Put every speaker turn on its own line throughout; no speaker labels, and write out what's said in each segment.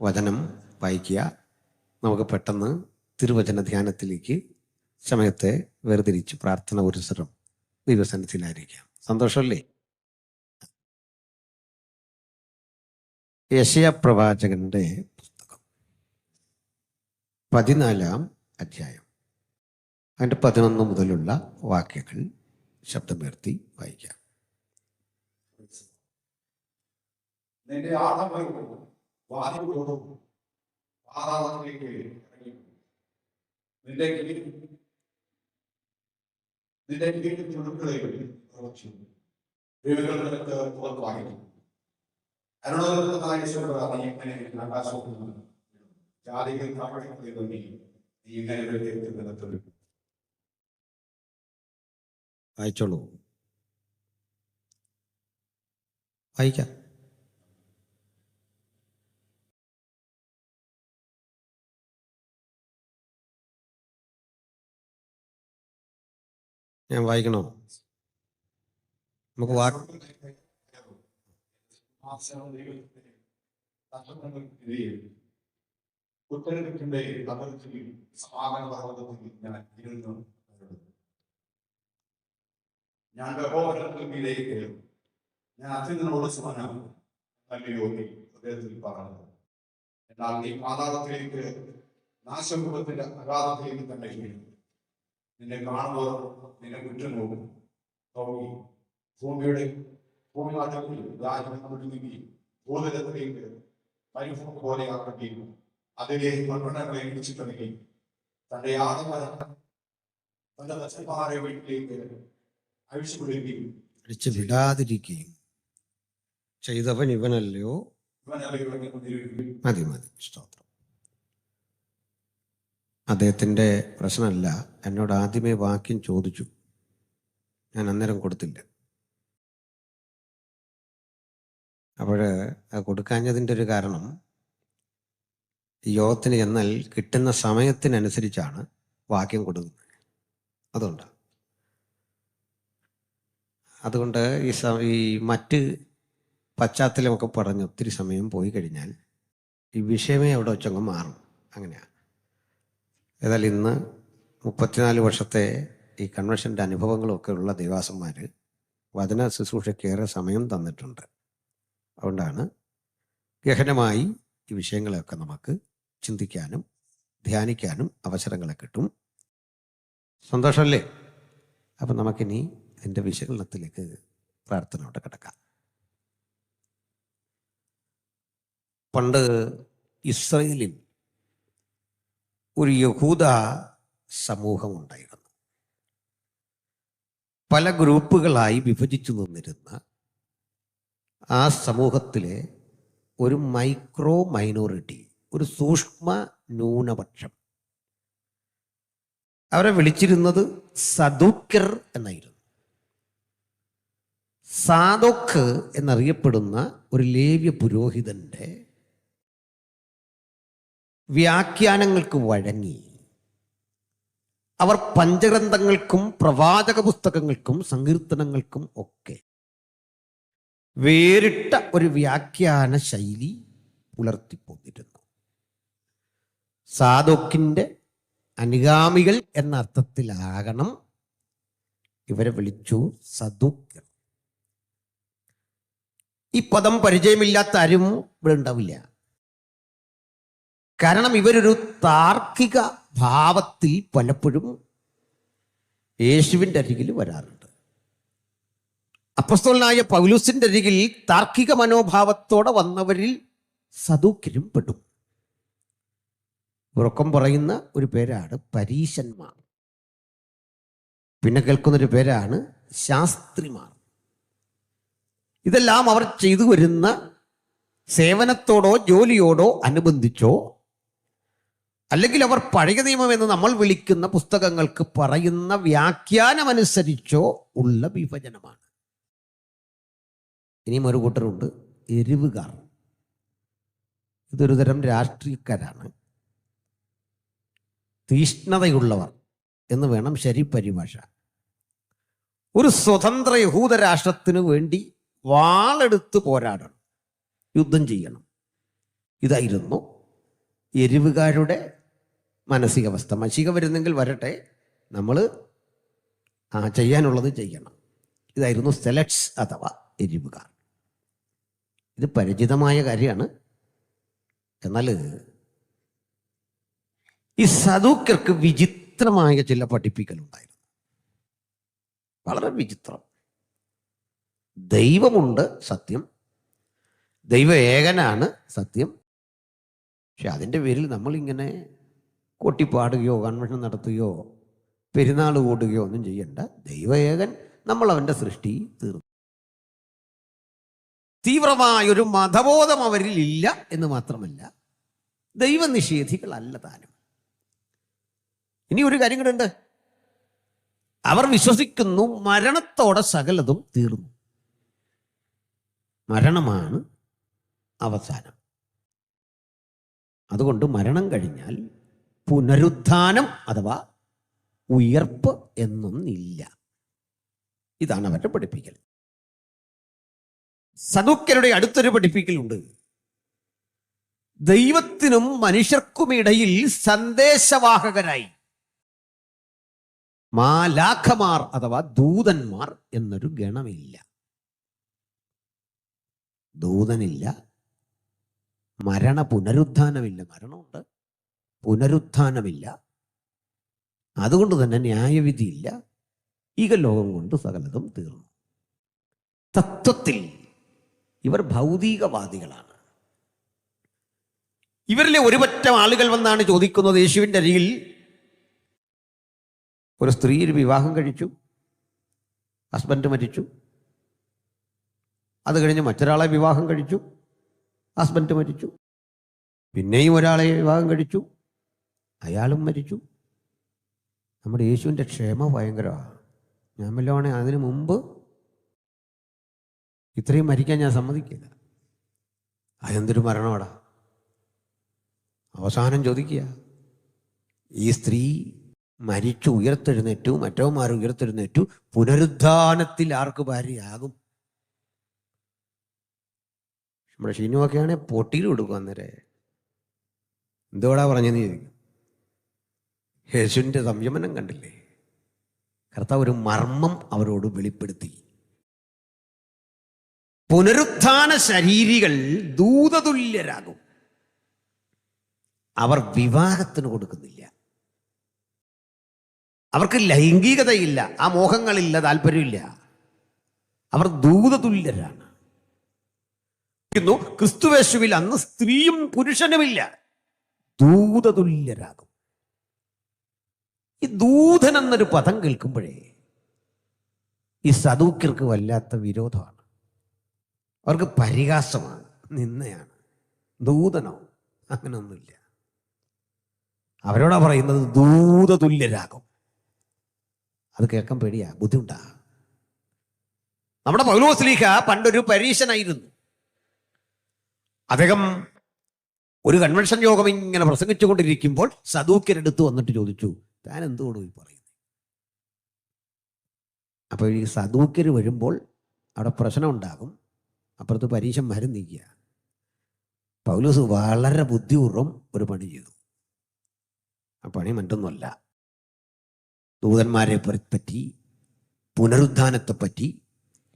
വചനം വായിക്കുക. നമുക്ക് പെട്ടെന്ന് തിരുവചന ധ്യാനത്തിലേക്ക് സമയത്തെ വേർതിരിച്ച് പ്രാർത്ഥന പുരസ്സരം ദൈവസന്നിധിയിലായിരിക്കാം. സന്തോഷമല്ലേ? യെശയ്യാ പ്രവാചകന്റെ പുസ്തകം 14-ാം അധ്യായം അതിൻ്റെ 11 മുതലുള്ള വാക്യങ്ങൾ ശബ്ദമുയർത്തി വായിക്കാം.
നിന്റെ ആടമ്പരവും വാതിലുകളും പാതാളത്തിലേക്ക് ഇറങ്ങി. നിന്റെ കീഴിൽ ചുരുക്കളെ ഉറച്ചു. വിവികൾ നിനക്ക് പുറത്തായി. അരുണോദരനായ നീ ഇങ്ങനെ ആകാശവും ജാതികൾ താമസിക്കുന്നത് നീ ഇങ്ങനെ നിലത്തുള്ളൂ.
വായിച്ചോളൂ. വായിക്കാം. ഞാൻ വായിക്കണോ? നമുക്ക്
ഞാൻ ബഹോവരത്തിലേക്ക് ഞാൻ അത്യന്തനോട് ഹൃദയത്തിൽ പറഞ്ഞത്. എന്നാൽ നീ പാതാളത്തിലേക്ക് നാശമുഖത്തിന്റെ അഗാധത്തിലേക്ക് തന്നെ വീഴും. നിന്നെ കാണുമ്പോൾ നിന്നെ കുറ്റനോക്കും. ഭൂമിയുടെ ഭൂമിവാട്ടത്തിൽ രാജ്യങ്ങളൊഴുകി ഭൂതലത്തിലേക്ക് പരിഭൂമി പോലെ ആക്കുകയും അതിലെ മണ്ണെണ്ണകളെ ഇടിച്ചു തുടങ്ങി തന്റെ തന്റെ ദശന്മാരെ വീട്ടിലേക്ക് അഴിച്ചുവിടുകയും
അടിച്ചു വിടാതിരിക്കുകയും ചെയ്തവൻ ഇവനല്ലയോ? മതി മതി. സ്തോത്രം. അദ്ദേഹത്തിൻ്റെ പ്രശ്നമല്ല. എന്നോട് ആദ്യമേ വാക്യം ചോദിച്ചു, ഞാൻ അന്നേരം കൊടുത്തില്ല. അപ്പോൾ കൊടുക്കാഞ്ഞതിൻ്റെ ഒരു കാരണം, യോഗത്തിന് ചെന്നാൽ കിട്ടുന്ന സമയത്തിനനുസരിച്ചാണ് വാക്യം കൊടുക്കുന്നത്. അതുകൊണ്ട് ഈ മറ്റ് പശ്ചാത്തലമൊക്കെ പറഞ്ഞ് ഒത്തിരി സമയം പോയി കഴിഞ്ഞാൽ ഈ വിഷയമേ അവിടെ വെച്ചങ്ങ് മാറും. അങ്ങനെയാണ്. ഏതായാലും ഇന്ന് 34 വർഷത്തെ ഈ കൺവെൻഷൻ്റെ അനുഭവങ്ങളൊക്കെ ഉള്ള ദേവാസന്മാർ വചന ശുശ്രൂഷയ്ക്കേറെ സമയം തന്നിട്ടുണ്ട്. അതുകൊണ്ടാണ് ഗഹനമായി ഈ വിഷയങ്ങളെയൊക്കെ നമുക്ക് ചിന്തിക്കാനും ധ്യാനിക്കാനും അവസരങ്ങളെ കിട്ടും. സന്തോഷമല്ലേ? അപ്പം നമുക്കിനി ഇതിൻ്റെ വിശകലനത്തിലേക്ക് പ്രാർത്ഥനയോടെ കിടക്കാം. പണ്ട് ഇസ്രായേലിൽ ഒരു യഹൂദ സമൂഹമുണ്ടായിരുന്നു. പല ഗ്രൂപ്പുകളായി വിഭജിച്ചു നിന്നിരുന്ന ആ സമൂഹത്തിലെ ഒരു മൈക്രോ മൈനോറിറ്റി, ഒരു സൂക്ഷ്മ ന്യൂനപക്ഷം, അവരെ വിളിച്ചിരുന്നത് സദൂക്യർ എന്നായിരുന്നു. സാദോക്ക് എന്നറിയപ്പെടുന്ന ഒരു ലേവ്യ പുരോഹിതന്റെ വ്യാഖ്യാനങ്ങൾക്ക് വഴങ്ങി അവർ പഞ്ചഗ്രന്ഥങ്ങൾക്കും പ്രവാചക പുസ്തകങ്ങൾക്കും സങ്കീർത്തനങ്ങൾക്കും ഒക്കെ വേറിട്ട ഒരു വ്യാഖ്യാന ശൈലി പുലർത്തിപ്പോന്നിരുന്നു. സാദോക്കിന്റെ അനുഗാമികൾ എന്ന അർത്ഥത്തിലാകണം ഇവരെ വിളിച്ചു സദൂക്യർ. ഈ പദം പരിചയമില്ലാത്ത ആരും ഇവിടെ ഉണ്ടാവില്ല. കാരണം ഇവരൊരു താർക്കിക ഭാവത്തിൽ പലപ്പോഴും യേശുവിൻ്റെ അരികിൽ വരാറുണ്ട്. അപ്പോസ്തലനായ പൗലോസിന്റെ അരികിൽ താർക്കിക മനോഭാവത്തോടെ വന്നവരിൽ സദൂക്യരും പെടും. ഉറക്കം പറയുന്ന ഒരു പേരാണ് പരീശന്മാർ. പിന്നെ കേൾക്കുന്നൊരു പേരാണ് ശാസ്ത്രിമാർ. ഇതെല്ലാം അവർ ചെയ്തു വരുന്ന സേവനത്തോടോ ജോലിയോടോ അനുബന്ധിച്ചോ അല്ലെങ്കിൽ അവർ പഴയ നിയമം എന്ന് നമ്മൾ വിളിക്കുന്ന പുസ്തകങ്ങൾക്ക് പറയുന്ന വ്യാഖ്യാനമനുസരിച്ചോ ഉള്ള വിഭജനമാണ്. ഇനിയും ഒരു കൂട്ടരുണ്ട്, എരിവുകാർ. ഇതൊരു തരം രാഷ്ട്രീയക്കാരാണ്, തീഷ്ണതയുള്ളവർ എന്ന് വേണം ശരി പരിഭാഷ. ഒരു സ്വതന്ത്ര യഹൂദ രാഷ്ട്രത്തിനു വേണ്ടി വാളെടുത്ത് പോരാടണം, യുദ്ധം ചെയ്യണം. ഇതായിരുന്നു എരിവുകാരുടെ മാനസികാവസ്ഥ. മഷിക വരുന്നെങ്കിൽ വരട്ടെ, നമ്മൾ ചെയ്യാനുള്ളത് ചെയ്യണം. ഇതായിരുന്നു സെലറ്റ്സ് അഥവാ എരിവുകാർ. ഇത് പരിചിതമായ കാര്യമാണ്. എന്നാൽ ഈ സദൂക്യർക്ക് വിചിത്രമായ ചില പഠിപ്പിക്കലുണ്ടായിരുന്നു. വളരെ വിചിത്രം. ദൈവമുണ്ട് സത്യം, ദൈവ ഏകനാണ് സത്യം. പക്ഷെ അതിൻ്റെ പേരിൽ നമ്മളിങ്ങനെ കൊട്ടിപ്പാടുകയോ കൺവെൻഷൻ നടത്തുകയോ പെരുന്നാൾ കൂടുകയോ ഒന്നും ചെയ്യണ്ട. ദൈവ ഏകൻ, നമ്മൾ അവൻ്റെ സൃഷ്ടി, തീർന്നു. തീവ്രമായൊരു മതബോധം അവരിൽ ഇല്ല എന്ന് മാത്രമല്ല, ദൈവനിഷേധികളല്ല താനും. ഇനി ഒരു കാര്യം കൂടെ ഉണ്ട്. അവർ വിശ്വസിക്കുന്നു മരണത്തോടെ സകലതും തീർന്നു, മരണമാണ് അവസാനം. അതുകൊണ്ട് മരണം കഴിഞ്ഞാൽ പുനരുത്ഥാനം അഥവാ ഉയർപ്പ് എന്നൊന്നില്ല. ഇതാണ് അവരുടെ പഠിപ്പിക്കൽ. സദൂക്യരുടെ അടുത്തൊരു പഠിപ്പിക്കലുണ്ട്. ദൈവത്തിനും മനുഷ്യർക്കുമിടയിൽ സന്ദേശവാഹകരായി മാലാഖമാർ അഥവാ ദൂതന്മാർ എന്നൊരു ഗണമില്ല. ദൂതനില്ല, പുനരുത്ഥാനമില്ല. മരണമുണ്ട്, പുനരുത്ഥാനമില്ല. അതുകൊണ്ട് തന്നെ ന്യായവിധിയില്ല. ലോകം കൊണ്ട് സകലതും തീർന്നു. തത്വത്തിൽ ഇവർ ഭൗതികവാദികളാണ്. ഇവരിലെ ഒരുപറ്റം ആളുകൾ വന്നാണ് ചോദിക്കുന്നത്, യേശുവിൻ്റെ അരികിൽ ഒരു സ്ത്രീ ഒരു വിവാഹം കഴിച്ചു, ഹസ്ബൻഡ് മരിച്ചു. അത് കഴിഞ്ഞ് മറ്റൊരാളെ വിവാഹം കഴിച്ചു, ഹസ്ബൻഡ് മരിച്ചു. പിന്നെയും ഒരാളെ വിവാഹം കഴിച്ചു, അയാളും മരിച്ചു. നമ്മുടെ യേശുവിൻ്റെ ക്ഷേമം ഭയങ്കരമാണ്. ഞാൻ വല്ലതുവാണെ അതിനു മുമ്പ് ഇത്രയും മരിക്കാൻ ഞാൻ സമ്മതിക്കില്ല. അതെന്തൊരു മരണമാടാ. അവസാനം ചോദിക്കുക, ഈ സ്ത്രീ മരിച്ചു ഉയർത്തെഴുന്നേറ്റു, മറ്റവന്മാർ ഉയർത്തെഴുന്നേറ്റു, പുനരുദ്ധാനത്തിൽ ആർക്ക് ഭാര്യയാകും? നമ്മുടെ ഷീനുവൊക്കെയാണെ പൊട്ടിയിൽ കൊടുക്കും. അന്നേരെ എന്തോടാ പറഞ്ഞെന്ന് ചോദിക്കും. യേശുവിൻ്റെ സംയമനം കണ്ടില്ലേ? കർത്താവ് ഒരു മർമ്മം അവരോട് വെളിപ്പെടുത്തി. പുനരുത്ഥാന ശരീരികൾ ദൂതതുല്യരാകും. അവർ വിവാഹത്തിന് കൊടുക്കുന്നില്ല, അവർക്ക് ലൈംഗികതയില്ല, ആ മോഹങ്ങളില്ല, താല്പര്യമില്ല. അവർ ദൂതതുല്യരാണ്. ക്രിസ്തുവേശുവിൽ അന്ന് സ്ത്രീയും പുരുഷനുമില്ല, ദൂതതുല്യരാകും. ഈ ദൂതൻ എന്നൊരു പദം കേൾക്കുമ്പോഴേ ഈ സദൂക്യർക്ക് വല്ലാത്ത വിരോധമാണ്. അവർക്ക് പരിഹാസമാണ്, നിന്നയാണ്. ദൂതനോ? അങ്ങനൊന്നുമില്ല. അവരോടാ പറയുന്നത് ദൂതതുല്യരാകും. അത് കേൾക്കാൻ പേടിയാ, ബുദ്ധിമുട്ടാ. നമ്മുടെ പൗലോസ്ലീഹ പണ്ടൊരു പരീശനായിരുന്നു. അദ്ദേഹം ഒരു കൺവെൻഷൻ യോഗം ഇങ്ങനെ പ്രസംഗിച്ചുകൊണ്ടിരിക്കുമ്പോൾ സദൂക്യരെടുത്ത് വന്നിട്ട് ചോദിച്ചു, താൻ എന്തുകൊണ്ടു ഈ പറയുന്നത്? അപ്പോൾ ഈ സദൂക്യർ വരുമ്പോൾ അവിടെ പ്രശ്നം ഉണ്ടാകും. അപ്പുറത്ത് പരീശന്മാരും നീക്കുക. പൗലോസ് വളരെ ബുദ്ധിപൂർവ്വം ഒരു പണി ചെയ്തു. ആ പണി മറ്റൊന്നുമല്ല, ദൂതന്മാരെ പറ്റി, പുനരുദ്ധാനത്തെപ്പറ്റി,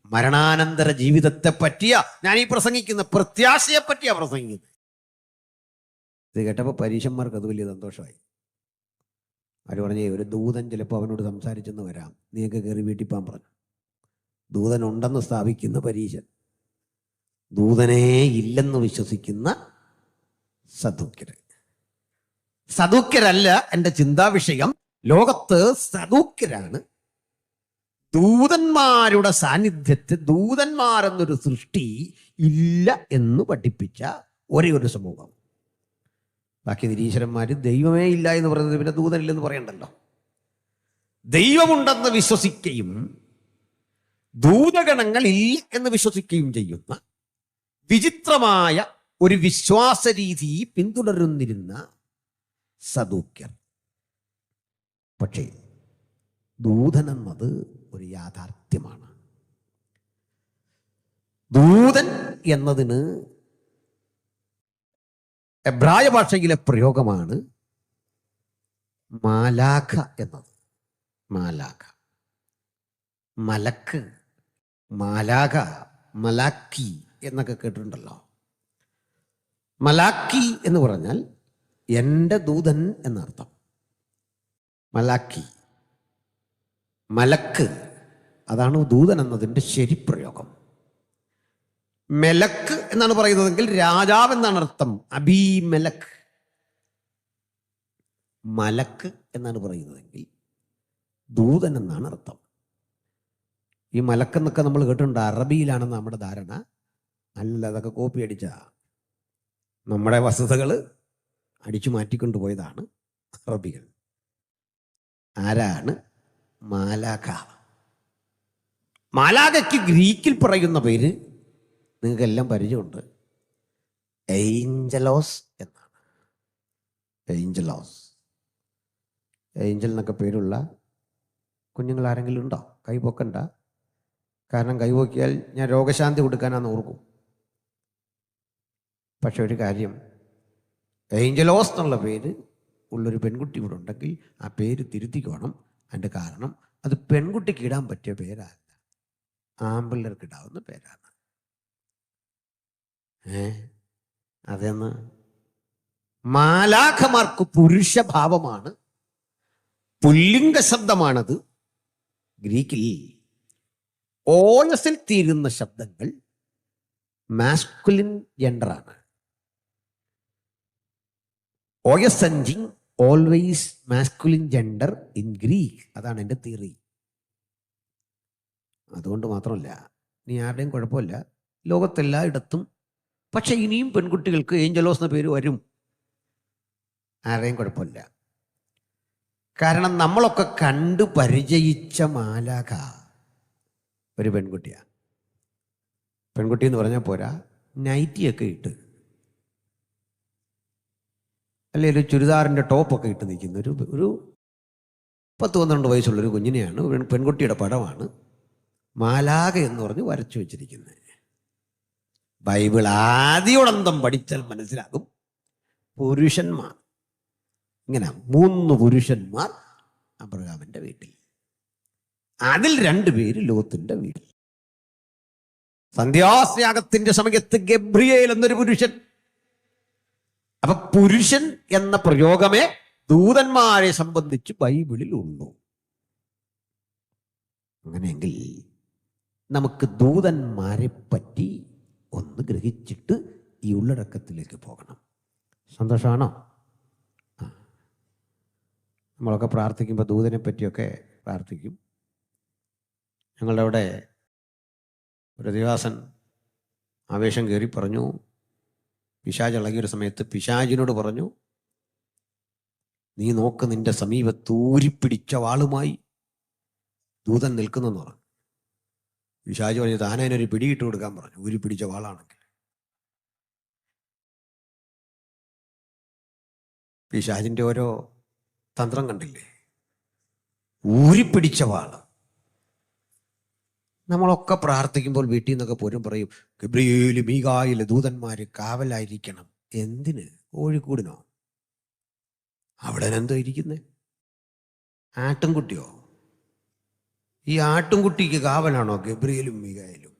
മരണാനന്തര ജീവിതത്തെ പറ്റിയ ഞാൻ ഈ പ്രസംഗിക്കുന്ന, പ്രത്യാശയെ പറ്റിയാ പ്രസംഗിക്കുന്നത്. ഇത് കേട്ടപ്പോൾ പരീശന്മാർക്ക് അത് വലിയ സന്തോഷമായി. അവർ പറഞ്ഞേ, ഒരു ദൂതൻ ചിലപ്പോൾ അവനോട് സംസാരിച്ചെന്ന് വരാം, നീയൊക്കെ കയറി വീട്ടിൽ പോകാൻ പറഞ്ഞു. ദൂതൻ ഉണ്ടെന്ന് സ്ഥാപിക്കുന്ന പരീശൻ, ദൂതനേ ഇല്ലെന്ന് വിശ്വസിക്കുന്ന സദൂക്യര്. സദൂക്യരല്ല എൻ്റെ ചിന്താവിഷയം. ലോകത്ത് സദൂക്യരാണ് ദൂതന്മാരുടെ സാന്നിധ്യത്തിൽ ദൂതന്മാരെന്നൊരു സൃഷ്ടി ഇല്ല എന്ന് പഠിപ്പിച്ച ഒരേ ഒരു സമൂഹം. ബാക്കി നിരീശ്വരന്മാർ ദൈവമേ ഇല്ല എന്ന് പറയുന്നത് പിന്നെ ദൂതനില്ലെന്ന് പറയണ്ടല്ലോ. ദൈവമുണ്ടെന്ന് വിശ്വസിക്കുകയും ദൂതഗണങ്ങൾ ഇല്ല എന്ന് വിശ്വസിക്കുകയും ചെയ്യുന്ന വിചിത്രമായ ഒരു വിശ്വാസ രീതി പിന്തുടരുന്നിരുന്ന സദൂക്യർ. പക്ഷേ ദൂതൻ എന്നത് ഒരു യാഥാർത്ഥ്യമാണ്. ദൂതൻ എന്നതിന് എബ്രായ ഭാഷയിലെ പ്രയോഗമാണ് മാലാഖ എന്നത്. മാലാഖ, മലക്ക്, മാലാഖ, മലാക്കി എന്നൊക്കെ കേട്ടിട്ടുണ്ടല്ലോ. മലാക്കി എന്ന് പറഞ്ഞാൽ എൻ്റെ ദൂതൻ എന്നർത്ഥം. മലാക്കി, മലക്ക്, അതാണ് ദൂതൻ എന്നതിൻ്റെ ശരിപ്രയോഗം. മെലക്ക് എന്നാണ് പറയുന്നതെങ്കിൽ രാജാവ് എന്നാണ് അർത്ഥം. അബീ മെലക്ക്. മലക്ക് എന്നാണ് പറയുന്നതെങ്കിൽ ദൂതൻ എന്നാണ് അർത്ഥം. ഈ മലക്കെന്നൊക്കെ നമ്മൾ കേട്ടിട്ടുണ്ട്, അറബിയിലാണെന്ന് നമ്മുടെ ധാരണ. അല്ല, അതൊക്കെ കോപ്പി അടിച്ച നമ്മുടെ വസ്തുതകൾ അടിച്ചു മാറ്റിക്കൊണ്ടു പോയതാണ് അറബികൾ. ആരാണ് മാലാഖ? മാലാഖയ്ക്ക് ഗ്രീക്കിൽ പറയുന്ന പേര് നിങ്ങൾക്കെല്ലാം പരിചയമുണ്ട്, ഏഞ്ചലോസ് എന്നാണ്. ഏഞ്ചലോസ്. ഏഞ്ചൽ എന്നൊക്കെ പേരുള്ള കുഞ്ഞുങ്ങൾ ആരെങ്കിലും ഉണ്ടോ? കൈപൊക്കണ്ട, കാരണം കൈപൊക്കിയാൽ ഞാൻ രോഗശാന്തി കൊടുക്കാനാന്ന് ഓർക്കും. പക്ഷെ ഒരു കാര്യം, ഏഞ്ചലോസ് എന്നുള്ള പേര് ഉള്ളൊരു പെൺകുട്ടി ഇവിടെ ഉണ്ടെങ്കിൽ ആ പേര് തിരുത്തിക്കോണം. അതിൻ്റെ കാരണം അത് പെൺകുട്ടിക്ക് ഇടാൻ പറ്റിയ പേരല്ല, ആമ്പിള്ളേർക്ക് ഇടാവുന്ന പേരാണ്. അതെന്ന് മാലാഖമാർക്ക് പുരുഷഭാവമാണ്, പുല്ലിംഗ ശബ്ദമാണത്. ഗ്രീക്കിൽ ഓയസിൽ തീരുന്ന ശബ്ദങ്ങൾ മാസ്കുലിൻ ജെൻഡറാണ്. ഓയസ് ending always masculine gender in Greek. അതാണ് എൻ്റെ തിയറി. അതുകൊണ്ട് മാത്രമല്ല, നീ ആരുടെയും കുഴപ്പമില്ല, ലോകത്തെല്ലായിടത്തും. പക്ഷെ ഇനിയും പെൺകുട്ടികൾക്ക് ഏഞ്ചലോസ് എന്ന പേര് വരും, ആരുടെയും കുഴപ്പമില്ല. കാരണം നമ്മളൊക്കെ കണ്ടു പരിചയിച്ച മാലാഖ ഒരു പെൺകുട്ടിയാണ്. പെൺകുട്ടി എന്ന് പറഞ്ഞാൽ പോരാ, നൈറ്റിയൊക്കെ ഇട്ട്, അല്ലെ ഒരു ചുരിദാറിൻ്റെ ടോപ്പൊക്കെ ഇട്ട് നിൽക്കുന്ന ഒരു 10-12 വയസ്സുള്ളൊരു കുഞ്ഞിനെയാണ്, പെൺകുട്ടിയുടെ പടമാണ് മാലാഖ എന്ന് പറഞ്ഞ് വരച്ചു വെച്ചിരിക്കുന്നത്. ബൈബിൾ ആദ്യോടന്തം പഠിച്ചാൽ മനസ്സിലാകും, പുരുഷന്മാർ ഇങ്ങനെ 3 പുരുഷന്മാർ അബ്രഹാമിൻ്റെ വീട്ടിൽ, അതിൽ 2 പേര് ലോത്തിന്റെ വീട്ടിൽ. സന്ധ്യാസ്യാഗത്തിന്റെ സമയത്ത് ഗബ്രിയേൽ എന്നൊരു പുരുഷൻ. അപ്പൊ പുരുഷൻ എന്ന പ്രയോഗമേ ദൂതന്മാരെ സംബന്ധിച്ച് ബൈബിളിൽ ഉള്ളൂ. അങ്ങനെയെങ്കിൽ നമുക്ക് ദൂതന്മാരെ പറ്റി ഒന്ന് ഗ്രഹിച്ചിട്ട് ഈ ഉള്ളടക്കത്തിലേക്ക് പോകണം. സന്തോഷമാണോ? നമ്മളൊക്കെ പ്രാർത്ഥിക്കുമ്പോൾ ദൂതനെ പറ്റിയൊക്കെ പ്രാർത്ഥിക്കും. ഞങ്ങളുടെ അവിടെ ഒരു ദേവാസൻ ആവേശം കയറി പറഞ്ഞു, പിശാച് ഇളകിയൊരു സമയത്ത് പിശാചിനോട് പറഞ്ഞു, നീ നോക്ക്, നിന്റെ സമീപത്ത് ഊരിപ്പിടിച്ച വാളുമായി ദൂതൻ നിൽക്കുന്നെന്ന് പറഞ്ഞു. പിശാച് പറഞ്ഞു, താനതിനൊരു പിടിയിട്ട് കൊടുക്കാൻ പറഞ്ഞു, ഊരിപ്പിടിച്ച വാളാണെങ്കിൽ. പിശാചിൻ്റെ ഓരോ തന്ത്രം കണ്ടില്ലേ? ഊരിപ്പിടിച്ച വാള്. നമ്മളൊക്കെ പ്രാർത്ഥിക്കുമ്പോൾ വീട്ടിൽ നിന്നൊക്കെ പോരും പറയും, ഗബ്രിയേൽ മീകായിൽ ദൂതന്മാര് കാവലായിരിക്കണം. എന്തിന്? കോഴിക്കൂടിനോ? അവിടെ എന്തോ ഇരിക്കുന്നേ? ആട്ടുംകുട്ടിയോ? ഈ ആട്ടുംകുട്ടിക്ക് കാവലാണോ ഗബ്രിയേലും മീകായലും?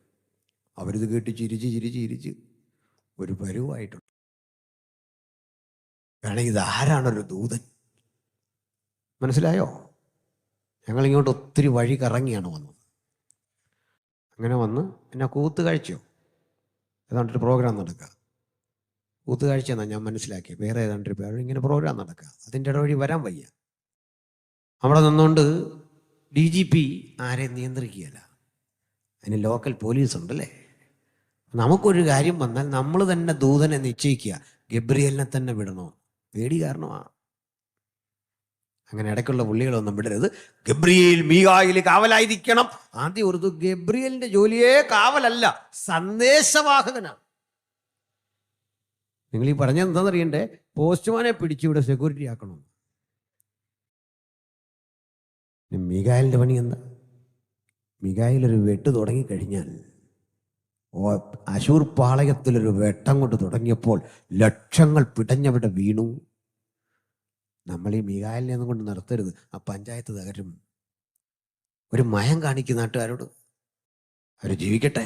അവരിത് കേട്ട് ചിരിച്ച് ഒരു പരുവായിട്ടുണ്ട്. കാരണം ഇതാരാണൊരു ദൂതൻ? മനസ്സിലായോ? ഞങ്ങളിങ്ങോട്ട് ഒത്തിരി വഴി കറങ്ങിയാണ് വന്നത്. അങ്ങനെ വന്ന് എന്നാ കൂത്തുകാഴ്ചയോ ഏതാണ്ടൊരു പ്രോഗ്രാം നടക്കുക. കൂത്തുകാഴ്ച എന്നാണ് ഞാൻ മനസ്സിലാക്കിയത്. വേറെ ഏതാണ്ടൊരു പേര് ഇങ്ങനെ പ്രോഗ്രാം നടക്കുക. അതിൻ്റെ ഇടവഴി വരാൻ വയ്യ. അവിടെ നിന്നുകൊണ്ട് DGP ആരെയും നിയന്ത്രിക്കുകയല്ല, അതിന് ലോക്കൽ പോലീസ് ഉണ്ടല്ലേ. നമുക്കൊരു കാര്യം വന്നാൽ നമ്മൾ തന്നെ ദൂതനെ നിശ്ചയിക്കുക, ഗബ്രിയേലിനെ തന്നെ വിടണോ? പേടി കാരണമാണ്. അങ്ങനെ ഇടയ്ക്കുള്ള പുള്ളികളൊന്നും വിടരുത്. ഗബ്രിയേൽ മീകായിൽ കാവലായിരിക്കണം. ആദ്യം ഓർത്തു, ഗബ്രിയേലിന്റെ ജോലിയെ കാവലല്ല, സന്ദേശവാഹകനാണ്. നിങ്ങൾ ഈ പറഞ്ഞ എന്താണെന്നറിയണ്ടേ? പോസ്റ്റ്മാനെ പിടിച്ച് ഇവിടെ സെക്യൂരിറ്റി ആക്കണം. മീകായലിന്റെ പണി എന്താ? മീകായിൽ ഒരു വെട്ട് തുടങ്ങിക്കഴിഞ്ഞാൽ അശൂർ പാളയത്തിലൊരു വെട്ടം കൊണ്ട് തുടങ്ങിയപ്പോൾ ലക്ഷങ്ങൾ പിടഞ്ഞവിടെ വീണു. നമ്മൾ ഈ മീകായലിനെ ഒന്നും കൊണ്ട് നിർത്തരുത്, ആ പഞ്ചായത്ത് തകരും. ഒരു മയം കാണിക്കുന്ന നാട്ടുകാരോട്, അവർ ജീവിക്കട്ടെ.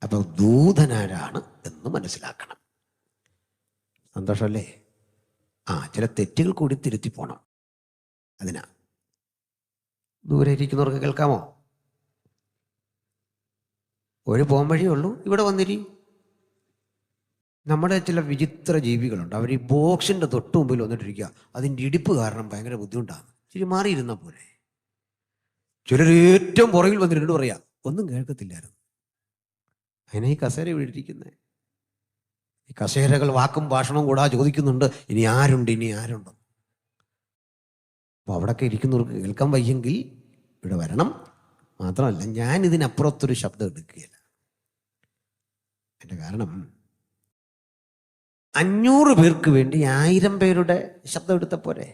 അപ്പോൾ ദൂതനാരാണ് എന്ന് മനസ്സിലാക്കണം. സന്തോഷമല്ലേ? ചില തെറ്റുകൾ കൂടി തിരുത്തി പോണം. അതിനാ. ദൂരെ ഇരിക്കുന്നവർക്ക് കേൾക്കാമോ? ഒരു പോം വഴിയേ ഉള്ളൂ, ഇവിടെ വന്നിരി. നമ്മുടെ ചില വിചിത്ര ജീവികളുണ്ട്, അവർ ഈ ബോക്സിൻ്റെ തൊട്ട് മുമ്പിൽ വന്നിട്ടിരിക്കുക. അതിൻ്റെ ഇടിപ്പ് കാരണം ഭയങ്കര ബുദ്ധിമുട്ടാണ്. ഇച്ചിരി മാറിയിരുന്നാൽ പോലെ. ചിലർ ഏറ്റവും പുറകിൽ വന്നിട്ട് പറയാം, ഒന്നും കേൾക്കത്തില്ലായിരുന്നു. അതിനാ ഈ കസേര വീടിരിക്കുന്നത്. ഈ കസേരകൾ വാക്കും ഭാഷണവും കൂടാതെ ചോദിക്കുന്നുണ്ട്, ഇനി ആരുണ്ട്, ഇനി ആരുണ്ട്. അപ്പോൾ അവിടെയൊക്കെ ഇരിക്കുന്നവർക്ക് കേൾക്കാൻ വയ്യെങ്കിൽ ഇവിടെ വരണം. മാത്രമല്ല, ഞാൻ ഇതിനപ്പുറത്തൊരു ശബ്ദം എടുക്കുകയില്ല. എൻ്റെ കാരണം 500 പേർക്ക് വേണ്ടി 1000 പേരുടെ ശബ്ദം എടുത്ത പോരെ.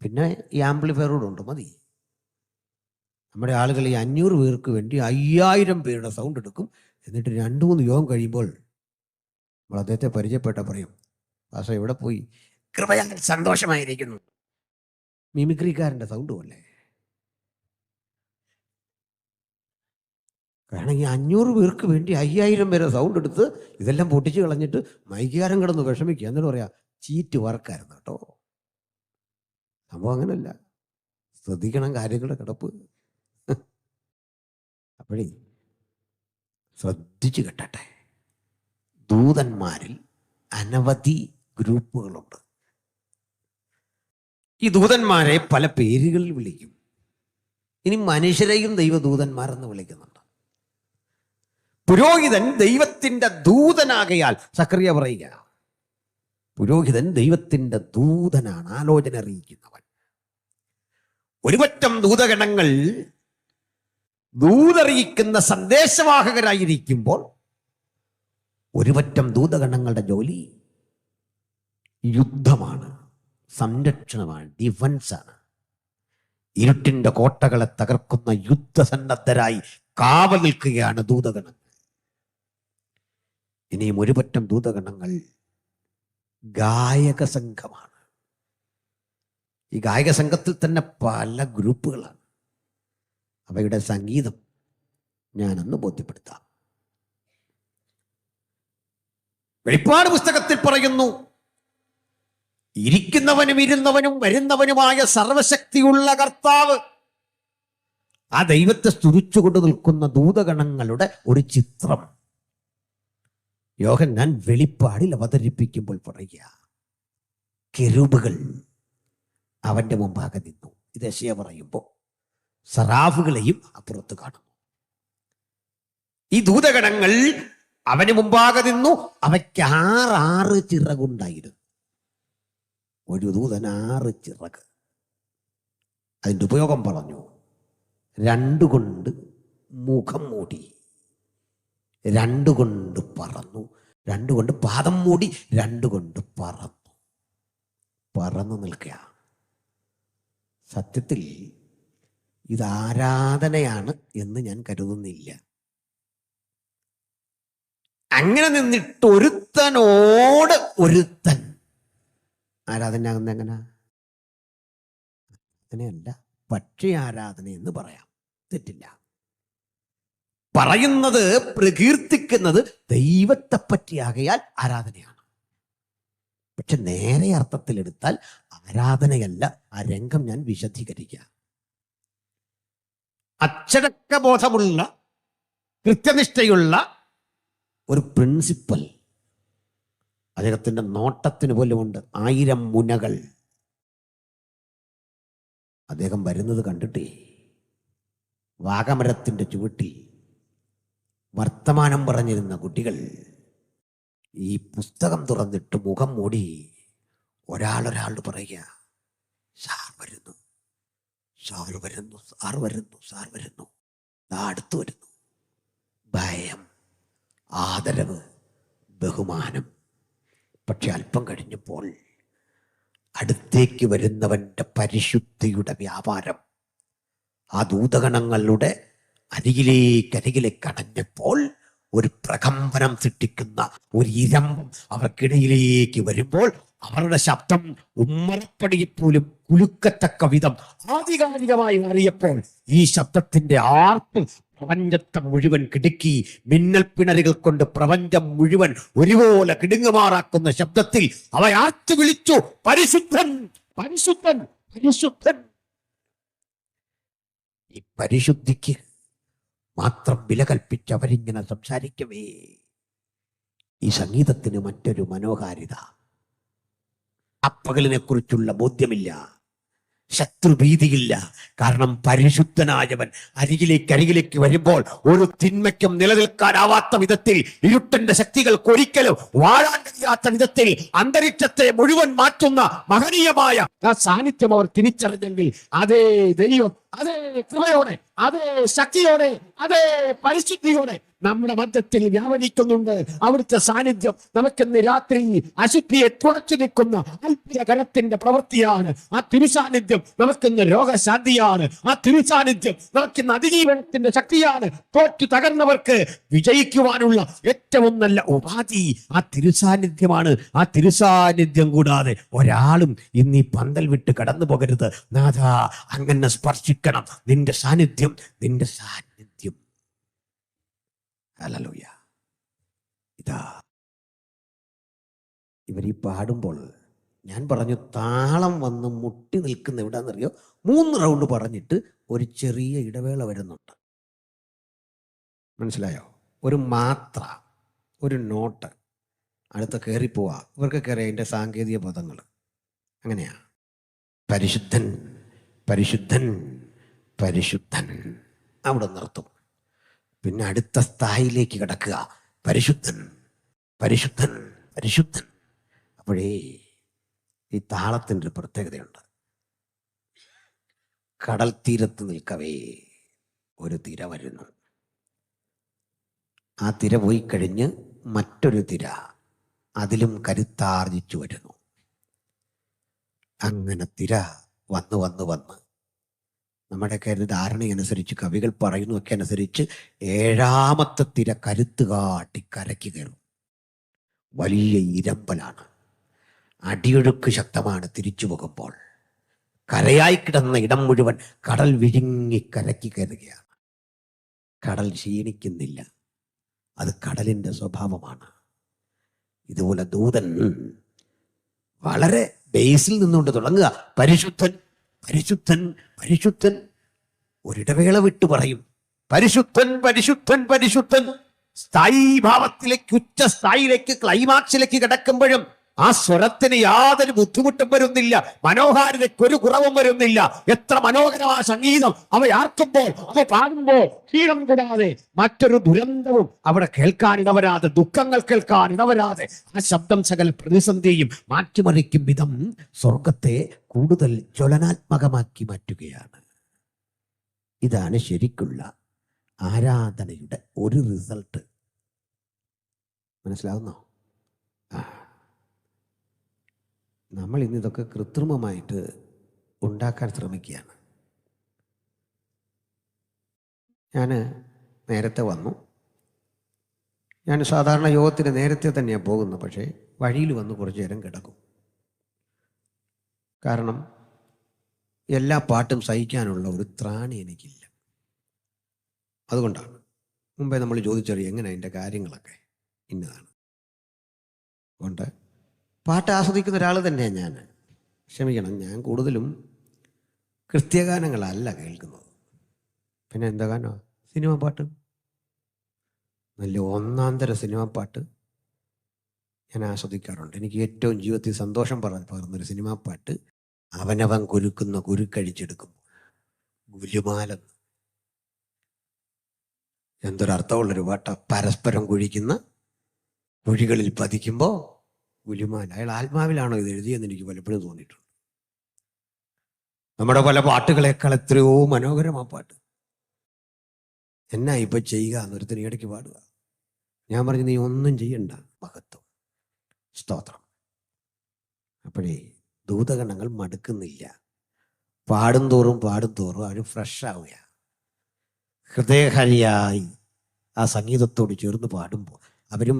പിന്നെ ഈ ആംപ്ലിഫയറോട് ഉണ്ട്, മതി. നമ്മുടെ ആളുകൾ ഈ 500 പേർക്ക് വേണ്ടി 5000 പേരുടെ സൗണ്ട് എടുക്കും. എന്നിട്ട് 2-3 യോഗം കഴിയുമ്പോൾ നമ്മൾ അദ്ദേഹത്തെ പരിചയപ്പെട്ട പറയും, ഭാഷ എവിടെ പോയി? കൃപയാൽ സന്തോഷമായിരിക്കുന്നു. മിമിക്രിക്കാരൻ്റെ സൗണ്ട് പോലെ. കാരണം ഈ 500 പേർക്ക് വേണ്ടി 5000 പേരെ സൗണ്ട് എടുത്ത് ഇതെല്ലാം പൊട്ടിച്ച് കളഞ്ഞിട്ട് മൈക്കുകാരൻ കിടന്ന് വിഷമിക്കുക. എന്നിട്ട് പറയാ, ചീറ്റ് വർക്കായിരുന്നു കേട്ടോ. സംഭവം അങ്ങനല്ല. ശ്രദ്ധിക്കണം കാര്യങ്ങളുടെ കിടപ്പ്. അപ്പോഴേ ശ്രദ്ധിച്ചു കേട്ടെ. ദൂതന്മാരിൽ അനവധി ഗ്രൂപ്പുകളുണ്ട്. ഈ ദൂതന്മാരെ പല പേരുകളിൽ വിളിക്കും. ഇനി മനുഷ്യരെയും ദൈവദൂതന്മാരെന്ന് വിളിക്കുന്നുണ്ട്. പുരോഹിതൻ ദൈവത്തിൻ്റെ ദൂതനാകയാൽ, സക്കറിയ പറയുക, പുരോഹിതൻ ദൈവത്തിൻ്റെ ദൂതനാണ്, ആലോചന അറിയിക്കുന്നവൻ. ഒരുപറ്റം ദൂതഗണങ്ങൾ ദൂതറിയിക്കുന്ന സന്ദേശവാഹകരായിരിക്കുമ്പോൾ ഒരുപറ്റം ദൂതഗണങ്ങളുടെ ജോലി യുദ്ധമാണ്, സംരക്ഷണമാണ്, ഡിഫൻസാണ്. ഇരുട്ടിൻ്റെ കോട്ടകളെ തകർക്കുന്ന യുദ്ധസന്നദ്ധരായി കാവൽ നിൽക്കുകയാണ് ദൂതഗണങ്ങൾ. ഇനിയും ഒരുപറ്റം ദൂതഗണങ്ങൾ ഗായക സംഘമാണ്. ഈ ഗായക സംഘത്തിൽ തന്നെ പല ഗ്രൂപ്പുകളാണ്. അവയുടെ സംഗീതം ഞാനൊന്ന് ബോധ്യപ്പെടുത്താം. വെളിപ്പാട് പുസ്തകത്തിൽ പറയുന്നു, ഇരിക്കുന്നവനും ഇരുന്നവനും വരുന്നവനുമായ സർവശക്തിയുള്ള കർത്താവ്, ആ ദൈവത്തെ സ്തുതിച്ചുകൊണ്ട് നിൽക്കുന്ന ദൂതഗണങ്ങളുടെ ഒരു ചിത്രം യോഹന്നാൻ വെളിപ്പാടിൽ അവതരിപ്പിക്കുമ്പോൾ പറയുക, കെരൂബുകൾ അവന്റെ മുമ്പാകെ നിന്നു. ഇത് യെശയ്യാ പറയുമ്പോൾ സറാഫുകളെയും അപ്പുറത്ത് കാണുന്നു. ഈ ദൂതഗണങ്ങൾ അവന് മുമ്പാകെ നിന്നു. അവയ്ക്ക് 6 ചിറകുണ്ടായിരുന്നു. ഒരു ദൂതൻ 6 ചിറക്. അതിൻ്റെ ഉപയോഗം പറഞ്ഞു. 2 കൊണ്ട് മുഖം മൂടി, 2 കൊണ്ട് പറന്നു, 2 കൊണ്ട് പാദം മൂടി, 2 കൊണ്ട് പറന്നു നിൽക്കുക. സത്യത്തിൽ ഇത് ആരാധനയാണ് എന്ന് ഞാൻ കരുതുന്നില്ല. അങ്ങനെ നിന്നിട്ട് ഒരുത്തനോട് ഒരുത്തൻ ആരാധനയാകുന്ന എങ്ങനെ? അങ്ങനെയല്ല, പക്ഷി ആരാധന എന്ന് പറയാം, തെറ്റില്ല. പറയുന്നത്, പ്രകീർത്തിക്കുന്നത് ദൈവത്തെ പറ്റിയാകയാൽ ആരാധനയാണ്. പക്ഷെ നേരെ അർത്ഥത്തിലെടുത്താൽ ആരാധനയല്ല. ആ രംഗം ഞാൻ വിശദീകരിക്കാം. അച്ചടക്കബോധമുള്ള, കൃത്യനിഷ്ഠയുള്ള ഒരു പ്രിൻസിപ്പൽ, അദ്ദേഹത്തിൻ്റെ നോട്ടത്തിന് പോലുമുണ്ട് 1000 മുനകൾ. അദ്ദേഹം വരുന്നത് കണ്ടിട്ടേ വാഗമരത്തിൻ്റെ ചുവട്ടിൽ വർത്തമാനം പറഞ്ഞിരുന്ന കുട്ടികൾ ഈ പുസ്തകം തുറന്നിട്ട് മുഖം മൂടി ഒരാളോട് പറയുക, സാർ വരുന്നു, സാർ വരുന്നു, സാർ വരുന്നു, സാർ വരുന്നു, അടുത്ത് വരുന്നു. ഭയം, ആദരവ്, ബഹുമാനം. പക്ഷെ അല്പം കഴിഞ്ഞപ്പോൾ അടുത്തേക്ക് വരുന്നവൻ്റെ പരിശുദ്ധിയുടെ വ്യാപാരം, ആ ദൂതഗണങ്ങളുടെ അരികിലേക്ക് അണഞ്ഞപ്പോൾ ഒരു പ്രകമ്പനം സൃഷ്ടിക്കുന്ന ഒരു ഇരമ്പം അവർക്കിടയിലേക്ക് വരുമ്പോൾ അവരുടെ ശബ്ദം ഉമ്മറപ്പടിയിൽ പോലും കുലുക്കത്തക്ക വിധം ആധികാരികമായി മാറിയപ്പോൾ ഈ ശബ്ദത്തിന്റെ ആർപ്പ് പ്രപഞ്ചത്തെ മുഴുവൻ കിടുക്കി. മിന്നൽ പിണരുകൾ കൊണ്ട് പ്രപഞ്ചം മുഴുവൻ ഒരുപോലെ കിടുങ്ങുമാറാക്കുന്ന ശബ്ദത്തിൽ അവ ആർത്തു വിളിച്ചു, പരിശുദ്ധൻ, പരിശുദ്ധൻ, പരിശുദ്ധൻ. ഈ പരിശുദ്ധിക്ക് മാത്രം വില കൽപ്പിച്ച് അവരിങ്ങനെ സംസാരിക്കവേ ഈ സംഗീതത്തിന് മറ്റൊരു മനോഹാരിത. അപ്പകലിനെ കുറിച്ചുള്ള ബോധ്യമില്ല, ശത്രുഭീതിയില്ല. കാരണം പരിശുദ്ധനായവൻ അരികിലേക്ക് വരുമ്പോൾ ഒരു തിന്മയ്ക്കും നിലനിൽക്കാനാവാത്ത വിധത്തിൽ, ഇരുട്ടന്റെ ശക്തികൾക്ക് ഒരിക്കലും വാഴാൻ കഴിയാത്ത വിധത്തിൽ അന്തരീക്ഷത്തെ മുഴുവൻ മാറ്റുന്ന മഹനീയമായ ആ സാന്നിധ്യം അവർ തിരിച്ചറിഞ്ഞെങ്കിൽ അതേ ദൈവം അതേ കൃപയോടെ, അതേ ശക്തിയോടെ, അതേ പരിശുദ്ധിയോടെ നമ്മുടെ മധ്യത്തിൽ വ്യാപരിക്കുന്നുണ്ട്. അവിടുത്തെ സാന്നിധ്യം നമുക്കിന്ന് രാത്രി അശുദ്ധിയെ തുടച്ചു നിൽക്കുന്ന അത്ഭുതകരത്തിന്റെ പ്രവൃത്തിയാണ്. ആ തിരുസാന്നിധ്യം നമുക്കിന്ന് രോഗശാന്തിയാണ്. ആ തിരുസാന്നിധ്യം നമുക്കിന്ന് അതിജീവനത്തിന്റെ ശക്തിയാണ്. തോറ്റു തകർന്നവർക്ക് വിജയിക്കുവാനുള്ള ഏറ്റവും നല്ല ഉപാധി ആ തിരുസാന്നിധ്യമാണ്. ആ തിരുസാന്നിധ്യം കൂടാതെ ഒരാളും ഇന്ന് ഈ പന്തൽ വിട്ട് കടന്നു പോകരുത്. നാഥ, അങ്ങനെ സ്പർശിക്കണം നിന്റെ സാന്നിധ്യം, നിന്റെ സാന്നിധ്യം. ഹല്ലേലൂയ. ഇതാ ഇവരീ പാടുമ്പോൾ ഞാൻ പറഞ്ഞു, താളം വന്ന് മുട്ടി നിൽക്കുന്ന എവിടാന്നറിയോ? 3 റൗണ്ട് പറഞ്ഞിട്ട് ഒരു ചെറിയ ഇടവേള വരുന്നുണ്ട്. മനസ്സിലായോ? ഒരു മാത്ര, ഒരു നോട്ട്, അടുത്ത കയറിപ്പോവാ. ഇവർക്ക് കയറിയ അതിൻ്റെ സാങ്കേതിക പദങ്ങൾ അങ്ങനെയാ. പരിശുദ്ധൻ, പരിശുദ്ധൻ, പരിശുദ്ധൻ, അവിടെ നിർത്തും. പിന്നെ അടുത്ത സ്ഥായിലേക്ക് കിടക്കുക, പരിശുദ്ധൻ, പരിശുദ്ധൻ, പരിശുദ്ധൻ. അപ്പോഴേ ഈ താളത്തിൻ്റെ ഒരു പ്രത്യേകതയുണ്ട്. കടൽ തീരത്ത് നിൽക്കവേ ഒരു തിര വരുന്നു. ആ തിര പോയി കഴിഞ്ഞ് മറ്റൊരു തിര അതിലും കരുത്താർജിച്ചു വരുന്നു. അങ്ങനെ തിര വന്ന് വന്ന് വന്ന് നമ്മുടെയൊക്കെ ഒരു ധാരണയനുസരിച്ച്, കവികൾ പറയുന്നതൊക്കെ അനുസരിച്ച് 7ാമത്തെ തിര കരുത്ത് കാട്ടി കരയ്ക്ക് കയറും. വലിയ ഇരമ്പലാണ്, അടിയൊഴുക്ക് ശക്തമാണ്. തിരിച്ചു പോകുമ്പോൾ കരയായി കിടന്ന ഇടം മുഴുവൻ കടൽ വിഴുങ്ങി കരയ്ക്ക് കയറുകയാണ്. കടൽ ക്ഷീണിക്കുന്നില്ല, അത് കടലിൻ്റെ സ്വഭാവമാണ്. ഇതുപോലെ ദൂതൻ വളരെ ബേസിൽ നിന്നുകൊണ്ട് തുടങ്ങുക, പരിശുദ്ധൻ, പരിശുദ്ധൻ, പരിശുദ്ധൻ. ഒരിടവേള വിട്ടു പറയും, പരിശുദ്ധൻ, പരിശുദ്ധൻ, പരിശുദ്ധൻ. സ്ഥായി ഭാവത്തിലേക്ക്, ഉച്ച സ്ഥായിലേക്ക്, ക്ലൈമാക്സിലേക്ക് കിടക്കുമ്പോഴും ആ സ്വരത്തിന് യാതൊരു ബുദ്ധിമുട്ടും വരുന്നില്ല, മനോഹാരിതയ്ക്ക് ഒരു കുറവും വരുന്നില്ല. എത്ര മനോഹരമായ സംഗീതം അവയാർക്കുമ്പോൾ, അവ പാടുമ്പോൾ ക്ഷീണം കൂടാതെ, മറ്റൊരു ദുരന്തവും അവിടെ കേൾക്കാനിടവരാതെ, ദുഃഖങ്ങൾ കേൾക്കാനിടവരാതെ ആ ശബ്ദം സകല പ്രതിസന്ധിയും മാറ്റിമറിക്കും വിധം സ്വർഗത്തെ കൂടുതൽ ജ്വലനാത്മകമാക്കി മാറ്റുകയാണ്. ഇതാണ് ശരിക്കുള്ള ആരാധനയുടെ ഒരു റിസൾട്ട്. മനസ്സിലാവുന്നോ? നമ്മൾ ഇന്ന് ഇതൊക്കെ കൃത്രിമമായിട്ട് ഉണ്ടാക്കാൻ ശ്രമിക്കുകയാണ്. ഞാൻ നേരത്തെ വന്നു. ഞാൻ സാധാരണ യോഗത്തിന് നേരത്തെ തന്നെയാണ് പോകുന്നത്. പക്ഷേ വഴിയിൽ വന്ന് കുറച്ച് നേരം കിടക്കും. കാരണം എല്ലാ പാട്ടും സഹിക്കാനുള്ള ഒരു ത്രാണി എനിക്കില്ല. അതുകൊണ്ടാണ് മുമ്പേ നമ്മൾ ചോദിച്ചറിയാം എങ്ങനെ അതിൻ്റെ കാര്യങ്ങളൊക്കെ ഇന്നതാണ്. അതുകൊണ്ട് പാട്ട് ആസ്വദിക്കുന്ന ഒരാൾ തന്നെയാണ് ഞാൻ. ക്ഷമിക്കണം, ഞാൻ കൂടുതലും കൃത്യഗാനങ്ങളല്ല കേൾക്കുന്നത്. പിന്നെ എന്താ ഗാനമാണ്? സിനിമ പാട്ട്, നല്ല ഒന്നാന്തര സിനിമ പാട്ട് ഞാൻ ആസ്വദിക്കാറുണ്ട്. എനിക്ക് ഏറ്റവും ജീവിതത്തിൽ സന്തോഷം പകർന്നൊരു സിനിമാ പാട്ട് അവനവൻ കുരുക്കുന്ന കുരുക്കഴിച്ചെടുക്കുമ്പോൾ ഗുലുമാലെന്ന്. എന്തൊരർത്ഥമുള്ളൊരു പാട്ട. പരസ്പരം കുഴിക്കുന്ന കുഴികളിൽ പതിക്കുമ്പോൾ ഗുലുമാൽ. അയാൾ ആത്മാവിലാണോ ഇത് എഴുതിയെന്ന് എനിക്ക് പലപ്പോഴും തോന്നിയിട്ടുണ്ട്. നമ്മുടെ പല പാട്ടുകളെക്കാൾ എത്രയോ മനോഹരമാ പാട്ട്. എന്നാ ഇപ്പൊ ചെയ്യുക എന്നൊരുത്തിന് ഇടയ്ക്ക് പാടുക. ഞാൻ പറഞ്ഞു, നീ ഒന്നും ചെയ്യണ്ട, മഹത്വം, സ്തോത്രം. അപ്പോഴേ ദൂതഗണങ്ങൾ മടുക്കുന്നില്ല. പാടും തോറും അവർ ഫ്രഷ് ആവുക. ഹൃദയഹരിയായി ആ സംഗീതത്തോട് ചേർന്ന് പാടുമ്പോൾ അവരും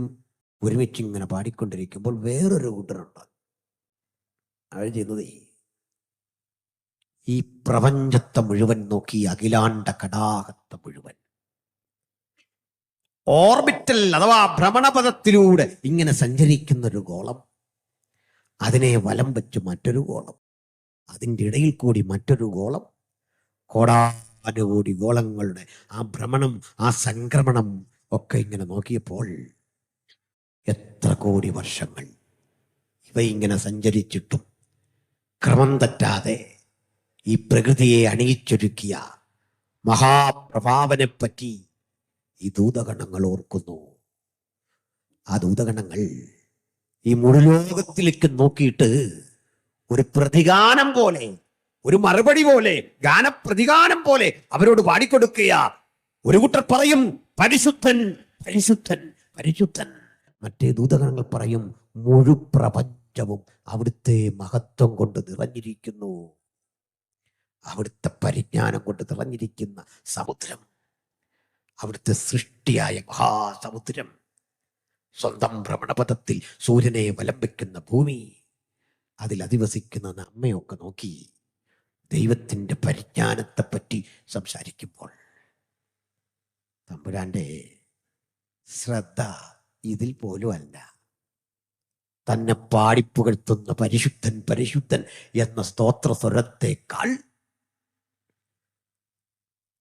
ഒരുമിച്ച് ഇങ്ങനെ പാടിക്കൊണ്ടിരിക്കുമ്പോൾ വേറൊരു കൂട്ടരുണ്ട്. അവർ ചെയ്യുന്നത് ഈ പ്രപഞ്ചത്തെ മുഴുവൻ നോക്കി, അഖിലാണ്ട കടാകത്തെ മുഴുവൻ ഓർബിറ്റൽ അഥവാ ഭ്രമണപഥത്തിലൂടെ ഇങ്ങനെ സഞ്ചരിക്കുന്നൊരു ഗോളം, അതിനെ വലം വെച്ച് മറ്റൊരു ഗോളം, അതിൻ്റെ ഇടയിൽ കൂടി മറ്റൊരു ഗോളം, കോടാനുകോടി ഗോളങ്ങളുടെ ആ ഭ്രമണം, ആ സംക്രമണം ഒക്കെ ഇങ്ങനെ നോക്കിയപ്പോൾ എത്ര കോടി വർഷങ്ങൾ ഇവ ഇങ്ങനെ സഞ്ചരിച്ചിട്ടും ക്രമം തെറ്റാതെ ഈ പ്രകൃതിയെ അണിയിച്ചൊരുക്കിയ മഹാപ്രഭാവനെപ്പറ്റി ഈ ദൂതഗണങ്ങൾ ഓർക്കുന്നു. ആ ദൂതഗണങ്ങൾ ഈ മുഴുലോകത്തിലേക്ക് നോക്കിയിട്ട് ഒരു പ്രതിഗാനം പോലെ, ഒരു മറുപടി പോലെ, ഗാനപ്രതിഗാനം പോലെ അവരോട് പാടിക്കൊടുക്കുക. ഒരു കൂട്ടർ പറയും പരിശുദ്ധൻ പരിശുദ്ധൻ പരിശുദ്ധൻ, മറ്റേ ദൂതഗണങ്ങൾ പറയും മുഴുപ്രപഞ്ചവും അവിടുത്തെ മഹത്വം കൊണ്ട് നിറഞ്ഞിരിക്കുന്നു, അവിടുത്തെ പരിജ്ഞാനം കൊണ്ട് നിറഞ്ഞിരിക്കുന്ന സമുദ്രം, അവിടുത്തെ സൃഷ്ടിയായ മഹാസമുദ്രം, സ്വന്തം ഭ്രമണപഥത്തിൽ സൂര്യനെ വലം വയ്ക്കുന്ന ഭൂമി, അതിൽ അധിവസിക്കുന്ന നമ്മയൊക്കെ നോക്കി ദൈവത്തിൻ്റെ പരിജ്ഞാനത്തെപ്പറ്റി സംസാരിക്കുമ്പോൾ തമ്പുരാന്റെ ശ്രദ്ധ ഇതിൽ പോലും അല്ല. തന്നെ പാടിപ്പുകഴ്ത്തുന്ന പരിശുദ്ധൻ പരിശുദ്ധൻ എന്ന സ്തോത്ര സ്വരത്തേക്കാൾ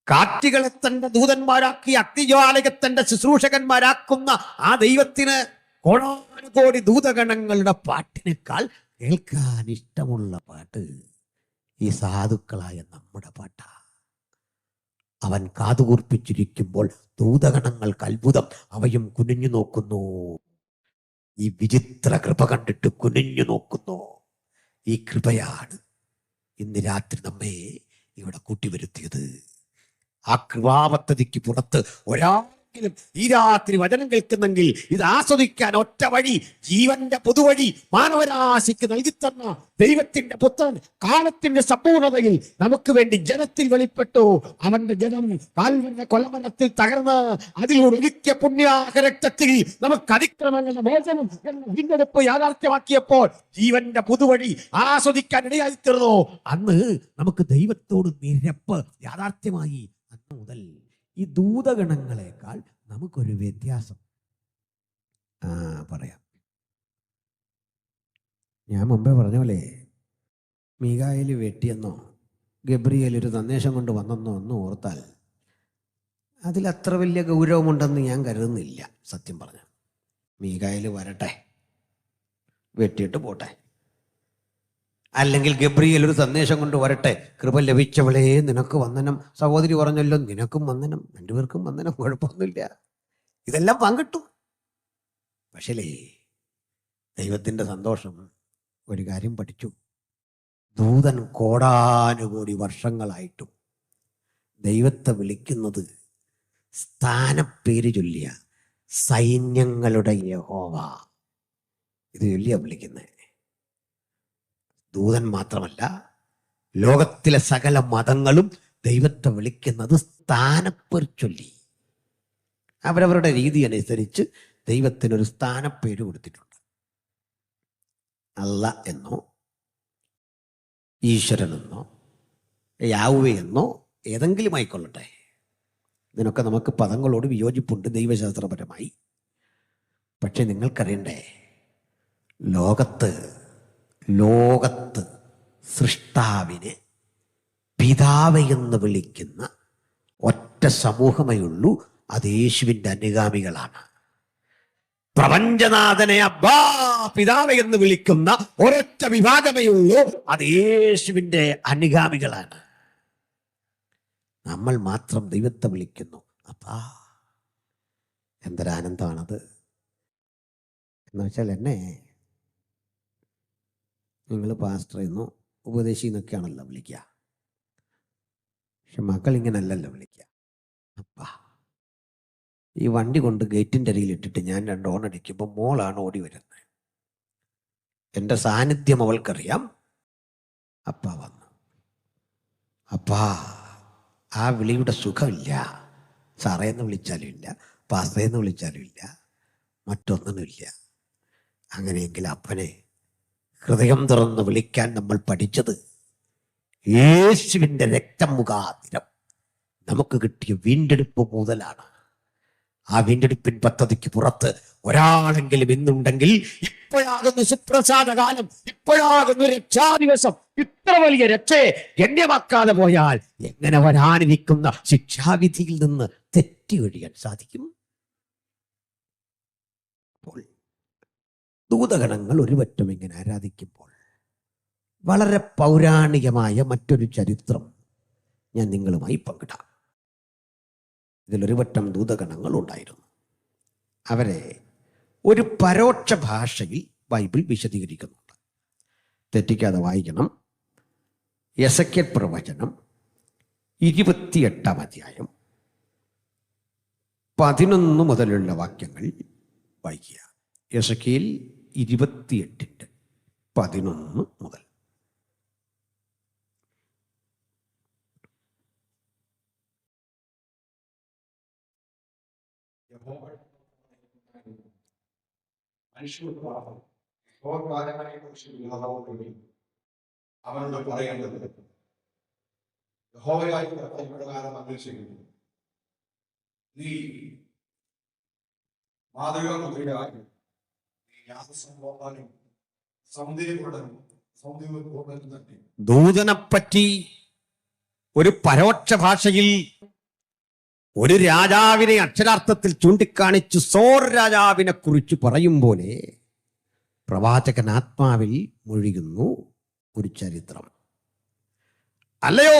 കാറ്റുകളെ തന്റെ ദൂതന്മാരാക്കി അഗ്നിജ്വാലയെ തന്റെ ശുശ്രൂഷകന്മാരാക്കുന്ന ആ ദൈവത്തിന് കോടാനുകോടി ദൂതഗണങ്ങളുടെ പാട്ടിനേക്കാൾ കേൾക്കാൻ ഇഷ്ടമുള്ള പാട്ട് ഈ സാധുക്കളായ നമ്മുടെ പാട്ടാ. അവൻ കാതുകൂർപ്പിച്ചിരിക്കുമ്പോൾ ദൂതഗണങ്ങൾക്ക് അത്ഭുതം, അവയും കുനിഞ്ഞു നോക്കുന്നു. ഈ വിചിത്ര കൃപ കണ്ടിട്ട് കുനിഞ്ഞു നോക്കുന്നു. ഈ കൃപയാണ് ഇന്ന് രാത്രി നമ്മെ ഇവിടെ കൂട്ടിവരുത്തിയത്. ആ കൃപാപദ്ധതിക്ക് പുറത്ത് ഒരാളെങ്കിലും ഈ രാത്രി വചനം കേൾക്കുന്നെങ്കിൽ ഇത് ആസ്വദിക്കാൻ ഒറ്റ വഴി, ജീവന്റെ പൊതുവഴി മാനവരാശിക്ക് നൽകിത്തന്ന ദൈവത്തിന്റെ പുത്രൻ കാലത്തിന്റെ സമ്പൂർണതയിൽ നമുക്ക് വേണ്ടി ജനത്തിൽ വെളിപ്പെട്ടു. അവന്റെ ജനം കാൽവന്റെ കൊലമരത്തിൽ തകർന്ന് അതിലൂടെ ഒഴുക്കിയ പുണ്യാഹരക്തത്തിൽ നമുക്ക് അതിക്രമങ്ങളുടെ മോചനം എന്ന വീണ്ടെടുപ്പ് യാഥാർത്ഥ്യമാക്കിയപ്പോൾ ജീവന്റെ പുതുവഴി ആസ്വദിക്കാൻ ഇടയായി തീർന്നു. അന്ന് നമുക്ക് ദൈവത്തോട് നിരപ്പ് യാഥാർത്ഥ്യമായി. അന്ന് മുതൽ ഈ ദൂതഗണങ്ങളെക്കാൾ നമുക്കൊരു വ്യത്യാസം പറയാം. ഞാൻ മുമ്പേ പറഞ്ഞ പോലെ മീകായേൽ വെട്ടിയെന്നോ ഗബ്രിയേൽ ഒരു സന്ദേശം കൊണ്ട് വന്നെന്നോ ഒന്ന് ഓർത്താൽ അതിലത്ര വലിയ ഗൗരവമുണ്ടെന്ന് ഞാൻ കരുതുന്നില്ല. സത്യം പറഞ്ഞ മീകായേൽ വരട്ടെ, വെട്ടിയിട്ട് പോട്ടെ, അല്ലെങ്കിൽ ഗബ്രിയേൽ ഒരു സന്ദേശം കൊണ്ട് വരട്ടെ, കൃപ ലഭിച്ചവളേ നിനക്ക് വന്ദനം, സഹോദരി പറഞ്ഞല്ലോ നിനക്കും വന്ദനം, രണ്ടുപേർക്കും വന്ദനം, കുഴപ്പമൊന്നുമില്ല, ഇതെല്ലാം പങ്കിട്ടു. പക്ഷേ ദൈവത്തിൻ്റെ സന്തോഷം ഒരു കാര്യം പഠിച്ചു. ദൂതൻ കോടാനുകോടി വർഷങ്ങളായിട്ടും ദൈവത്തെ വിളിക്കുന്നത് സ്ഥാനപ്പേര് ചൊല്ലിയ സൈന്യങ്ങളുടെ യഹോവ, ഇത് ചൊല്ലിയാ വിളിക്കുന്നത്. ദൂതൻ മാത്രമല്ല, ലോകത്തിലെ സകല മതങ്ങളും ദൈവത്തെ വിളിക്കുന്നത് സ്ഥാനപ്പേർ ചൊല്ലി. അവരവരുടെ രീതി അനുസരിച്ച് ദൈവത്തിനൊരു സ്ഥാനപ്പേര് കൊടുത്തിട്ടുണ്ട്. അല്ല എന്നോ ഈശ്വരനെന്നോ യാഹ്വേ എന്നോ ഏതെങ്കിലും ആയിക്കൊള്ളട്ടെ. ഇതിനൊക്കെ നമുക്ക് പദങ്ങളോട് വിയോജിപ്പുണ്ട് ദൈവശാസ്ത്രപരമായി. പക്ഷെ നിങ്ങൾക്കറിയണ്ടേ, ലോകത്ത് സൃഷ്ടാവിനെ പിതാവ് എന്ന് വിളിക്കുന്ന ഒറ്റ സമൂഹമേ ഉള്ളൂ, അത് യേശുവിൻ്റെ അനുഗാമികളാണ്. പ്രപഞ്ചനാഥനെ അബ്ബാ പിതാവ് എന്ന് വിളിക്കുന്ന ഒരൊറ്റ വിഭാഗമേ ഉള്ളൂ, അത് യേശുവിൻ്റെ അനുഗാമികളാണ്. നമ്മൾ മാത്രം ദൈവത്തെ വിളിക്കുന്നു അപ്പാ. എന്തൊരാനന്ദമാണത് എന്ന് വെച്ചാൽ, എന്നെ നിങ്ങൾ പാസ്റ്റർ എന്നോ ഉപദേശി എന്നൊക്കെയാണല്ലോ വിളിക്കുക. പക്ഷെ മക്കൾ ഇങ്ങനല്ലല്ലോ വിളിക്കുക. അപ്പാ. ഈ വണ്ടി കൊണ്ട് ഗേറ്റിൻ്റെ അരികിൽ ഇട്ടിട്ട് ഞാൻ 2 ഓൺ അടിക്കുമ്പോൾ മോളാണ് ഓടി വരുന്നത്. എൻ്റെ സാന്നിധ്യം അവൾക്കറിയാം. അപ്പാ വന്നു. അപ്പാ, ആ വിളിയുടെ സുഖമില്ല സാറേന്ന് വിളിച്ചാലും ഇല്ല, പാസ്തയെന്ന് വിളിച്ചാലും ഇല്ല, മറ്റൊന്നിനുമില്ല. അങ്ങനെയെങ്കിൽ അപ്പനെ ഹൃദയം തുറന്ന് വിളിക്കാൻ നമ്മൾ പഠിച്ചത് യേശുവിൻ്റെ രക്തം മുഖാന്തരം നമുക്ക് കിട്ടിയ വീണ്ടെടുപ്പ് മുതലാണ്. ആ വീണ്ടെടുപ്പിൻ പദ്ധതിക്ക് പുറത്ത് ഒരാളെങ്കിലും ഇന്നുണ്ടെങ്കിൽ ഇപ്പോഴാകുന്ന സുപ്രസാദകാലം, ഇപ്പോഴാകുന്ന രക്ഷാദിവസം, ഇത്ര വലിയ രക്ഷയെ ഗണ്യമാക്കാതെ പോയാൽ എങ്ങനെ വരാനിരിക്കുന്ന ശിക്ഷാവിധിയിൽ നിന്ന് തെറ്റി ഒഴിയാൻ സാധിക്കും? ദൂതഗണങ്ങൾ ഒരു പറ്റം ഇങ്ങനെ ആരാധിക്കുമ്പോൾ വളരെ പൗരാണികമായ മറ്റൊരു ചരിത്രം ഞാൻ നിങ്ങളുമായി പങ്കിടാം. ഇതിലൊരു വട്ടം ദൂതഗണങ്ങൾ ഉണ്ടായിരുന്നു. അവരെ ഒരു പരോക്ഷ ഭാഷയിൽ ബൈബിൾ വിശദീകരിക്കുന്നുണ്ട്. തെറ്റിക്കാതെ വായിക്കണം. യെസയ്ക്കേൽ പ്രവചനം 28-ാം അധ്യായം 11 മുതലുള്ള വാക്യങ്ങൾ വായിക്കുക. യെസയ്ക്കേൽ 28:11 മുതൽ.
അവനോട് പറയേണ്ടത്, യഹോവയായ കർത്താവ് ഇപ്രകാരം അന്വേഷിക്കുന്നു, നീ മാതൃകാമുദ്രയായി
ദൂതനെപ്പറ്റി ഒരു പരോക്ഷ ഭാഷയിൽ ഒരു രാജാവിനെ അക്ഷരാർത്ഥത്തിൽ ചൂണ്ടിക്കാണിച്ച് സോർ രാജാവിനെ കുറിച്ച് പറയും പോലെ പ്രവാചകൻ ആത്മാവിൽ മുഴുകുന്നു ഒരു ചരിത്രം. അല്ലയോ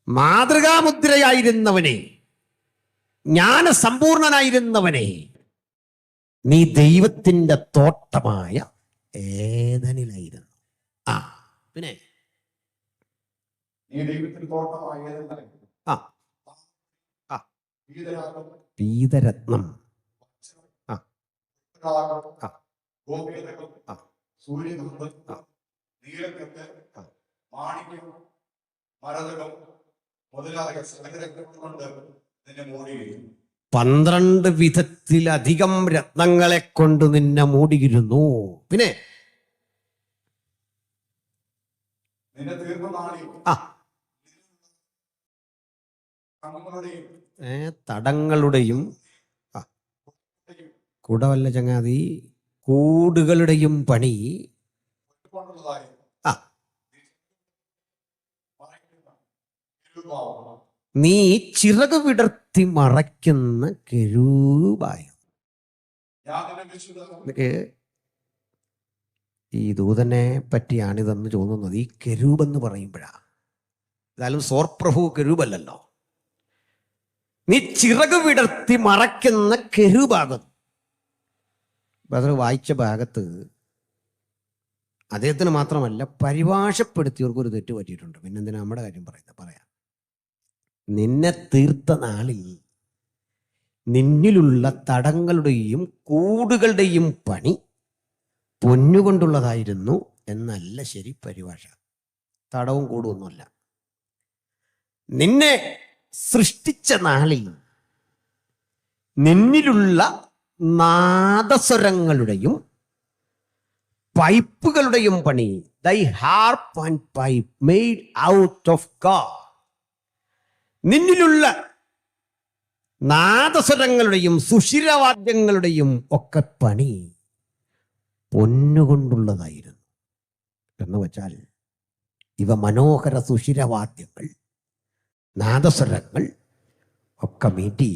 മാതൃകാമുദ്രയായിരുന്നവനെ, ജ്ഞാനസമ്പൂർണനായിരുന്നവനെ, നീ ദൈവത്തിൻ്റെ തോട്ടമായ ഏദനിലായിരുന്നു. പിന്നെ പീതരത്നം,
മാണിക്യം, മരതകം മുതലായ കൊണ്ട് നിന്നെ മൂടിയിരുന്നു.
12 വിധത്തിലധികം രത്നങ്ങളെ കൊണ്ട് നിന്നെ മൂടിയിരുന്നു. പിന്നെ തടങ്ങളുടെയും കുടവല്ല ചങ്ങാതി, കൂടുകളുടെയും പണി നീ ചിറക് വിടർത്തി മറയ്ക്കുന്ന കെരൂബായ. ഈ ദൂതനെ പറ്റിയാണിതെന്ന് തോന്നുന്നത്. ഈ കെരൂബ് എന്ന് പറയുമ്പോഴാ, എന്നാലും സോർപ്രഭു കെരൂബല്ലല്ലോ. നീ ചിറക് വിടർത്തി മറയ്ക്കുന്ന കെരൂബാകുന്നു. അത് വായിച്ച ഭാഗത്ത് അദ്ദേഹത്തിന് മാത്രമല്ല പരിഭാഷപ്പെടുത്തിയവർക്കൊരു തെറ്റ് പറ്റിയിട്ടുണ്ട്. പിന്നെന്തിനാ നമ്മുടെ കാര്യം പറയാം. നിന്നെ തീർത്ത നാളിൽ നിന്നിലുള്ള തടങ്ങളുടെയും കൂടുകളുടെയും പണി പൊന്നുകൊണ്ടുള്ളതായിരുന്നു എന്നല്ല ശരി പരിഭാഷ. തടവും കൂടുമൊന്നുമല്ല. നിന്നെ സൃഷ്ടിച്ച നാളിൽ നിന്നിലുള്ള നാദസ്വരങ്ങളുടെയും പൈപ്പുകളുടെയും പണി, thy harp and pipe made out of God, നിന്നിലുള്ള നാദസ്വരങ്ങളുടെയും സുഷിരവാദ്യങ്ങളുടെയും ഒക്കെ പണി പൊന്നുകൊണ്ടുള്ളതായിരുന്നു. എന്ന് വച്ചാൽ ഇവ മനോഹര സുഷിരവാദ്യങ്ങൾ, നാദസ്വരങ്ങൾ ഒക്കെ മീട്ടി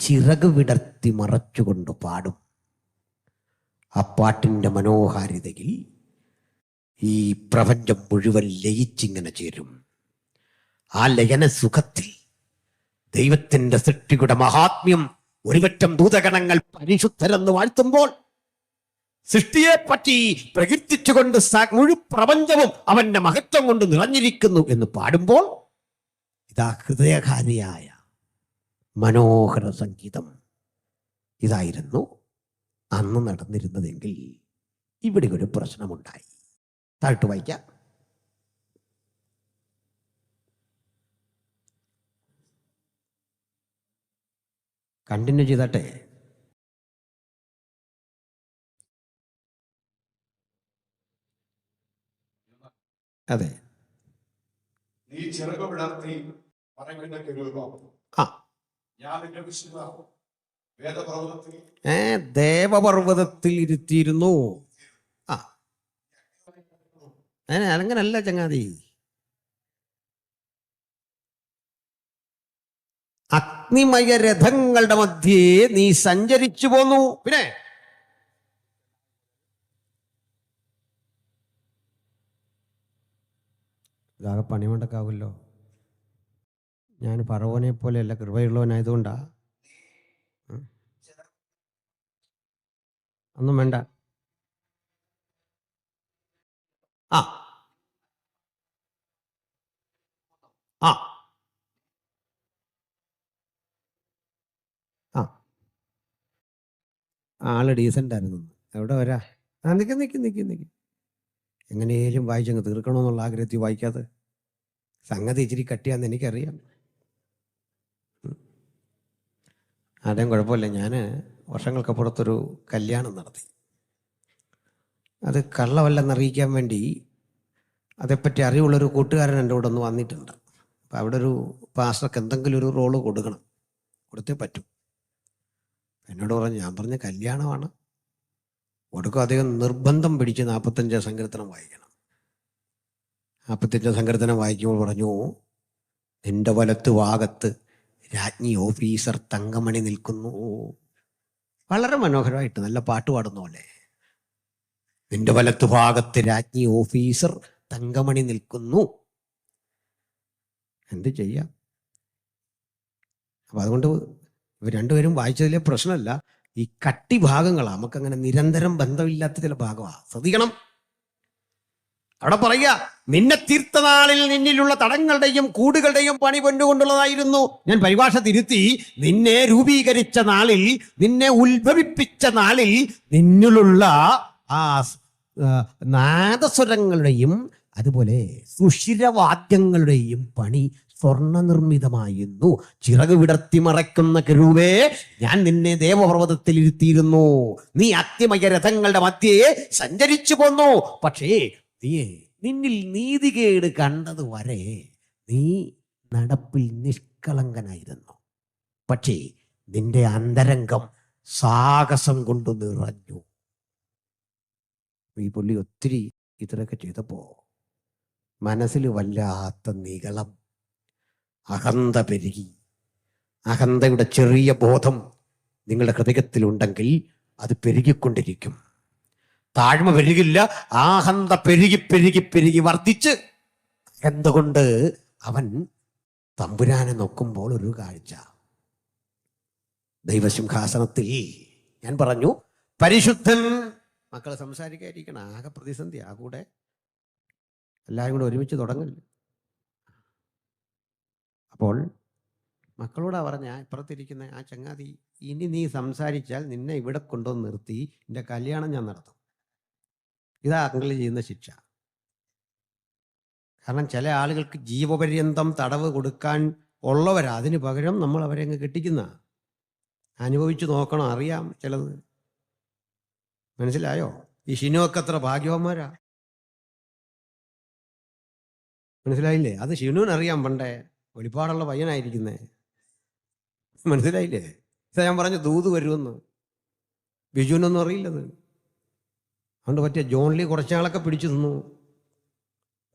ചിറക് വിടർത്തി മറച്ചുകൊണ്ട് പാടും. ആ പാട്ടിൻ്റെ മനോഹാരിതയിൽ ഈ പ്രപഞ്ചം മുഴുവൻ ലയിച്ചിങ്ങനെ ചേരും. ആ ലയന സുഖത്തിൽ ദൈവത്തിൻ്റെ സൃഷ്ടിയുടെ മഹാത്മ്യം ഒരുപറ്റം ദൂതഗണങ്ങൾ പരിശുദ്ധരെന്ന് വാഴ്ത്തുമ്പോൾ, സൃഷ്ടിയെപ്പറ്റി പ്രകീർത്തിച്ചുകൊണ്ട് മുഴു പ്രപഞ്ചവും അവന്റെ മഹത്വം കൊണ്ട് നിറഞ്ഞിരിക്കുന്നു എന്ന് പാടുമ്പോൾ, ഇതാ ഹൃദയകാരിയായ മനോഹര സംഗീതം. ഇതായിരുന്നു അന്ന് നടന്നിരുന്നതെങ്കിൽ ഇവിടെ ഒരു പ്രശ്നമുണ്ടായി. താഴ്ത്തു വായിക്കാം. കണ്ടിന്യൂ ചെയ്തട്ടെ. അതെ,
നീ ചിറക് വിടർത്തി പറമ്പിന്റെ കെരൂബം,
ആ
ഞാൻ നിന്റെ വിശുദ്ധ വേദപർവ്വതത്തിൽ
ദേവപർവ്വതത്തിൽ ഇരുത്തിയിരുന്നു. ആ അങ്ങനല്ല ചങ്ങാതി. അഗ്നിമയ രഥങ്ങളുടെ മധ്യേ നീ സഞ്ചരിച്ചു പോന്നു. പിന്നെ ഇതാകെ പണിമുണ്ടക്കാവുമല്ലോ. ഞാൻ ഫറവോനെ പോലെയല്ല, കൃപയുള്ളവനായതുകൊണ്ടാ. ഒന്നും വേണ്ട. ആ ആ ആ ആള് ഡീസൻ്റ് ആയിരുന്നു. എവിടെ വരാ? നിൽക്കും. എങ്ങനെയും വായിച്ചങ്ങ് തീർക്കണമെന്നുള്ള ആഗ്രഹത്തിൽ വായിക്കാതെ സംഗതി ഇച്ചിരി കട്ടിയാന്ന് എനിക്കറിയാം. ആരുടെയും കുഴപ്പമില്ല. ഞാൻ വർഷങ്ങൾക്കപ്പുറത്തൊരു കല്യാണം നടത്തി. അത് കള്ളമല്ലെന്നറിയിക്കാൻ വേണ്ടി അതേപ്പറ്റി അറിവുള്ളൊരു കൂട്ടുകാരൻ എൻ്റെ കൂടെ ഒന്ന് വന്നിട്ടുണ്ട്. അപ്പം അവിടെ ഒരു പാസ്റ്റർക്ക് എന്തെങ്കിലും ഒരു റോള് കൊടുത്തേ പറ്റും. എന്നോട് പറഞ്ഞു. ഞാൻ പറഞ്ഞ കല്യാണമാണ്. ഒടുക്കം അദ്ദേഹം നിർബന്ധം പിടിച്ച് 45 സങ്കീർത്തനം വായിക്കണം. 45 സങ്കീർത്തനം വായിക്കുമ്പോൾ പറഞ്ഞു, നിന്റെ വലത്ത് ഭാഗത്ത് രാജ്ഞി ഓഫീസർ തങ്കമണി നിൽക്കുന്നു. വളരെ മനോഹരമായിട്ട് നല്ല പാട്ട് പാടുന്ന പോലെ. നിന്റെ വലത്ത് ഭാഗത്ത് രാജ്ഞി ഓഫീസർ തങ്കമണി നിൽക്കുന്നു. എന്ത് ചെയ്യാം? അപ്പം അതുകൊണ്ട് ഇവർ രണ്ടുപേരും വായിച്ചതിലെ പ്രശ്നമല്ല, ഈ കട്ടി ഭാഗങ്ങളാണ്. നമുക്കങ്ങനെ നിരന്തരം ബന്ധമില്ലാത്ത ചില ഭാഗമാണ്. ശ്രദ്ധിക്കണം. അവിടെ പറയുക, നിന്നെ തീർത്ത നാളിൽ നിന്നിലുള്ള തടങ്ങളുടെയും കൂടുകളുടെയും പണി പൊന്നുകൊണ്ടുള്ളതായിരുന്നു. ഞാൻ പരിഭാഷ തിരുത്തി. നിന്നെ രൂപീകരിച്ച നാളിൽ, നിന്നെ ഉത്ഭവിപ്പിച്ച നാളിൽ നിന്നിലുള്ള ആ നാദസ്വരങ്ങളുടെയും അതുപോലെ സുഷിരവാദ്യങ്ങളുടെയും പണി സ്വർണ്ണ നിർമ്മിതമായിരുന്നു. ചിറക് വിടർത്തി മറയ്ക്കുന്ന കെരൂബേ, ഞാൻ നിന്നെ ദേവപർവ്വതത്തിൽ ഇരുത്തിയിരുന്നു. നീ അഗ്നിമയ രഥങ്ങളുടെ മധ്യേ സഞ്ചരിച്ചു പോന്നു. പക്ഷേ നിന്നിൽ നീതികേട് കണ്ടതുവരെ നീ നടപ്പിൽ നിഷ്കളങ്കനായിരുന്നു. പക്ഷേ നിന്റെ അന്തരംഗം സാഹസം കൊണ്ട് നിറഞ്ഞു. ഈ പുള്ളി ഒത്തിരി ഇത്രയൊക്കെ ചെയ്തപ്പോ മനസ്സിൽ വല്ലാത്ത നിഗളം, അഹന്ത പെരുകി. അഹന്തയുടെ ചെറിയ ബോധം നിങ്ങളുടെ ഹൃദയത്തിലുണ്ടെങ്കിൽ അത് പെരുകിക്കൊണ്ടിരിക്കും. താഴ്മ പെരുകില്ല, ആഹന്ത പെരുകി പെരുകി പെരുകി വർദ്ധിച്ച് എന്തുകൊണ്ട് അവൻ തമ്പുരാനെ നോക്കുമ്പോൾ ഒരു കാഴ്ച. ദൈവസിംഹാസനത്തിൽ ഞാൻ പറഞ്ഞു പരിശുദ്ധൻ. മക്കളെ സംസാരിക്കാതിരിക്കണം, ആകെ പ്രതിസന്ധി. ആ കൂടെ എല്ലാവരും കൂടെ ഒരുമിച്ച് തുടങ്ങില്ല. അപ്പോൾ മക്കളോടാ പറഞ്ഞ ഇപ്പുറത്തിരിക്കുന്ന ആ ചങ്ങാതി, ഇനി നീ സംസാരിച്ചാൽ നിന്നെ ഇവിടെ കൊണ്ടുവന്ന് നിർത്തി എൻ്റെ കല്യാണം ഞാൻ നടത്തും. ഇതാ അങ്കിൾ ചെയ്യുന്ന ശിക്ഷ. കാരണം ചില ആളുകൾക്ക് ജീവപര്യന്തം തടവ് കൊടുക്കാൻ ഉള്ളവരാ. അതിന് പകരം നമ്മൾ അവരെ അങ്ങ് കെട്ടിക്കുന്ന. അനുഭവിച്ചു നോക്കണം, അറിയാം ചിലത്. മനസ്സിലായോ? ഈ ഷിനുവൊക്കെ അത്ര ഭാഗ്യവന്മാരാ. മനസ്സിലായില്ലേ? അത് ഷിനുവിനറിയാം, പണ്ടേ വെളിപ്പാടുള്ള പയ്യനായിരിക്കുന്നേ. മനസ്സിലായില്ലേ? ഇതാ ഞാൻ പറഞ്ഞു ദൂത് വരുമെന്ന്. ബിജുവിനൊന്നും അറിയില്ലത്. അതുകൊണ്ട് പറ്റിയ ജോൺലി കുറച്ചാളൊക്കെ പിടിച്ചു തിന്നു.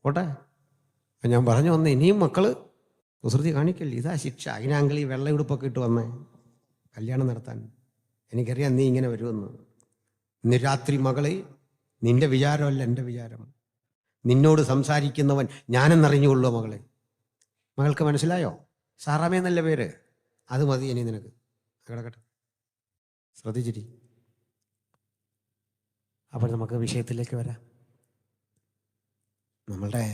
പോട്ടെ, ഞാൻ പറഞ്ഞു വന്നേ, ഇനിയും മക്കള് കുസൃതി കാണിക്കല്ലേ. ഇതാ ശിക്ഷ. അതിനാങ്കിൽ ഈ വെള്ള ഉടുപ്പൊക്കെ ഇട്ട് വന്നേ കല്യാണം നടത്താൻ. എനിക്കറിയാം നീ ഇങ്ങനെ വരുമെന്ന്. ഇന്ന് രാത്രി മകളെ, നിന്റെ വിചാരമല്ല എൻ്റെ വിചാരം. നിന്നോട് സംസാരിക്കുന്നവൻ ഞാനെന്നറിഞ്ഞുകൊള്ളൂ മകളെ. മകൾക്ക് മനസ്സിലായോ? സാറാമേ എന്നല്ല പേര്. അത് മതി ഇനി നിനക്ക്. കിടക്കട്ടെ, ശ്രദ്ധിച്ചിരി. അപ്പോൾ നമുക്ക് വിഷയത്തിലേക്ക് വരാം. നമ്മളുടെ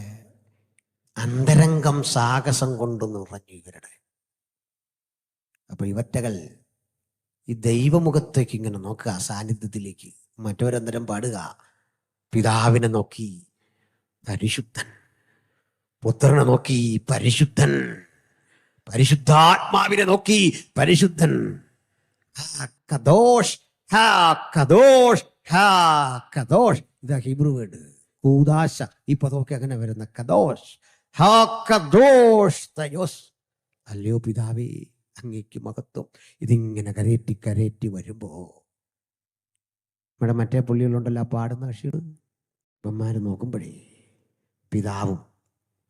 അന്തരംഗം സാഹസം കൊണ്ട് നിറഞ്ഞു ഇവരുടെ. അപ്പൊ ഇവറ്റകൾ ഈ ദൈവമുഖത്തേക്ക് ഇങ്ങനെ നോക്കുക, സാന്നിധ്യത്തിലേക്ക്. മറ്റൊരന്തരം പാടുക, പിതാവിനെ നോക്കി പരിശുദ്ധൻ, പുത്രനെ നോക്കി പരിശുദ്ധൻ, പരിശുദ്ധാത്മാവിനെ നോക്കി പരിശുദ്ധൻ. ഹാ കദോഷ്, ഹാ കദോഷ്, ഹാ കദോഷ്. ഇതാ ഹീബ്രു വേർഡ് കൂദാശ. ഈ പദമൊക്കെ അങ്ങനെ വരുന്ന കദോഷ്, ഹാ കദോഷ് തയോസ്. അല്ലയോ പിതാവേ, അങ്ങേക്ക് മഹത്വം. ഇതിങ്ങനെ കരേറ്റി കരേറ്റി വരുമ്പോ നമ്മുടെ മറ്റേ പുള്ളികളുണ്ടല്ലോ, ആ പാടുന്ന കക്ഷികൾ ഇവന്മാര് നോക്കുമ്പോഴേ പിതാവും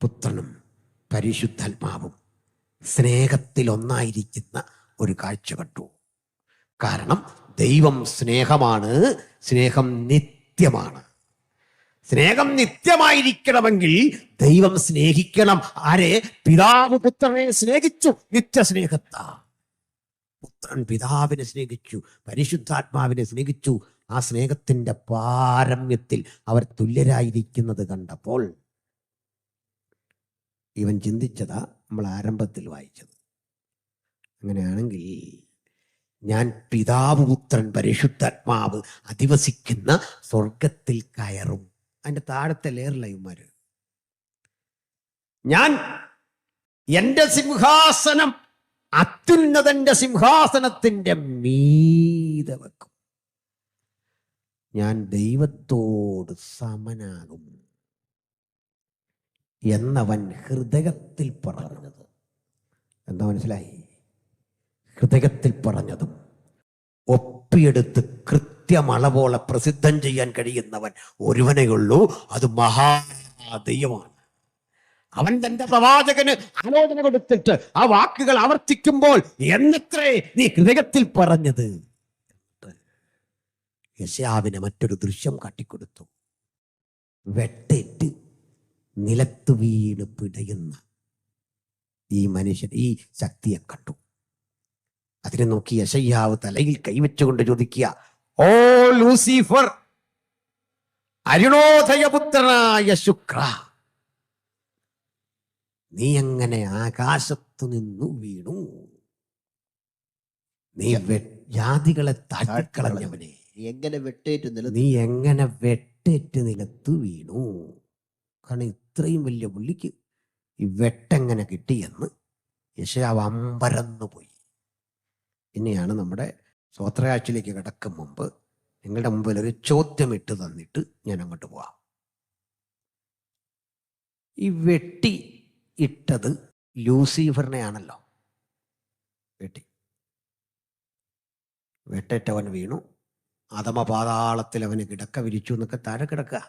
പുത്രനും പരിശുദ്ധാത്മാവും സ്നേഹത്തിൽ ഒന്നായിരിക്കുന്ന ഒരു കാഴ്ച കണ്ടു. കാരണം ദൈവം സ്നേഹമാണ്, സ്നേഹം നിത്യമാണ്. സ്നേഹം നിത്യമായിരിക്കണമെങ്കിൽ ദൈവം സ്നേഹിക്കണം. ആരെ? പിതാവ് പുത്രനെ സ്നേഹിച്ചു നിത്യസ്നേഹത്താ. പുത്രൻ പിതാവിനെ സ്നേഹിച്ചു, പരിശുദ്ധാത്മാവിനെ സ്നേഹിച്ചു. ആ സ്നേഹത്തിന്റെ പാരമ്യത്തിൽ അവർ തുല്യരായിരിക്കുന്നത് കണ്ടപ്പോൾ ഇവൻ ചിന്തിച്ചതാ നമ്മൾ ആരംഭത്തിൽ വായിച്ചത്. അങ്ങനെയാണെങ്കിൽ ഞാൻ പിതാവ് പുത്രൻ പരിശുദ്ധാത്മാവ് അധിവസിക്കുന്ന സ്വർഗത്തിൽ കയറും. അതിന്റെ താഴത്തെ ലെയറില ഇവന്മാര്. ഞാൻ എന്റെ സിംഹാസനം അത്യുന്നതന്റെ സിംഹാസനത്തിന്റെ മീതെ വെക്കും. ഞാൻ ദൈവത്തോട് സമനാകും എന്നവൻ ഹൃദയത്തിൽ പറഞ്ഞത്. എന്താ മനസ്സിലായി? ഹൃദയത്തിൽ പറഞ്ഞതും ഒപ്പിയെടുത്ത് കൃത്യമളവോളം പ്രസിദ്ധം ചെയ്യാൻ കഴിയുന്നവൻ ഒരുവനെയുള്ളൂ. അത് മഹാദൈവമാണ്. അവൻ തന്റെ പ്രവാചകന് ആലോചന കൊടുത്തിട്ട് ആ വാക്കുകൾ ആവർത്തിക്കുമ്പോൾ എന്നത്രേ നീ ഹൃദയത്തിൽ പറഞ്ഞത്. യെശയ്യാവിന് മറ്റൊരു ദൃശ്യം കാട്ടിക്കൊടുത്തു. വെട്ടേറ്റ് നിലത്ത് വീണ് പിടയുന്ന ഈ മനുഷ്യൻ, ഈ ശക്തിയെ കണ്ടു. അതിനെ നോക്കി യെശയ്യാവ് തലയിൽ കൈവച്ചുകൊണ്ട് ചോദിക്കുക, ഓ ലൂസിഫർ, അരുണോദയപുത്രനായ ശുക്ര, നീ എങ്ങനെ ആകാശത്തു നിന്നു വീണു? നീ ജാതികളെ താഴ്ത്തിക്കളഞ്ഞവനെ,
എങ്ങനെ വെട്ടേറ്റ്
നീ എങ്ങനെ വെട്ടേറ്റ് നിലത്ത് വീണു? കാരണം ഇത്രയും വലിയ പുള്ളിക്ക് ഈ വെട്ടെങ്ങനെ കിട്ടിയെന്ന് യെശയ്യാവ് അമ്പരന്നു പോയി. പിന്നെയാണ് നമ്മുടെ സ്വോത്രയാഴ്ചയിലേക്ക് കിടക്കും മുമ്പ് നിങ്ങളുടെ മുമ്പിൽ ഒരു ചോദ്യം ഇട്ട് തന്നിട്ട് ഞാൻ അങ്ങോട്ട് പോവാം. ഈ വെട്ടി ഇട്ടത് ലൂസിഫറിനെയാണല്ലോ. വെട്ടേറ്റവൻ വീണു, അധമപാതാളത്തിൽ അവന് കിടക്ക വിരിച്ചു എന്നൊക്കെ താഴെ കിടക്കുക.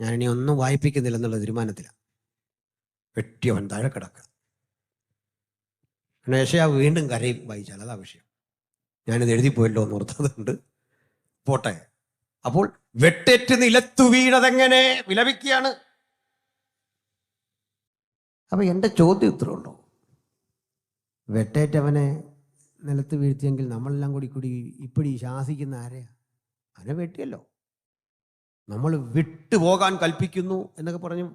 ഞാനിനി ഒന്നും വായിപ്പിക്കുന്നില്ല എന്നുള്ള തീരുമാനത്തിലാണ്. വെട്ടിയവൻ താഴെ കിടക്കുക. യെശയ്യാവ് വീണ്ടും കരയും. വായിച്ചാൽ അതാ വിഷയം. ഞാനിത് എഴുതിപ്പോയല്ലോ എന്ന് ഓർത്തതുണ്ട്. പോട്ടെ. അപ്പോൾ വെട്ടേറ്റ് നിലത്തു വീണതെങ്ങനെ വിലപിക്കുകയാണ്. അപ്പൊ എൻ്റെ ചോദ്യം ഇത്രയുള്ളൂ. വെട്ടേറ്റവനെ നിലത്ത് വീഴ്ത്തിയെങ്കിൽ നമ്മളെല്ലാം കൂടി ഇപ്പടി ശാസിക്കുന്ന ആരെയാ? അവനെ വെട്ടിയല്ലോ. നമ്മൾ വിട്ടുപോകാൻ കൽപ്പിക്കുന്നു എന്നൊക്കെ പറഞ്ഞു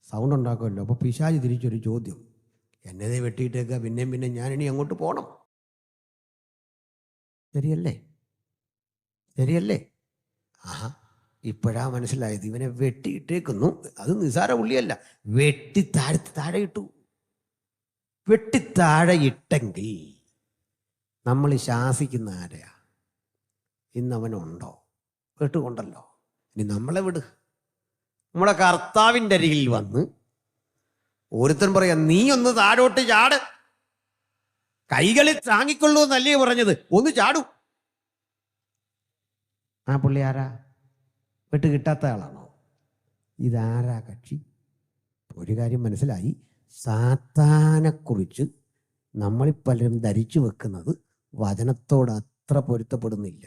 സൗണ്ട് ഉണ്ടാക്കുമല്ലോ. അപ്പൊ പിശാച് തിരിച്ചൊരു ചോദ്യം, എന്നതേ വെട്ടിയിട്ടേക്കുക, പിന്നെയും പിന്നെ ഞാനിനി അങ്ങോട്ട് പോകണം. ശരിയല്ലേ? ആഹാ, ഇപ്പോഴാ മനസ്സിലായത്. ഇവനെ വെട്ടിയിട്ടേക്കുന്നു. അത് നിസാര പുള്ളിയല്ല, വെട്ടി താഴെ ഇട്ടു. വെട്ടി താഴെ ഇട്ടെങ്കിൽ നമ്മൾ ശാസിക്കുന്ന ആരെയാ? ഇന്നവനുണ്ടോ? വെട്ടുകൊണ്ടല്ലോ. ഇനി നമ്മളെ വിട്. നമ്മളെ കർത്താവിൻ്റെ അരികിൽ വന്ന് ഒരുത്തൻ പറയാ, നീ ഒന്ന് താഴോട്ട് ചാട്, കൈകളിൽ താങ്ങിക്കൊള്ളൂ എന്നല്ലേ പറഞ്ഞത്, ഒന്ന് ചാടൂ. ആ പുള്ളി ആരാ? വെട്ട് കിട്ടാത്ത ആളാണോ? ഇതാരാ കക്ഷി? ഒരു കാര്യം മനസ്സിലായി, സാത്താനെക്കുറിച്ച് നമ്മളിൽ പലരും ധരിച്ചു വെക്കുന്നത് വചനത്തോട് അത്ര പൊരുത്തപ്പെടുന്നില്ല.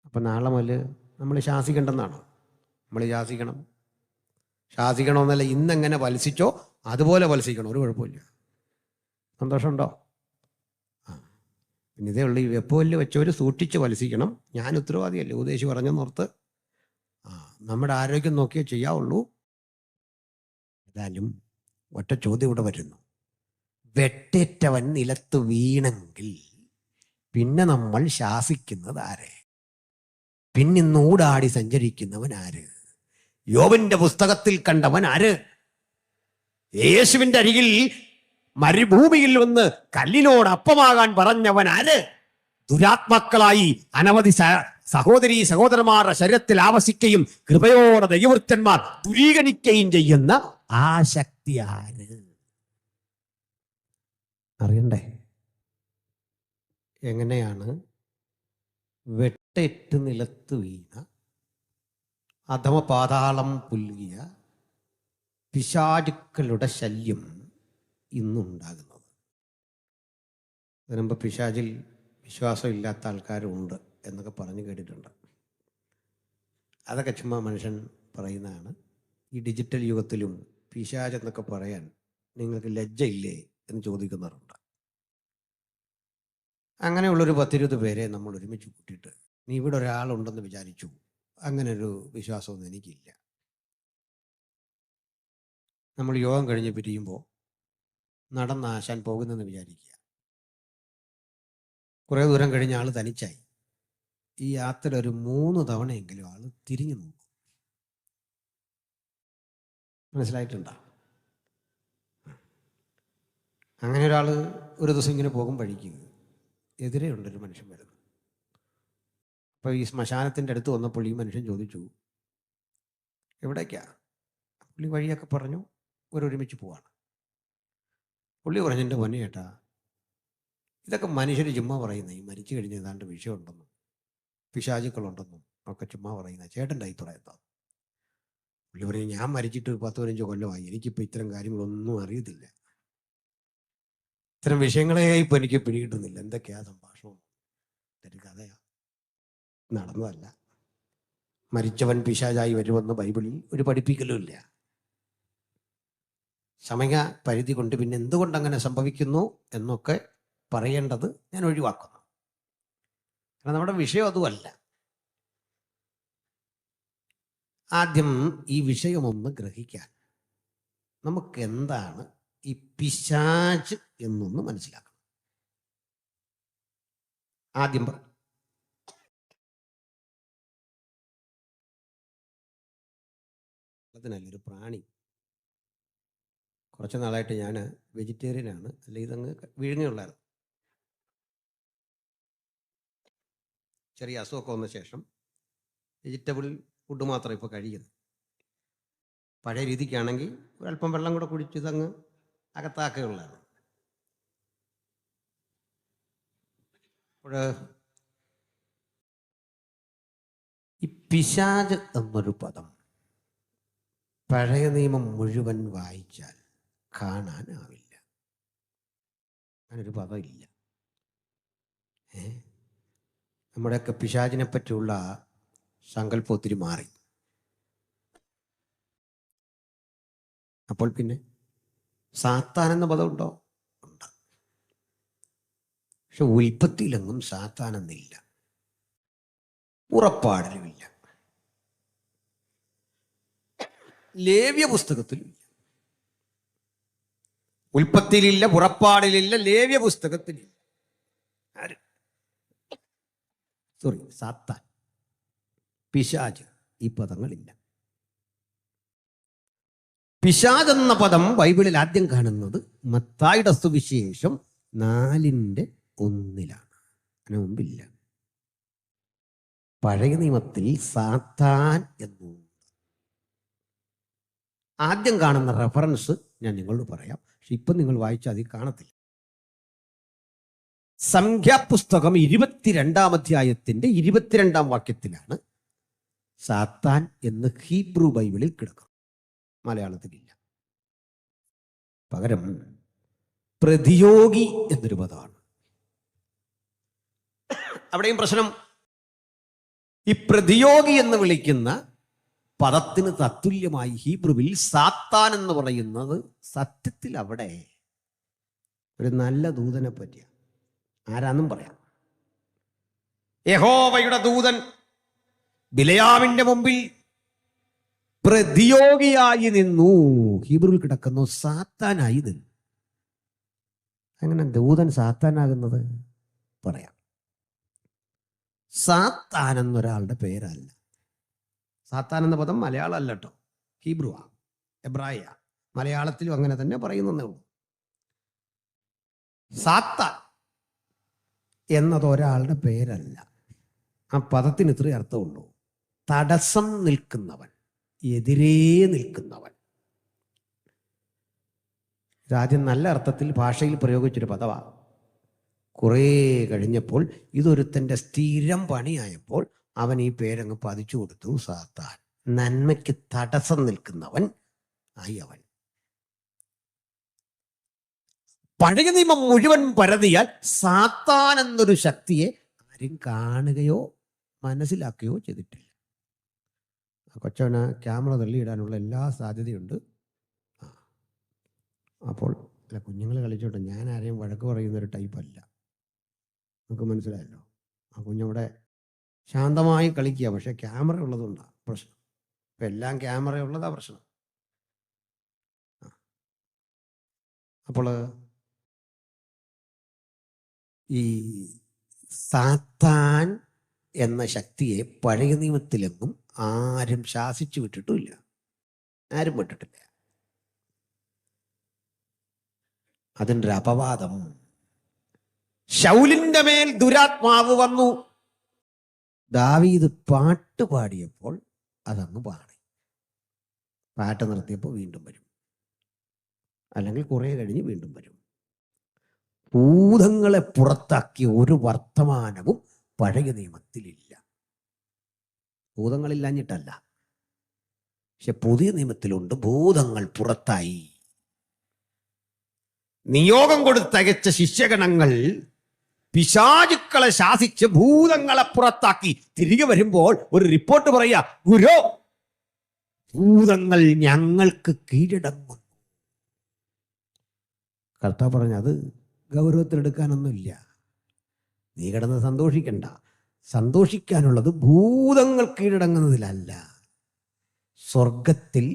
അപ്പം നാളെ മുതൽ നമ്മൾ ശാസിക്കണ്ടെന്നാണോ? നമ്മൾ ശാസിക്കണമെന്നല്ല, ഇന്നെങ്ങനെ വത്സിച്ചോ അതുപോലെ വത്സിക്കണം. ഒരു കുഴപ്പമില്ല. സന്തോഷമുണ്ടോ? പിന്നെ ഇതേ ഉള്ളൂ, ഈ വെപ്പുവല്ല് വെച്ചവർ സൂക്ഷിച്ച് വത്സിക്കണം. ഞാൻ ഉത്തരവാദിയല്ലേ, ഉപദേശി പറഞ്ഞെന്നോർത്ത് നമ്മുടെ ആരോഗ്യം നോക്കിയേ ചെയ്യാവുള്ളൂ. ഏതായാലും ഒറ്റ ചോദ്യം ഇവിടെ വരുന്നു. വെട്ടേറ്റവൻ നിലത്ത് വീണെങ്കിൽ പിന്നെ നമ്മൾ ശാസിക്കുന്നത് ആരെ? പിന്നിന്നൂടാടി സഞ്ചരിക്കുന്നവൻ ആര്? യോബിന്റെ പുസ്തകത്തിൽ കണ്ടവൻ ആര്? യേശുവിന്റെ അരികിൽ മരുഭൂമിയിൽ വന്ന് കല്ലിനോട് അപ്പമാകാൻ പറഞ്ഞവൻ ആര്? ദുരാത്മാക്കളായി അനവധി സഹോദരീ സഹോദരന്മാരുടെ ശരീരത്തിൽ ആവസിക്കുകയും കൃപയോടെ ദൈവവൃത്തന്മാർ ദുരീകരിക്കുകയും ചെയ്യുന്ന ആ ശക്തി ആര്? അറിയണ്ടേ? എങ്ങനെയാണ് വെട്ടേറ്റ് നിലത്ത് വീണ അധമ പാതാളം പുൽകിയ പിശാചുക്കളുടെ ശല്യം ഇന്നുണ്ടാകുന്നത്? അതിനുമ്പ് പിശാചിൽ വിശ്വാസമില്ലാത്ത ആൾക്കാരുണ്ട് എന്നൊക്കെ പറഞ്ഞു കേട്ടിട്ടുണ്ട്. അതൊക്കെ ചുമ്മാ മനുഷ്യൻ പറയുന്നതാണ്. ഈ ഡിജിറ്റൽ യുഗത്തിലും പിശാച് എന്നൊക്കെ പറയാൻ നിങ്ങൾക്ക് ലജ്ജയില്ലേ എന്ന് ചോദിക്കുന്നവരുണ്ട്. അങ്ങനെയുള്ളൊരു 10-20 പേരെ നമ്മൾ ഒരുമിച്ച് കൂട്ടിയിട്ട് നീ ഇവിടെ ഒരാളുണ്ടെന്ന് വിചാരിച്ചു, അങ്ങനെ ഒരു വിശ്വാസമൊന്നും എനിക്കില്ല. നമ്മൾ യോഗം കഴിഞ്ഞ് പിരിയുമ്പോൾ നടന്നാശാൻ പോകുന്നെന്ന് വിചാരിക്കുക. കുറേ ദൂരം കഴിഞ്ഞ ആൾ തനിച്ചായി. ഈ യാത്ര ഒരു 3 തവണയെങ്കിലും ആൾ തിരിഞ്ഞു നോക്കും. മനസ്സിലായിട്ടുണ്ടോ? അങ്ങനെ ഒരാൾ ഒരു ദിവസം ഇങ്ങനെ പോകുമ്പോഴേക്കും എതിരെ ഉണ്ടൊരു മനുഷ്യൻ വരുന്നു. അപ്പോൾ ഈ ശ്മശാനത്തിൻ്റെ അടുത്ത് വന്നപ്പോൾ ഈ മനുഷ്യൻ ചോദിച്ചു, എവിടേക്കാ? പുള്ളി വഴിയൊക്കെ പറഞ്ഞു. ഒരുമിച്ച് പോവാണ്. പുള്ളി പറഞ്ഞു, എൻ്റെ പൊന്നു ചേട്ടാ, ഇതൊക്കെ മനുഷ്യർ ചുമ്മാ പറയുന്നത്, ഈ മരിച്ചു കഴിഞ്ഞ് ഏതാണ്ട് വിഷയമുണ്ടെന്നും പിശാചുക്കളുണ്ടെന്നും ഒക്കെ ചുമ്മാ പറയുന്നത്. ചേട്ടൻ്റെ അഭിപ്രായം എന്താ? പുള്ളി പറഞ്ഞു, ഞാൻ മരിച്ചിട്ട് ഒരു 10-15 കൊല്ലമായി, എനിക്കിപ്പോൾ ഇത്തരം കാര്യങ്ങളൊന്നും അറിയത്തില്ല, ഇത്തരം വിഷയങ്ങളെ ഇപ്പം എനിക്ക് പിടികിട്ടുന്നില്ല, എന്തൊക്കെയാ സംഭാഷണം, ഒരു കഥയാ, നടന്നതല്ല. മരിച്ചവൻ പിശാചായി വരുമെന്ന് ബൈബിളിൽ ഒരു പഠിപ്പിക്കലുമില്ല. സമയ പരിധി കൊണ്ട് പിന്നെ എന്തുകൊണ്ട് അങ്ങനെ സംഭവിക്കുന്നു എന്നൊക്കെ പറയേണ്ടത് ഞാൻ ഒഴിവാക്കുന്നു. കാരണം നമ്മുടെ വിഷയം അതുമല്ല. ആദ്യം ഈ വിഷയമൊന്ന് ഗ്രഹിക്കാൻ നമുക്ക് എന്താണ് ഈ പിശാച് എന്നൊന്ന് മനസ്സിലാക്കണം. ആദ്യം അതിനല്ലൊരു പ്രാണി. കുറച്ച് നാളായിട്ട് ഞാൻ വെജിറ്റേറിയനാണ്, അല്ല ഇതങ്ങ് വിഴുങ്ങിയുള്ളായിരുന്നു. ചെറിയ അസുഖമൊക്കെ വന്ന ശേഷം വെജിറ്റബിൾ ഫുഡ് മാത്രം ഇപ്പോൾ കഴിയുന്നത്. പഴയ രീതിക്കാണെങ്കിൽ ഒരല്പം വെള്ളം കൂടെ കുടിച്ച് ഇതങ്ങ് അകത്താക്കുകയുള്ളായിരുന്നു. അപ്പോൾ ഈ പിശാച് എന്നൊരു പദം പഴയ നിയമം മുഴുവൻ വായിച്ചാൽ കാണാനാവില്ല. അങ്ങനൊരു പദമില്ല. നമ്മുടെയൊക്കെ പിശാചിനെ പറ്റിയുള്ള സങ്കല്പം ഒത്തിരി മാറി. അപ്പോൾ പിന്നെ സാത്താൻ എന്ന പദം ഉണ്ടോ? ഉണ്ട്. പക്ഷെ ഉൽപ്പത്തിയിലെങ്ങും സാത്താൻ എന്നില്ല, പുറപ്പാടിലുമില്ല, ലേവ്യ പുസ്തകത്തിലുമില്ല. ഉൽപ്പത്തിയിലില്ല, പുറപ്പാടിലില്ല, ലേവ്യ പുസ്തകത്തിലില്ല. സാത്താൻ, പിശാച്, ഈ പദങ്ങളില്ല. പിശാച് എന്ന പദം ബൈബിളിൽ ആദ്യം കാണുന്നത് മത്തായിയുടെ സുവിശേഷം 4:1. അതിന് മുമ്പില്ല. പഴയ നിയമത്തിൽ സാത്താൻ എന്നു ആദ്യം കാണുന്ന റെഫറൻസ് ഞാൻ നിങ്ങളോട് പറയാം. പക്ഷെ ഇപ്പം നിങ്ങൾ വായിച്ചാൽ അതിൽ കാണത്തില്ല. സംഖ്യാപുസ്തകം 22-ാം അധ്യായത്തിന്റെ 22-ാം വാക്യത്തിലാണ് സാത്താൻ എന്ന് ഹീബ്രു ബൈബിളിൽ കിടക്കുന്നത്. മലയാളത്തിലില്ല. പകരം പ്രതിയോഗി എന്നൊരു പദമാണ്. അവിടെയും പ്രശ്നം. ഈ പ്രതിയോഗി എന്ന് വിളിക്കുന്ന പദത്തിന് തത്തുല്യമായി ഹീബ്രുവിൽ സാത്താൻ എന്ന് പറയുന്നത് സത്യത്തിൽ അവിടെ ഒരു നല്ല ദൂതനെ പറ്റിയ, ആരാന്നും പറയാം. യഹോവയുടെ ദൂതൻ ബിലയാമിന്റെ മുമ്പിൽ പ്രതിയോഗിയായി നിന്നു. ഹീബ്രുവിൽ കിടക്കുന്നു സാത്താനായി നിന്നു. അങ്ങനെ ദൂതൻ സാത്താനാകുന്നത് പറയാം. സാത്താൻ എന്നൊരാളുടെ പേരല്ല. സാത്താൻ എന്ന പദം മലയാളം അല്ല കേട്ടോ, ഹീബ്രുവാ, എബ്രായ. മലയാളത്തിലും അങ്ങനെ തന്നെ പറയുന്നതേ ഉള്ളൂ. സാത്താൻ എന്നത് ഒരാളുടെ പേരല്ല. ആ പദത്തിന് ഇത്രയും അർത്ഥമുള്ളൂ. തടസ്സം നിൽക്കുന്നവൻ, എതിരേ നിൽക്കുന്നവൻ. ഇതാദ്യം നല്ല അർത്ഥത്തിൽ ഭാഷയിൽ പ്രയോഗിച്ചൊരു പദമാണ്. കുറേ കഴിഞ്ഞപ്പോൾ ഇതൊരുത്തൻ്റെ സ്ഥിരം പണിയായപ്പോൾ അവൻ ഈ പേരങ്ങ് പതിച്ചു കൊടുത്തു, സാത്താൻ. നന്മയ്ക്ക് തടസ്സം നിൽക്കുന്നവൻ ആയി അവൻ. പഴയ നിയമം മുഴുവൻ പരതിയാൽ സാത്താൻ എന്നൊരു ശക്തിയെ ആരും കാണുകയോ മനസ്സിലാക്കുകയോ ചെയ്തിട്ടില്ല. കൊച്ചവന് ക്യാമറ തള്ളിയിടാനുള്ള എല്ലാ സാധ്യതയുണ്ട്. അപ്പോൾ അല്ല, കുഞ്ഞുങ്ങൾ കളിച്ചോട്ടെ, ഞാൻ ആരെയും വഴക്ക് പറയുന്നൊരു ടൈപ്പല്ല. നമുക്ക് മനസ്സിലായല്ലോ. ആ കുഞ്ഞവിടെ ശാന്തമായി കളിക്കുക. പക്ഷെ ക്യാമറ ഉള്ളതുകൊണ്ടാണ് പ്രശ്നം. ഇപ്പം എല്ലാം ക്യാമറ ഉള്ളതാ പ്രശ്നം. അപ്പോൾ ഈ സാത്താൻ എന്ന ശക്തിയെ പഴയ നിയമത്തിലെങ്ങും ആരും ശാസിച്ചു വിട്ടിട്ടുമില്ല, ആരും വിട്ടിട്ടില്ല. അതിൻ്റെ ഒരു അപവാദം, ശൗലിന്റെ മേൽ ദുരാത്മാവ് വന്നു. ദാവീദ് പാട്ട് പാടിയപ്പോൾ അതങ്ങ് പാടി. പാട്ട് നിർത്തിയപ്പോൾ വീണ്ടും വരും, അല്ലെങ്കിൽ കുറേ കഴിഞ്ഞ് വീണ്ടും വരും. ഭൂതങ്ങളെ പുറത്താക്കിയ ഒരു വർത്തമാനവും പഴയ നിയമത്തിലില്ല. ഭൂതങ്ങളില്ലാഞ്ഞിട്ടല്ല, പക്ഷെ പുതിയ നിയമത്തിലുണ്ട്. ഭൂതങ്ങൾ പുറത്തായി. നിയോഗം കൊടുത്തയച്ച ശിഷ്യഗണങ്ങൾ പിശാചുക്കളെ ശാസിച്ച് ഭൂതങ്ങളെ പുറത്താക്കി തിരികെ വരുമ്പോൾ ഒരു റിപ്പോർട്ട് പറയാ, ഗുരു, ഭൂതങ്ങൾ ഞങ്ങൾക്ക് കീഴടങ്ങുന്നു. കർത്താവ് പറഞ്ഞത് ഗൗരവത്തിലെടുക്കാനൊന്നുമില്ല. നീ കിടന്ന് സന്തോഷിക്കണ്ട. സന്തോഷിക്കാനുള്ളത് ഭൂതങ്ങൾ കീഴടങ്ങുന്നതിലല്ല, സ്വർഗത്തിൽ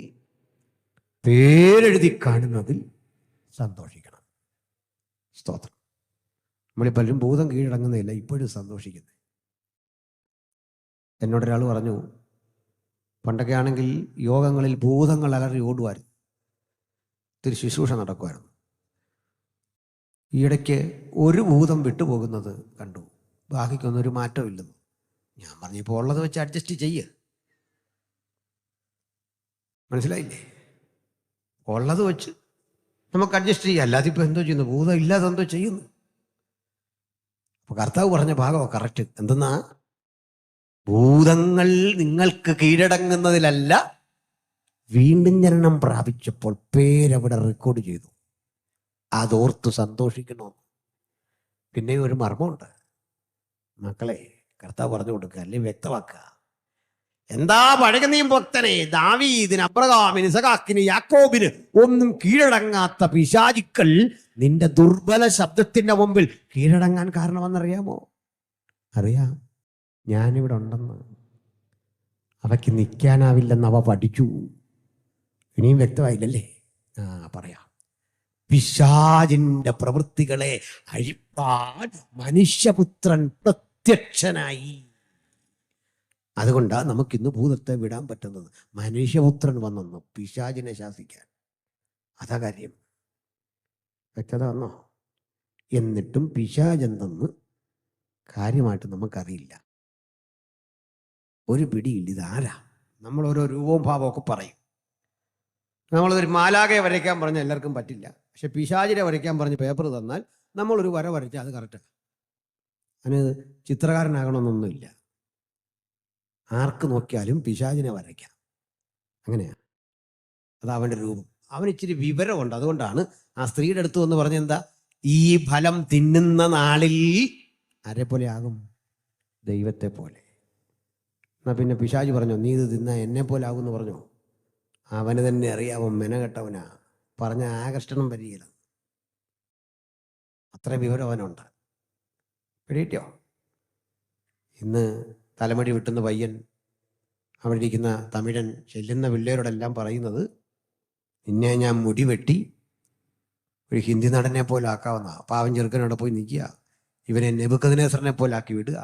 പേരെഴുതി കാണുന്നതിൽ സന്തോഷിക്കണം. സ്തോത്രം. നമ്മളീ പലരും ഭൂതം കീഴടങ്ങുന്നില്ല, ഇപ്പോഴും സന്തോഷിക്കുന്നത്. എന്നോടൊരാൾ പറഞ്ഞു, പണ്ടൊക്കെ ആണെങ്കിൽ യോഗങ്ങളിൽ ഭൂതങ്ങൾ അലറി ഓടുമായിരുന്നു, ഒത്തിരി ശുശ്രൂഷ നടക്കുമായിരുന്നു. ഈയിടയ്ക്ക് ഒരു ഭൂതം വിട്ടുപോകുന്നത് കണ്ടു, ബാക്കിക്കൊന്നൊരു മാറ്റമില്ലെന്ന്. ഞാൻ പറഞ്ഞു, ഇപ്പോൾ ഉള്ളത് വെച്ച് അഡ്ജസ്റ്റ് ചെയ്യുക. മനസ്സിലായില്ലേ? ഉള്ളത് വെച്ച് നമുക്ക് അഡ്ജസ്റ്റ് ചെയ്യാം. അല്ലാതെ ഇപ്പോൾ എന്തോ ചെയ്യുന്നു, ഭൂതം ഇല്ലാതെ എന്തോ ചെയ്യുന്നു. അപ്പോൾ കർത്താവ് പറഞ്ഞ ഭാഗമോ കറക്റ്റ്. എന്തെന്നാ, ഭൂതങ്ങൾ നിങ്ങൾക്ക് കീഴടങ്ങുന്നതിലല്ല, വീണ്ടും ജനനം പ്രാപിച്ചപ്പോൾ പേരവിടെ റെക്കോർഡ് ചെയ്തു. അതോർത്ത് സന്തോഷിക്കണമെന്ന്. പിന്നെ ഒരു മർമ്മമുണ്ട് മക്കളെ, കർത്താവ് പറഞ്ഞു കൊടുക്കുക, അല്ലെങ്കിൽ വ്യക്തമാക്കുക. എന്താ പഴയ നിയമ ഭക്തനെ, ദാവീദിന്, അബ്രഹാമിന്, ഇസഹാക്കിന്, യാക്കോബിന് ഒന്നും കീഴടങ്ങാത്ത പിശാചുക്കൾ നിന്റെ ദുർബല ശബ്ദത്തിന്റെ മുമ്പിൽ കീഴടങ്ങാൻ കാരണമെന്നറിയാമോ? അറിയാം, ഞാനിവിടെ ഉണ്ടെന്ന്. അവയ്ക്ക് നിൽക്കാനാവില്ലെന്ന് അവ പഠിച്ചു. ഇനിയും വ്യക്തമായില്ലല്ലേ? പറയാം. പിശാചിന്റെ പ്രവൃത്തികളെ അഴിപ്പാൻ മനുഷ്യപുത്രൻ പ്രത്യക്ഷനായി. അതുകൊണ്ടാണ് നമുക്കിന്ന് ഭൂതത്തെ വിടാൻ പറ്റുന്നത്. മനുഷ്യപുത്രൻ വന്നു പിശാചിനെ ശാസിക്കാൻ. അതാ കാര്യം. വ്യക്തത വന്നോ? എന്നിട്ടും പിശാചെന്തെന്ന് കാര്യമായിട്ട് നമുക്കറിയില്ല, ഒരു പിടിയില്ല. ഇതാരാ? നമ്മൾ ഓരോ രൂപവും ഭാവമൊക്കെ പറയും. നമ്മളൊരു മാലാകയെ വരയ്ക്കാൻ പറഞ്ഞാൽ എല്ലാവർക്കും പറ്റില്ല. പക്ഷെ പിശാചിനെ വരയ്ക്കാൻ പറഞ്ഞ് പേപ്പർ തന്നാൽ നമ്മളൊരു വര വരച്ചാൽ അത് കറക്റ്റാണ്. അതിന് ചിത്രകാരനാകണമെന്നൊന്നുമില്ല. ആർക്ക് നോക്കിയാലും പിശാചിനെ വരയ്ക്കാം. അങ്ങനെയാണ്. അത് അവൻ്റെ രൂപം. അവന് ഇച്ചിരി വിവരമുണ്ട്. അതുകൊണ്ടാണ് ആ സ്ത്രീയുടെ അടുത്ത് വന്ന് പറഞ്ഞെന്താ, ഈ ഫലം തിന്നുന്ന നാളിൽ ആരെ പോലെ ആകും? ദൈവത്തെ പോലെ. എന്നാ പിന്നെ പിശാച് പറഞ്ഞോ, നീ ഇത് തിന്നാ എന്നെ പോലെ ആകും എന്ന് പറഞ്ഞോ? അവന് തന്നെ അറിയാമോ, മെനകെട്ടവനാ. പറഞ്ഞ ആകർഷണം വരികയില്ല. അത്ര വിവരം അവനുണ്ട്. പിടിയിട്ടോ? ഇന്ന് തലമുടി വെട്ടുന്ന പയ്യൻ, അവിടെ ഇരിക്കുന്ന തമിഴൻ ചെല്ലുന്ന പിള്ളേരോടെല്ലാം പറയുന്നത്, നിന്നെ ഞാൻ മുടി വെട്ടി ഒരു ഹിന്ദി നടനെ പോലെ ആക്കാവുന്ന. പാവൻ ചെറുക്കനോടെ പോയി നിൽക്കുക, ഇവനെ നെബൂഖദ്നേസറിനെ പോലെ ആക്കി വിടുക.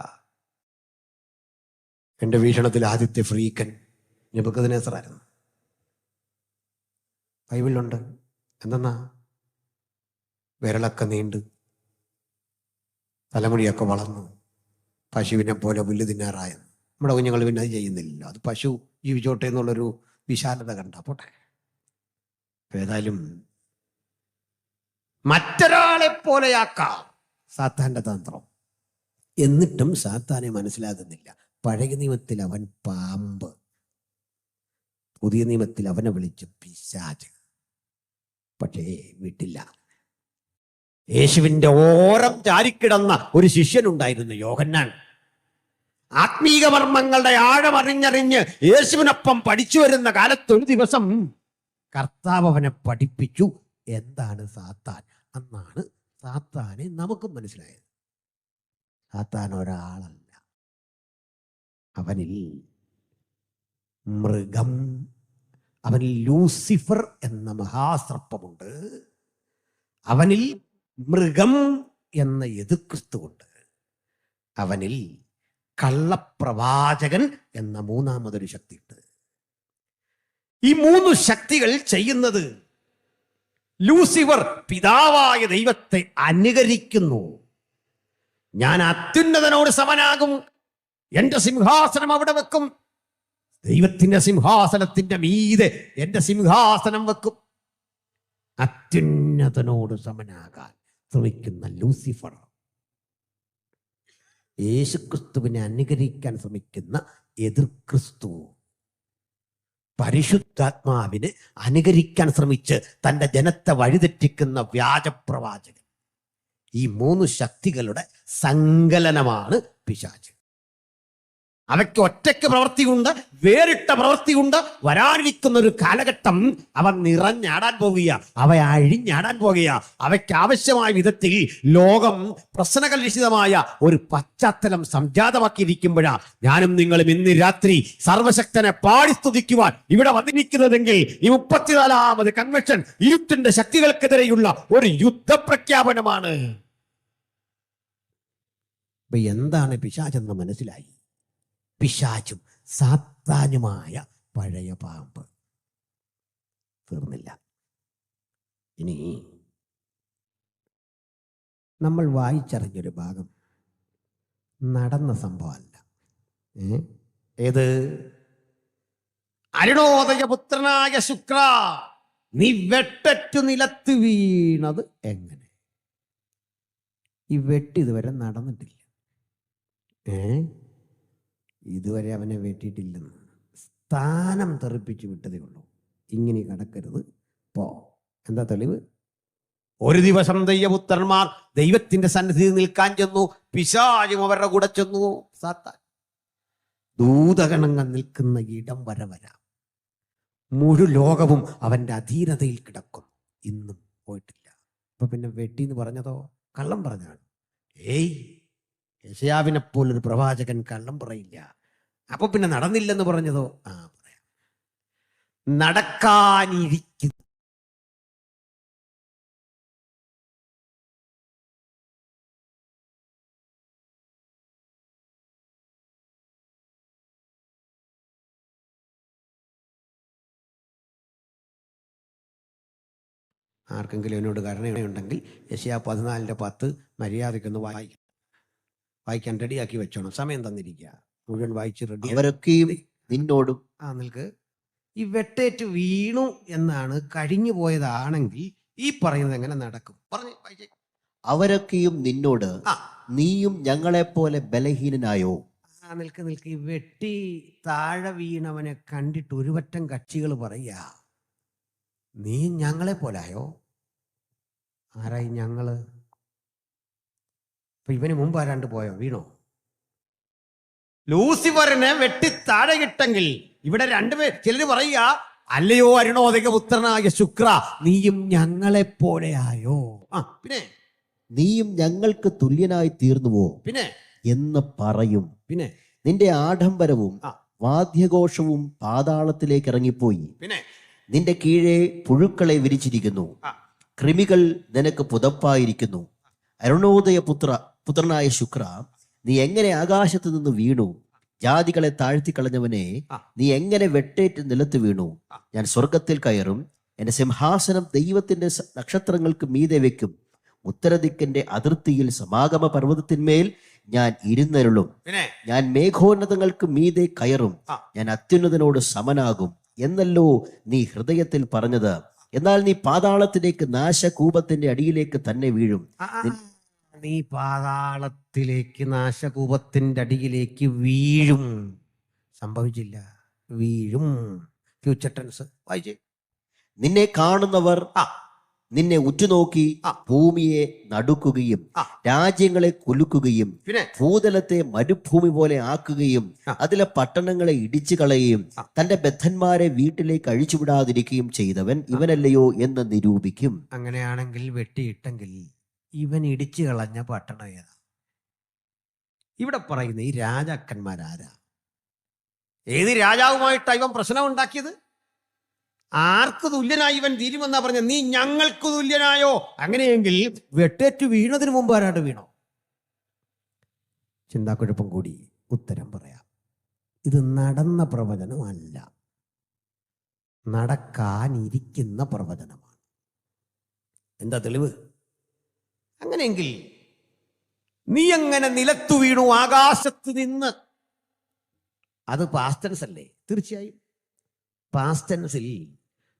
എൻ്റെ വീക്ഷണത്തിൽ ആദ്യത്തെ ഫ്രീക്കൻ നെബൂഖദ്നേസറായിരുന്നു. ബൈബിളിലുണ്ട്. എന്തെന്നാ? വിരളൊക്കെ നീണ്ട് തലമുടിയൊക്കെ വളർന്നു, പശുവിനെ പോലെ പുല്ല് തിന്നാറായെന്ന്. നമ്മുടെ കുഞ്ഞുങ്ങൾ പിന്നെ അത് ചെയ്യുന്നില്ല. അത് പശു ജീവിച്ചോട്ടെ എന്നുള്ളൊരു വിശാലത കണ്ട പോട്ടെ. ഏതായാലും മറ്റൊരാളെ പോലെയാക്കാം സാത്താന്റെ തന്ത്രം. എന്നിട്ടും സാത്താനെ മനസ്സിലാകുന്നില്ല. പഴയ നിയമത്തിൽ അവൻ പാമ്പ്, പുതിയ നിയമത്തിൽ അവനെ വിളിച്ച് പിശാച്. പക്ഷേ വിട്ടില്ല. യേശുവിന്റെ ഓരം ചാരിക്കിടന്ന ഒരു ശിഷ്യനുണ്ടായിരുന്നു, യോഹന്നാൻ. ആത്മീക മർമ്മങ്ങളുടെ ആഴം അറിഞ്ഞറിഞ്ഞ് യേശുവിനൊപ്പം പഠിച്ചു വരുന്ന കാലത്ത് ഒരു ദിവസം കർത്താവ് അവനെ പഠിപ്പിച്ചു എന്താണ് സാത്താൻ. അന്നാണ് സാത്താനെ നമുക്കും മനസ്സിലായത്. സാത്താൻ ഒരാളല്ല, അവനിൽ മൃഗം, അവനിൽ ലൂസിഫർ എന്ന മഹാസർപ്പമുണ്ട്, അവനിൽ മൃഗം എന്ന എതിർക്രിസ്തുവുണ്ട്, അവനിൽ കള്ളപ്രവാചകൻ എന്ന മൂന്നാമതൊരു ശക്തിയുണ്ട്. ഈ മൂന്ന് ശക്തികൾ ചെയ്യുന്നത്, ലൂസിഫർ പിതാവായ ദൈവത്തെ അനുകരിക്കുന്നു. ഞാൻ അത്യുന്നതനോട് സമനാകും, എന്റെ സിംഹാസനം അവിടെ വെക്കും. ദൈവത്തിന്റെ സിംഹാസനത്തിന്റെ മീതെ എന്റെ സിംഹാസനം വെക്കും. അത്യുന്നതനോട് സമനാകാൻ ശ്രമിക്കുന്ന ലൂസിഫർ, യേശുക്രിസ്തുവിനെ അനുകരിക്കാൻ ശ്രമിക്കുന്ന എതിർക്രിസ്തു, പരിശുദ്ധാത്മാവിനെ അനുകരിക്കാൻ ശ്രമിച്ച് തൻ്റെ ജനത്തെ വഴിതെറ്റിക്കുന്ന വ്യാജപ്രവാചകൻ. ഈ മൂന്ന് ശക്തികളുടെ സങ്കലനമാണ് പിശാച്. അവയ്ക്ക് ഒറ്റയ്ക്ക് പ്രവൃത്തിയുണ്ട്, വേറിട്ട പ്രവൃത്തിയുണ്ട്. വരാനിരിക്കുന്ന ഒരു കാലഘട്ടം അവ നിറഞ്ഞാടാൻ പോകുക, അവ അഴിഞ്ഞാടാൻ പോകുക. അവയ്ക്ക് ആവശ്യമായ വിധത്തിൽ ലോകം പ്രശ്നകലുഷിതമായ ഒരു പശ്ചാത്തലം സംജാതമാക്കിയിരിക്കുമ്പോഴാണ് ഞാനും നിങ്ങളും ഇന്ന് രാത്രി സർവശക്തനെ പാടി സ്തുതിക്കുവാൻ ഇവിടെ വന്നിരിക്കുന്നതെങ്കിൽ ഈ 34ാമത് കൺവെൻഷൻ ഇരുട്ടിന്റെ ശക്തികൾക്കെതിരെയുള്ള ഒരു യുദ്ധപ്രഖ്യാപനമാണ്. എന്താണ് പിശാചെന്ന് മനസ്സിലായി. പിശാചും സാത്താനുമായ പഴയ പാമ്പ്. തീർന്നില്ല. ഇനി നമ്മൾ വായിച്ചറിഞ്ഞൊരു ഭാഗം നടന്ന സംഭവമല്ല. ഏത്? അരുണോദയപുത്രനായ ശുക്ര, നീ വെട്ടറ്റു നിലത്ത് വീണത് എങ്ങനെ? ഈ വെട്ട് ഇതുവരെ നടന്നിട്ടില്ല. ഇതുവരെ അവനെ വെട്ടിയിട്ടില്ലെന്ന്, സ്ഥാനം തെറിപ്പിച്ചു വിട്ടതേ ഉള്ളൂ. ഇങ്ങനെ കടക്കരുത്, പോ. എന്താ തെളിവ്? ഒരു ദിവസം ദൈവപുത്രന്മാർ ദൈവത്തിന്റെ സന്നിധിയിൽ നിൽക്കാൻ ചെന്നു. പിശാചും അവരുടെ കൂടെ ചെന്നു. സാത്താൻ ദൂതഗണങ്ങൾ നിൽക്കുന്ന ഇടം വരെ വരാം. മുഴു ലോകവും അവന്റെ അധീനതയിൽ കിടക്കും. ഇന്നും പോയിട്ടില്ല. അപ്പൊ പിന്നെ വെട്ടി എന്ന് പറഞ്ഞതോ കള്ളം പറഞ്ഞാണ്. യെശയ്യാവിനെ പോലൊരു പ്രവാചകൻ കള്ളം പറയില്ല. അപ്പൊ പിന്നെ നടന്നില്ലെന്ന് പറഞ്ഞതോ പറയാം. നടക്കാനിരിക്കുന്നു. ആർക്കെങ്കിലും എന്നോട് കരുണയുണ്ടെങ്കിൽ യെശയ്യാ 14:10 മര്യാദയ്ക്കൊന്ന് വായിക്കാൻ റെഡിയാക്കി വെച്ചോണം. സമയം തന്നിരിക്കുക, മുഴുവൻ വായിച്ച് റെഡി.
അവരൊക്കെയും നിന്നോടും
നിൽക്ക്. ഈ വെട്ടേറ്റ് വീണു എന്നാണ് കഴിഞ്ഞു പോയതാണെങ്കിൽ ഈ പറയുന്നത് എങ്ങനെ നടക്കും? പറഞ്ഞു വായിച്ചേ.
അവരൊക്കെയും നിന്നോട്, നീയും ഞങ്ങളെപ്പോലെ ബലഹീനനായോ?
നിൽക്ക്. ഈ വെട്ടി താഴെ വീണവനെ കണ്ടിട്ട് ഒരുപറ്റം കക്ഷികൾ പറയാ, നീ ഞങ്ങളെ പോലായോ? ആരായി ഞങ്ങള്? ഇപ്പൊ ഇവന് മുമ്പ് ആരാണ്ട് പോയോ? വീണോ? ലൂസിഫറിനെ വെട്ടി താഴെ കിട്ടെങ്കിൽ ഇവിടെ രണ്ടുപേർ ചിലര് പറയുക, അല്ലയോ അരുണോദയ പുത്രനായ ശുക്ര, നീയും ഞങ്ങളെ പോലെയായോ? പിന്നെ
നീയും ഞങ്ങൾക്ക് തുല്യനായി തീർന്നുവോ
പിന്നെ
എന്ന് പറയും.
പിന്നെ
നിന്റെ ആഡംബരവും വാദ്യഘോഷവും പാതാളത്തിലേക്ക് ഇറങ്ങിപ്പോയി.
പിന്നെ
നിന്റെ കീഴെ പുഴുക്കളെ വിരിച്ചിരിക്കുന്നു, കൃമികൾ നിനക്ക് പുതപ്പായിരിക്കുന്നു. അരുണോദയ പുത്രനായ ശുക്ര, നീ എങ്ങനെ ആകാശത്ത് നിന്ന് വീണു? ജാതികളെ താഴ്ത്തിക്കളഞ്ഞവനെ, നീ എങ്ങനെ വെട്ടേറ്റ് നിലത്ത് വീണു? ഞാൻ സ്വർഗത്തിൽ കയറും, എന്റെ സിംഹാസനം ദൈവത്തിന്റെ നക്ഷത്രങ്ങൾക്ക് മീതെ വെക്കും. ഉത്തരദിക്കിന്റെ അതിർത്തിയിൽ സമാഗമ പർവ്വതത്തിന്മേൽ ഞാൻ ഇരുന്നരുളും.
പിന്നെ
ഞാൻ മേഘോന്നതങ്ങൾക്ക് മീതെ കയറും. ഞാൻ അത്യുന്നതനോട് സമനാകും എന്നല്ലോ നീ ഹൃദയത്തിൽ പറഞ്ഞത്. എന്നാൽ നീ പാതാളത്തിലേക്ക്, നാശകൂപത്തിന്റെ അടിയിലേക്ക് തന്നെ വീഴും.
നീ പാതാളത്തിലേക്ക്, നാശകൂപത്തിന്റെ അടിയിലേക്ക് വീഴും. സംഭവിച്ചില്ല, വീഴും. ഫ്യൂച്ചർ ടെൻസ് വായിച്ചേ.
നിന്നെ കാണുന്നവർ നിന്നെ ഉറ്റുനോക്കി ഭൂമിയെ നടുക്കുകയും രാജ്യങ്ങളെ കുലുക്കുകയും
പിന്നെ
ഭൂതലത്തെ മരുഭൂമി പോലെ ആക്കുകയും അതിലെ പട്ടണങ്ങളെ ഇടിച്ചു കളയുകയും തന്റെ ബദ്ധന്മാരെ വീട്ടിലേക്ക് അഴിച്ചുവിടാതിരിക്കുകയും ചെയ്തവൻ ഇവനല്ലയോ എന്ന് നിരൂപിക്കും.
അങ്ങനെയാണെങ്കിൽ വെട്ടിയിട്ടെങ്കിൽ ഇവൻ ഇടിച്ചു കളഞ്ഞ പട്ടണം ഏതാ? ഇവിടെ പറയുന്ന ഈ രാജാക്കന്മാരാരാ? ഏത് രാജാവുമായിട്ടാ ഇവൻ പ്രശ്നം ഉണ്ടാക്കിയത്? ആർക്ക് തുല്യനായി ഇവൻ തീരുമെന്നാ പറഞ്ഞ? നീ ഞങ്ങൾക്ക് തുല്യനായോ? അങ്ങനെയെങ്കിൽ വെട്ടേറ്റു വീണതിന് മുമ്പ് ആരാണ്ട് വീണോ? ചിന്താക്കുഴപ്പം കൂടി ഉത്തരം പറയാം. ഇത് നടന്ന പ്രവചനമല്ല, നടക്കാനിരിക്കുന്ന പ്രവചനമാണ്. എന്താ തെളിവ്? അങ്ങനെയെങ്കിൽ നീ എങ്ങനെ നിലത്തു വീണു ആകാശത്ത് നിന്ന്? അത് പാസ്റ്റൻസ് അല്ലേ? തീർച്ചയായും പാസ്റ്റൻസിൽ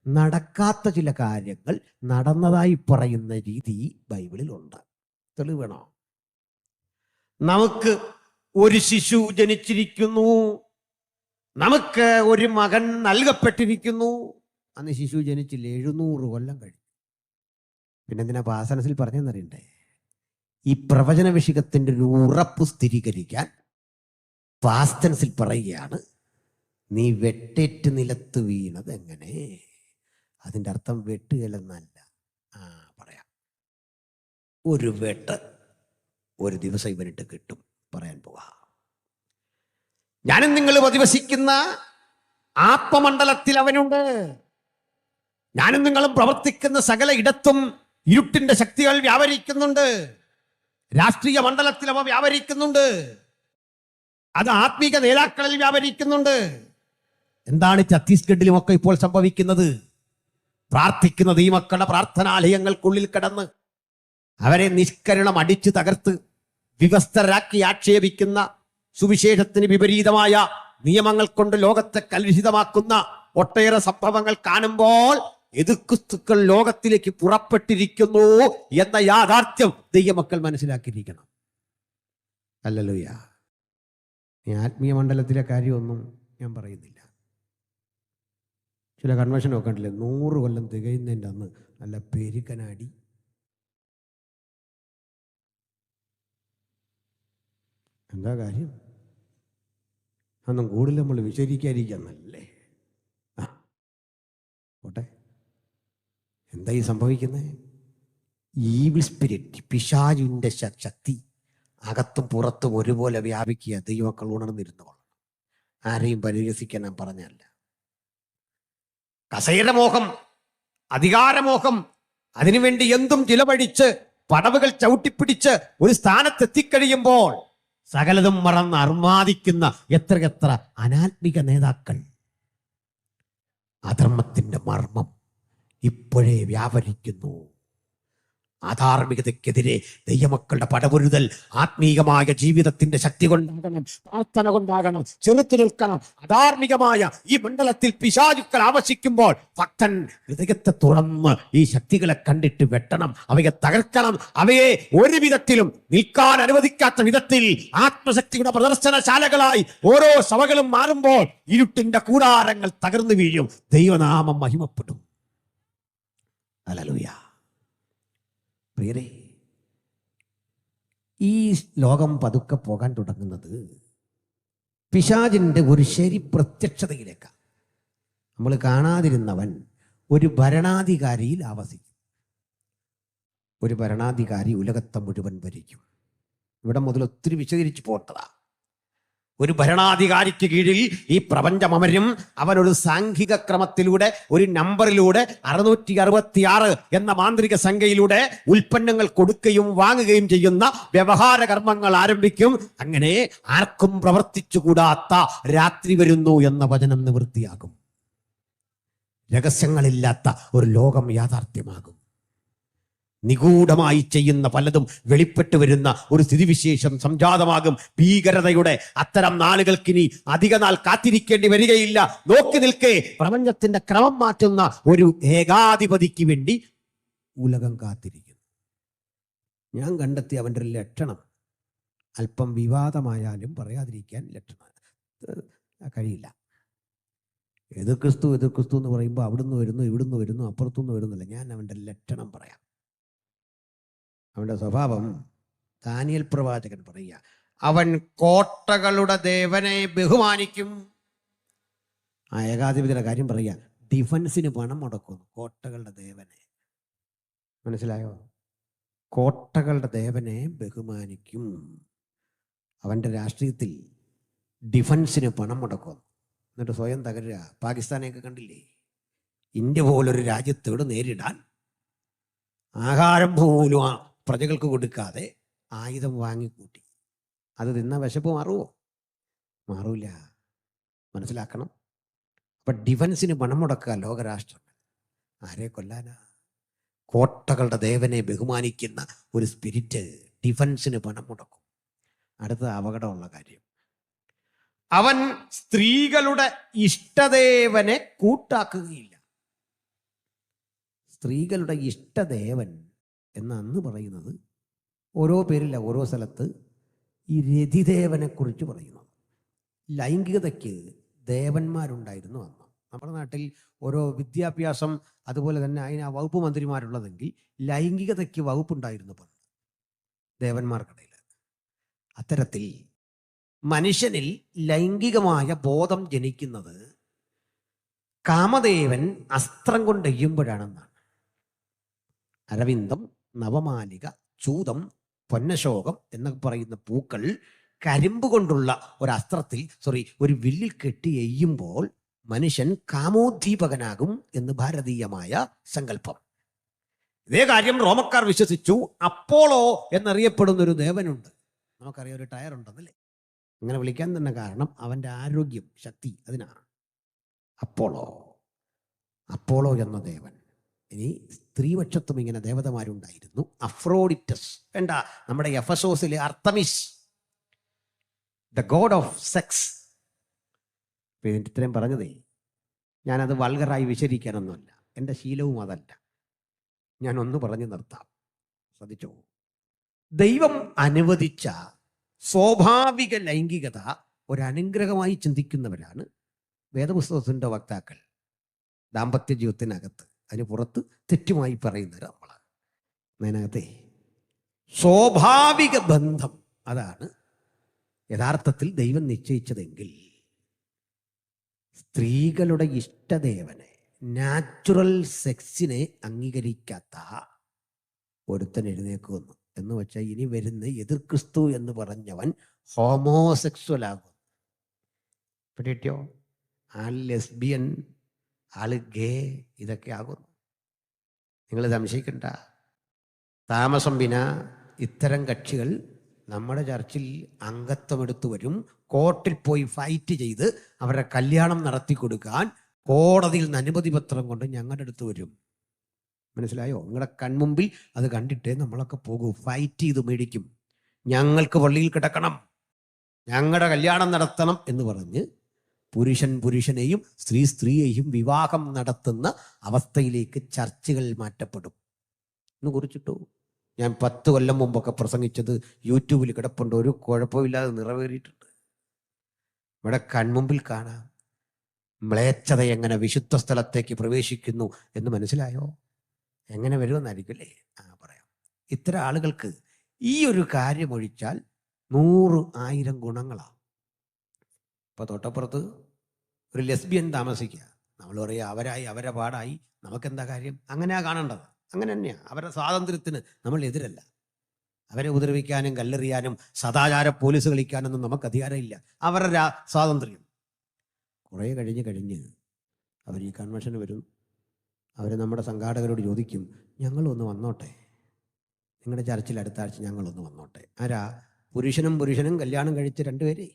നടക്കാത്ത ചില കാര്യങ്ങൾ നടന്നതായി പറയുന്ന രീതി ബൈബിളിലുണ്ട്. തെളിവ് വേണോ? നമുക്ക് ഒരു ശിശു ജനിച്ചിരിക്കുന്നു, നമുക്ക് ഒരു മകൻ നൽകപ്പെട്ടിരിക്കുന്നു. അന്ന് ശിശു ജനിച്ചില്ല, 700 കൊല്ലം കഴിഞ്ഞു. പിന്നെന്തിനാ പാസ്റ്റൻസിൽ പറഞ്ഞെന്നറിയണ്ടേ? ഈ പ്രവചന വിഷയത്തിന്റെ ഒരു ഉറപ്പ് സ്ഥിരീകരിക്കാൻ പാസ്റ്റൻസിൽ പറയുകയാണ്, നീ വെട്ടേറ്റ് നിലത്ത് വീണത് എങ്ങനെ? അതിൻ്റെ അർത്ഥം വെട്ടുകയെന്നല്ല. പറയാം, ഒരു വെട്ട് ഒരു ദിവസം ഇവനിട്ട് കിട്ടും. പറയാൻ പോവാ. ഞാനും നിങ്ങൾ അധിവസിക്കുന്ന ആത്മമണ്ഡലത്തിൽ അവനുണ്ട്. ഞാനും നിങ്ങളും പ്രവർത്തിക്കുന്ന സകല ഇടത്തും ഇരുട്ടിന്റെ ശക്തികൾ വ്യാപരിക്കുന്നുണ്ട്. രാഷ്ട്രീയ മണ്ഡലത്തിൽ അവ വ്യാപരിക്കുന്നുണ്ട്. അത് ആത്മീക നേതാക്കളിൽ വ്യാപരിക്കുന്നുണ്ട്. എന്താണ് ഛത്തീസ്ഗഡിലുമൊക്കെ ഇപ്പോൾ സംഭവിക്കുന്നത്? പ്രാർത്ഥിക്കുന്നത് ഈ മക്കളുടെ പ്രാർത്ഥനാലയങ്ങൾക്കുള്ളിൽ കടന്ന് അവരെ നിഷ്കരണം അടിച്ചു തകർത്ത് വിവസ്ത്രരാക്കി ആക്ഷേപിക്കുന്ന, സുവിശേഷത്തിന് വിപരീതമായ നിയമങ്ങൾ കൊണ്ട് ലോകത്തെ കലുഷിതമാക്കുന്ന ഒട്ടേറെ സംഭവങ്ങൾ കാണുമ്പോൾ എതിർക്രിസ്തുക്കൾ ലോകത്തിലേക്ക് പുറപ്പെട്ടിരിക്കുന്നു എന്ന യാഥാർത്ഥ്യം ദൈവമക്കൾ മനസ്സിലാക്കിയിരിക്കണം. ഹല്ലേലൂയ. ഈ ആത്മീയ മണ്ഡലത്തിലെ കാര്യമൊന്നും ഞാൻ പറയുന്നില്ല. ചില കൺവെൻഷനൊക്കെ കണ്ടില്ലേ, 100 കൊല്ലം തികയുന്നതിൻ്റെ അന്ന് നല്ല പെരുക്കനാടി. എന്താ കാര്യം? അന്നും കൂടുതൽ നമ്മൾ വിചാരിക്കാതിരിക്കാന്നല്ലേ? പോട്ടെ. എന്താ ഈ സംഭവിക്കുന്നത്? ഈവിൾ സ്പിരിറ്റ്, പിശാചിൻ്റെ ശക്തി അകത്തും പുറത്തും ഒരുപോലെ വ്യാപിക്കുക. ദൈവമക്കൾ ഉണർന്നിരുന്നോളണം. ആരെയും പരിഹസിക്കാൻ ഞാൻ പറഞ്ഞല്ല. കസേരമോഹം, അധികാരമോഹം, അതിനുവേണ്ടി എന്തും ചിലവഴിച്ച് പടവുകൾ ചവിട്ടിപ്പിടിച്ച് ഒരു സ്ഥാനത്തെത്തിക്കഴിയുമ്പോൾ സകലതും മറന്ന് അർമാദിക്കുന്ന എത്രയെത്ര അനാത്മിക നേതാക്കൾ. അധർമ്മത്തിന്റെ മർമ്മം ഇപ്പോഴേ വ്യാപരിക്കുന്നു. അധാർമികതയ്ക്കെതിരെ ദൈവമക്കളുടെ പടപൊരുതൽ ആത്മീകമായ ജീവിതത്തിന്റെ ശക്തി കൊണ്ടാകണം, പ്രാർത്ഥന കൊണ്ടാകണം, ചെറുത്തു നിൽക്കണം. അധാർമികമായ ഈ മണ്ഡലത്തിൽ പിശാചുക്കൾ ആവശിക്കുമ്പോൾ ഭക്തൻ ഹൃദയത്തെ തുറന്ന് ഈ ശക്തികളെ കണ്ടിട്ട് വെട്ടണം, അവയെ തകർക്കണം. അവയെ ഒരു വിധത്തിലും നിൽക്കാൻ അനുവദിക്കാത്ത വിധത്തിൽ ആത്മശക്തിയുടെ പ്രദർശനശാലകളായി ഓരോ സഭകളും മാറുമ്പോൾ ഇരുട്ടിന്റെ കൂടാരങ്ങൾ തകർന്നു വീഴും. ദൈവനാമം മഹിമപ്പെടും. ഹല്ലേലൂയ. പ്രിയരേ, ഈ ലോകം പതുക്കെ പോകാൻ തുടങ്ങുന്നത് പിശാചിൻ്റെ ഒരു ശരി പ്രത്യക്ഷതയിലേക്കാണ്. നമ്മൾ കാണാതിരുന്നവൻ ഒരു ഭരണാധികാരിയിൽ ആവസിക്കും. ഒരു ഭരണാധികാരി ഉലകത്തെ മുഴുവൻ ഭരിക്കും. ഇവിടെ മുതൽ ഒത്തിരി വിശദീകരിച്ച് പോട്ടതാ. ഒരു ഭരണാധികാരിക്ക് കീഴിൽ ഈ പ്രപഞ്ചം അമരും. അവനൊരു സാംഖിക ക്രമത്തിലൂടെ, ഒരു നമ്പറിലൂടെ 666 എന്ന മാന്ത്രിക സംഖ്യയിലൂടെ ഉൽപ്പന്നങ്ങൾ കൊടുക്കുകയും വാങ്ങുകയും ചെയ്യുന്ന വ്യവഹാര കർമ്മങ്ങൾ ആരംഭിക്കും. അങ്ങനെ ആർക്കും പ്രവർത്തിച്ചുകൂടാത്ത രാത്രി വരുന്നു എന്ന വചനം നിവൃത്തിയാകും. രഹസ്യങ്ങളില്ലാത്ത ഒരു ലോകം യാഥാർത്ഥ്യമാകും. നിഗൂഢമായി ചെയ്യുന്ന പലതും വെളിപ്പെട്ടു വരുന്ന ഒരു സ്ഥിതിവിശേഷം സംജാതമാകും. ഭീകരതയുടെ അത്തരം നാളുകൾക്കിനി അധിക നാൾ കാത്തിരിക്കേണ്ടി വരികയില്ല. നോക്കി നിൽക്കേ, പ്രപഞ്ചത്തിന്റെ ക്രമം മാറ്റുന്ന ഒരു ഏകാധിപതിക്ക് വേണ്ടി ഉലകം കാത്തിരിക്കുന്നു. ഞാൻ കണ്ടെത്തി അവൻ്റെ ഒരു ലക്ഷണം, അല്പം വിവാദമായാലും പറയാതിരിക്കാൻ ലക്ഷണം കഴിയില്ല. എതിർ ക്രിസ്തു എന്ന് പറയുമ്പോൾ അവിടുന്ന് വരുന്നു, ഇവിടുന്ന് വരുന്നു, അപ്പുറത്തുനിന്ന് വരുന്നില്ല. ഞാൻ അവൻ്റെ ലക്ഷണം പറയാം. അവൻ്റെ സ്വഭാവം ദാനിയേൽ പ്രവാചകൻ പറയുക, അവൻ കോട്ടകളുടെ ദേവനെ ബഹുമാനിക്കും. ആ ഏകാധിപതിയുടെ കാര്യം പറയുക, ഡിഫൻസിന് പണം മുടക്കുന്നു. കോട്ടകളുടെ ദേവനെ, മനസ്സിലായോ? കോട്ടകളുടെ ദേവനെ ബഹുമാനിക്കും. അവൻ്റെ രാഷ്ട്രീയത്തിൽ ഡിഫൻസിന് പണം മുടക്കുന്നു, എന്നിട്ട് സ്വയം തകരുക. പാകിസ്ഥാനെയൊക്കെ കണ്ടില്ലേ? ഇന്ത്യ പോലൊരു രാജ്യത്തോട് നേരിടാൻ ആഹാരം പോലും പ്രജകൾക്ക് കൊടുക്കാതെ ആയുധം വാങ്ങിക്കൂട്ടി. അത് തിന്ന വിശപ്പ് മാറുമോ? മാറൂല. മനസ്സിലാക്കണം. അപ്പൊ ഡിഫൻസിന് പണം മുടക്കുക ലോകരാഷ്ട്രങ്ങൾ. ആരെ കൊല്ലാനാ? കോട്ടകളുടെ ദേവനെ ബഹുമാനിക്കുന്ന ഒരു സ്പിരിറ്റ് ഡിഫൻസിന് പണം മുടക്കും. അടുത്ത അപകടമുള്ള കാര്യം, അവൻ സ്ത്രീകളുടെ ഇഷ്ടദേവനെ കൂട്ടാക്കുകയില്ല. സ്ത്രീകളുടെ ഇഷ്ടദേവൻ എന്ന് അന്ന് പറയുന്നത് ഓരോ പേരില്ല, ഓരോ സ്ഥലത്ത് ഈ രതിദേവനെ കുറിച്ച് പറയുന്നത്. ലൈംഗികതയ്ക്ക് ദേവന്മാരുണ്ടായിരുന്നു അന്ന്. നമ്മുടെ നാട്ടിൽ ഓരോ വിദ്യാഭ്യാസം അതുപോലെ തന്നെ അതിന് ആ വകുപ്പ് മന്ത്രിമാരുള്ളതെങ്കിൽ ലൈംഗികതയ്ക്ക് വകുപ്പുണ്ടായിരുന്നു പണ്ട് ദേവന്മാർക്കിടയിൽ. അത്തരത്തിൽ മനുഷ്യനിൽ ലൈംഗികമായ ബോധം ജനിക്കുന്നത് കാമദേവൻ അസ്ത്രം കൊണ്ടെയ്യുമ്പോഴാണെന്നാണ്. അരവിന്ദം, നവമാലിക, ചൂതം, പൊന്നശോകം എന്നൊക്കെ പറയുന്ന പൂക്കൾ കരിമ്പ് കൊണ്ടുള്ള ഒരു അസ്ത്രത്തിൽ ഒരു വില്ലിൽ കെട്ടി എയ്യുമ്പോൾ മനുഷ്യൻ കാമോദ്ദീപകനാകും എന്ന് ഭാരതീയമായ സങ്കല്പം. ഇതേ കാര്യം റോമക്കാർ വിശ്വസിച്ചു. അപ്പോളോ എന്നറിയപ്പെടുന്ന ഒരു ദേവനുണ്ട്. നമുക്കറിയാം, ഒരു ടയർ ഉണ്ടെന്നല്ലേ. അങ്ങനെ വിളിക്കാൻ തന്നെ കാരണം അവൻ്റെ ആരോഗ്യം, ശക്തി അതിനാണ്. അപ്പോളോ എന്ന ദേവൻ. ഇനി സ്ത്രീപക്ഷത്തും ഇങ്ങനെ ദേവതമാരുണ്ടായിരുന്നു. അഫ്രോഡിറ്റസ്, വേണ്ട, നമ്മുടെ എഫസോസിലെ അർത്തമിസ്, ദ ഗോഡ് ഓഫ് സെക്സ്. ഇതിൻ്റെ ഇത്രയും പറഞ്ഞതേ, ഞാനത് വൾഗറായി വിശദീകരിക്കാനൊന്നുമല്ല, എൻ്റെ ശീലവും അതല്ല. ഞാൻ ഒന്ന് പറഞ്ഞു നിർത്താം, ശ്രദ്ധിച്ചോ. ദൈവം അനുവദിച്ച സ്വാഭാവിക ലൈംഗികത ഒരനുഗ്രഹമായി ചിന്തിക്കുന്നവരാണ് വേദപുസ്തകത്തിൻ്റെ വക്താക്കൾ. ദാമ്പത്യ ജീവിതത്തിനകത്ത്, അതിന് പുറത്ത് തെറ്റുമായി പറയുന്നത് നമ്മളാണ്. അതിനകത്തെ സ്വാഭാവിക ബന്ധം അതാണ് യഥാർത്ഥത്തിൽ ദൈവം നിശ്ചയിച്ചതെങ്കിൽ സ്ത്രീകളുടെ ഇഷ്ടദേവനെ, നാച്ചുറൽ സെക്സിനെ അംഗീകരിക്കാത്ത ഒരുത്തൻ എഴുന്നേക്കുമെന്ന് എന്ന് വെച്ചാൽ ഇനി വരുന്ന എതിർ ക്രിസ്തു എന്ന് പറഞ്ഞവൻ ഹോമോസെക്സ്വൽ ആകും. പിടിയോ? ആള് ലെസ്ബിയൻ, ആള് ഗേ, ഇതൊക്കെ ആകുന്നു. നിങ്ങൾ സംശയിക്കണ്ട. താമസം വിന ഇത്തരം കക്ഷികൾ നമ്മുടെ ചർച്ചിൽ അംഗത്വമെടുത്തു വരും. കോർട്ടിൽ പോയി ഫൈറ്റ് ചെയ്ത് അവരുടെ കല്യാണം നടത്തി കൊടുക്കാൻ കോടതിയിൽ നിന്ന് അനുമതി പത്രം കൊണ്ട് ഞങ്ങളുടെ അടുത്ത് വരും. മനസ്സിലായോ? നിങ്ങളുടെ കൺമുമ്പിൽ അത് കണ്ടിട്ടേ നമ്മളൊക്കെ പോകൂ. ഫൈറ്റ് ചെയ്ത് മേടിക്കും. ഞങ്ങൾക്ക് പള്ളിയിൽ കിടക്കണം, ഞങ്ങളുടെ കല്യാണം നടത്തണം എന്ന് പറഞ്ഞ് പുരുഷൻ പുരുഷനെയും സ്ത്രീ സ്ത്രീയെയും വിവാഹം നടത്തുന്ന അവസ്ഥയിലേക്ക് ചർച്ചകൾ മാറ്റപ്പെടും എന്ന് കുറിച്ചിട്ടു. ഞാൻ 10 കൊല്ലം മുമ്പൊക്കെ പ്രസംഗിച്ചത് യൂട്യൂബിൽ കിടപ്പുണ്ട്. ഒരു കുഴപ്പമില്ലാതെ നിറവേറിയിട്ടുണ്ട്. ഇവിടെ കൺമുമ്പിൽ കാണാം. മ്ലേച്ഛത എങ്ങനെ വിശുദ്ധ സ്ഥലത്തേക്ക് പ്രവേശിക്കുന്നു എന്ന് മനസ്സിലായോ? എങ്ങനെ വരുമെന്നായിരിക്കും അല്ലേ? പറയാം. ഇത്തരം ആളുകൾക്ക് ഈ ഒരു കാര്യം ഒഴിച്ചാൽ 100,000 ഗുണങ്ങളാണ്. ഇപ്പൊ തൊട്ടപ്പുറത്ത് ഒരു ലെസ്ബിയൻ താമസിക്കുക. നമ്മൾ പറയുക അവരായി അവരെ പാടായി, നമുക്കെന്താ കാര്യം? അങ്ങനെയാ കാണേണ്ടത്. അങ്ങനെ തന്നെയാണ്. അവരുടെ സ്വാതന്ത്ര്യത്തിന് നമ്മൾ എതിരല്ല. അവരെ ഉപദ്രവിക്കാനും കല്ലെറിയാനും സദാചാര പോലീസ് കളിക്കാനൊന്നും നമുക്ക് അധികാരമില്ല. അവരുടെ സ്വാതന്ത്ര്യം. കുറേ കഴിഞ്ഞ് അവർ ഈ കൺവെൻഷന് വരും. അവർ നമ്മുടെ സംഘാടകരോട് ചോദിക്കും, ഞങ്ങളൊന്ന് വന്നോട്ടെ, നിങ്ങളുടെ ചർച്ചിൽ അടുത്ത ആഴ്ച ഞങ്ങളൊന്ന് വന്നോട്ടെ. ആരാ? പുരുഷനും പുരുഷനും കല്യാണം കഴിച്ച് 2 പേരെ,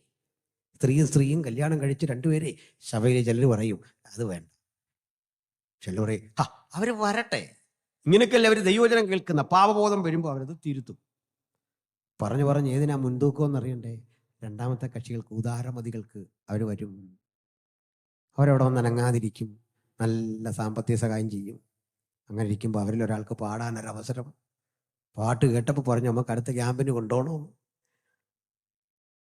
സ്ത്രീയും സ്ത്രീയും കല്യാണം കഴിച്ച് 2 പേരെ. സഭയിൽ ചിലർ പറയും അത് വേണ്ട. ചിലർ പറയും അവർ വരട്ടെ, ഇങ്ങനെയൊക്കെയല്ലേ അവർ ദൈവവചനം കേൾക്കുന്ന. പാപബോധം വരുമ്പോൾ അവരത് തിരുത്തും. പറഞ്ഞ് ഏതിനാ മുൻതൂക്കം എന്നറിയണ്ടേ? രണ്ടാമത്തെ കക്ഷികൾക്ക്, ഉദാരമതികൾക്ക് അവർ വരും. അവരവിടെ വന്ന് അനങ്ങാതിരിക്കും, നല്ല സാമ്പത്തിക സഹായം ചെയ്യും. അങ്ങനെ ഇരിക്കുമ്പോൾ അവരിൽ ഒരാൾക്ക് പാടാനൊരവസരം. പാട്ട് കേട്ടപ്പോൾ പറഞ്ഞു, നമുക്ക് അടുത്ത ക്യാമ്പിന് കൊണ്ടുപോകണോ.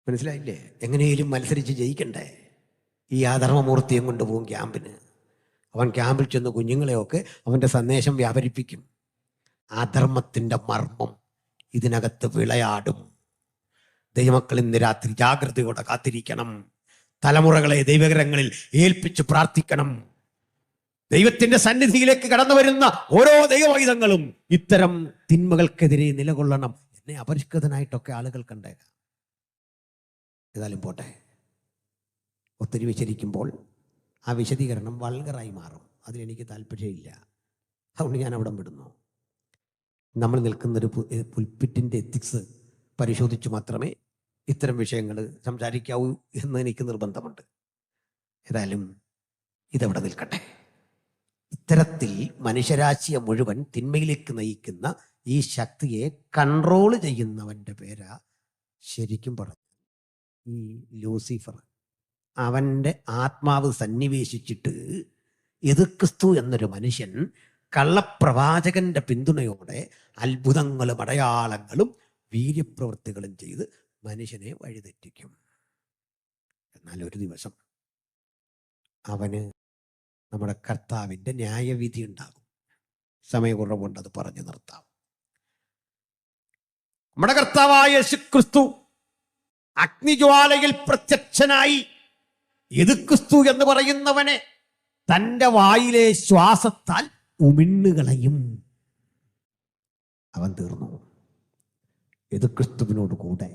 മനസ്സിലായില്ലേ? എങ്ങനെയും മത്സരിച്ച് ജയിക്കണ്ടേ. ഈ അധർമ്മമൂർത്തിയും കൊണ്ടുപോകും ക്യാമ്പിന്. അവൻ ക്യാമ്പിൽ ചെന്ന് കുഞ്ഞുങ്ങളെയൊക്കെ അവൻ്റെ സന്ദേശം വ്യാപരിപ്പിക്കും. അധർമ്മത്തിൻ്റെ മർമ്മം ഇതിനകത്ത് വിളയാടും. ദൈവമക്കൾ ഇന്ന് രാത്രി ജാഗ്രതയോടെ കാത്തിരിക്കണം. തലമുറകളെ ദൈവകരങ്ങളിൽ ഏൽപ്പിച്ച് പ്രാർത്ഥിക്കണം. ദൈവത്തിന്റെ സന്നിധിയിലേക്ക് കടന്നു വരുന്ന ഓരോ ദൈവവൈതങ്ങളും ഇത്തരം തിന്മകൾക്കെതിരെ നിലകൊള്ളണം. എന്നെ അപരിഷ്കൃതനായിട്ടൊക്കെ ആളുകൾ കണ്ടേക്കാം. ഏതായാലും പോട്ടെ. ഒത്തിരി വിശദീകരിക്കുമ്പോൾ ആ വിശദീകരണം വൾഗറായി മാറും. അതിലെനിക്ക് താല്പര്യമില്ല. അതുകൊണ്ട് ഞാൻ അവിടെ വിടുന്നു. നമ്മൾ നിൽക്കുന്നൊരു പുൽപ്പിറ്റിൻ്റെ എത്തിക്സ് പരിശോധിച്ച് മാത്രമേ ഇത്തരം വിഷയങ്ങൾ സംസാരിക്കാവൂ എന്ന് എനിക്ക് നിർബന്ധമുണ്ട്. ഏതായാലും ഇതവിടെ നിൽക്കട്ടെ. ഇത്തരത്തിൽ മനുഷ്യരാശിയെ മുഴുവൻ തിന്മയിലേക്ക് നയിക്കുന്ന ഈ ശക്തിയെ കൺട്രോൾ ചെയ്യുന്നവൻ്റെ പേരാ ശരിക്കും പറഞ്ഞു ഈ ലൂസിഫർ. അവൻ്റെ ആത്മാവ് സന്നിവേശിച്ചിട്ട് എതിർക്രിസ്തു എന്നൊരു മനുഷ്യൻ കള്ളപ്രവാചകന്റെ പിന്തുണയോടെ അത്ഭുതങ്ങളും അടയാളങ്ങളും വീര്യപ്രവൃത്തികളും ചെയ്ത് മനുഷ്യനെ വഴിതെറ്റിക്കും. എന്നാൽ ഒരു ദിവസം അവന് നമ്മുടെ കർത്താവിൻ്റെ ന്യായവിധി ഉണ്ടാകും. സമയക്കുറവുകൊണ്ട് അത് പറഞ്ഞു നിർത്താം. നമ്മുടെ കർത്താവായ യേശുക്രിസ്തു അഗ്നിജ്വാലയിൽ പ്രത്യക്ഷനായി എതിർക്രിസ്തു എന്ന് പറയുന്നവനെ തൻ്റെ വായിലെ ശ്വാസത്താൽ ഉമിണ്ണുകളയും. അവൻ തീർന്നു. എതിർക്രിസ്തുവിനോട് കൂടെ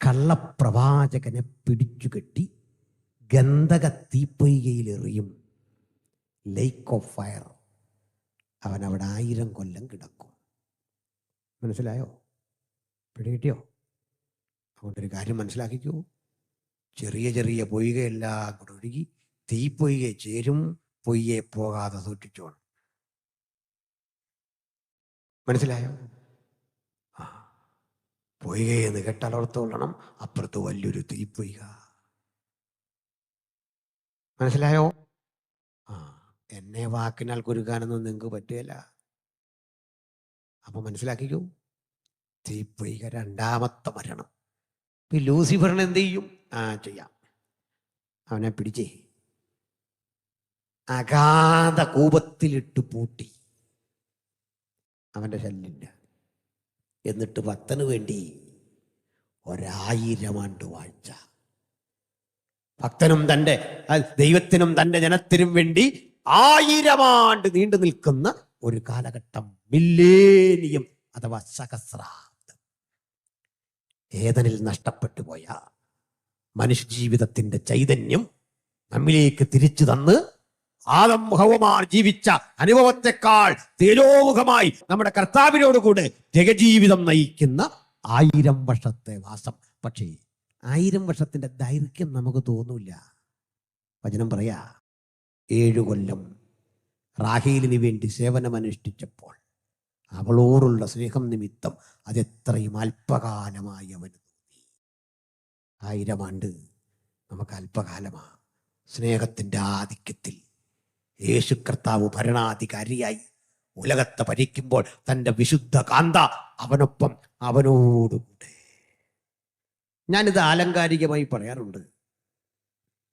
കള്ളപ്രവാചകനെ പിടിച്ചുകെട്ടി ഗന്ധക തീപ്പൊയ്കയിൽ എറിയും. Lake of fire. അവൻ അവിടെ 1000 കൊല്ലം കിടക്കും. മനസ്സിലായോ? പിടികിട്ടിയോ? അതുകൊണ്ടൊരു കാര്യം മനസ്സിലാക്കിക്കൂ. ചെറിയ ചെറിയ പൊയ്കയെല്ലാം കൂടെ ഒഴുകി തീപ്പൊയ്കെ ചേരും. പൊയ്യെ പോകാതെ സൂക്ഷിച്ചോണം. മനസ്സിലായോ? ആ, പൊയ്കയെന്ന് കേട്ടാലോർത്തോളണം, അപ്പുറത്ത് വലിയൊരു തീപ്പൊയ്ക. മനസ്സിലായോ? ആ, എന്നെ വാക്കിനാൽ കുരുക്കാനൊന്നും നിങ്ങൾക്ക് പറ്റുകയില്ല. അപ്പൊ മനസ്സിലാക്കിക്കൂ. തീപ്പൊയ്ക, രണ്ടാമത്തെ മരണം. ഇപ്പൊ ലൂസിഫറിന് എന്ത് ചെയ്യും? ചെയ്യാം. അവനെ പിടിച്ചേ അഗാധ കൂപത്തിലിട്ട് പൂട്ടി. അവൻ്റെ ശല്യമില്ല. എന്നിട്ട് ഭക്തന് വേണ്ടി 1000 ആണ്ട് വാഴ്ച. ഭക്തനും തൻ്റെ ദൈവത്തിനും തൻ്റെ ജനത്തിനും വേണ്ടി 1000 ആണ്ട് നീണ്ടു നിൽക്കുന്ന ഒരു കാലഘട്ടം, മില്ലേനിയം അഥവാ സഹസ്രാബ്ദം. ഏദനിൽ നഷ്ടപ്പെട്ടു പോയ മനുഷ്യജീവിതത്തിന്റെ ചൈതന്യം നമ്മിലേക്ക് തിരിച്ചു തന്ന് ആദം ഹവ്വമാർ ജീവിച്ച അനുഭവത്തെക്കാൾ തേജോമുഖമായി നമ്മുടെ കർത്താവിനോടുകൂടെ ജഗജീവിതം നയിക്കുന്ന 1000 വർഷത്തെ വാസം. പക്ഷേ 1000 വർഷത്തിന്റെ ദൈർഘ്യം നമുക്ക് തോന്നൂല. വചനം പറയാ, 7 കൊല്ലം റാഹേലിന് വേണ്ടി സേവനമനുഷ്ഠിച്ചപ്പോൾ അവളോടുള്ള സ്നേഹം നിമിത്തം അതെത്രയും അല്പകാലമായി അവന് തോന്നി. 1000 ആണ്ട് നമുക്ക് അല്പകാലമാ. സ്നേഹത്തിന്റെ ആധിക്യത്തിൽ യേശു കർത്താവ് ഭരണാധികാരിയായി ഉലകത്തെ ഭരിക്കുമ്പോൾ തൻ്റെ വിശുദ്ധ കാന്ത അവനൊപ്പം, അവനോടുകൂടെ. ഞാനിത് ആലങ്കാരികമായി പറയാറുണ്ട്.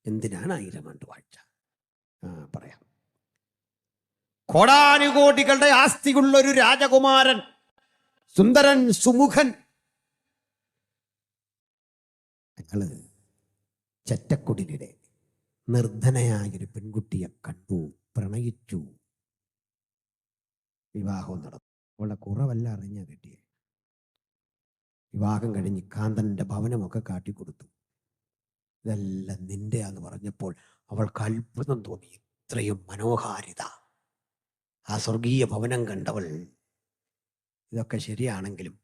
എന്തിനാണ് 1000 ആണ്ട് വാഴ്ച? പറയാം. കോടാനുകോടികളുടെ ആസ്തിയുള്ള ഒരു രാജകുമാരൻ, സുന്ദരൻ, സുമുഖൻ. ഞങ്ങള് ചെറ്റക്കുടിലിടെ നിർധനയായൊരു പെൺകുട്ടിയെ കണ്ടു, പ്രണയിച്ചു, വിവാഹം നടന്നു. അവളുടെ കുറവല്ല അറിഞ്ഞ കിട്ടിയെ. വിവാഹം കഴിഞ്ഞ് കാന്തന്റെ ഭവനമൊക്കെ കാട്ടിക്കൊടുത്തു. ഇതെല്ലാം നിന്റെയാന്ന് പറഞ്ഞപ്പോൾ അവൾക്ക് അത്ഭുതം തോന്നി. ഇത്രയും മനോഹാരിത, ആ സ്വർഗീയ ഭവനം കണ്ടവൾ. ഇതൊക്കെ ശരിയാണെങ്കിലും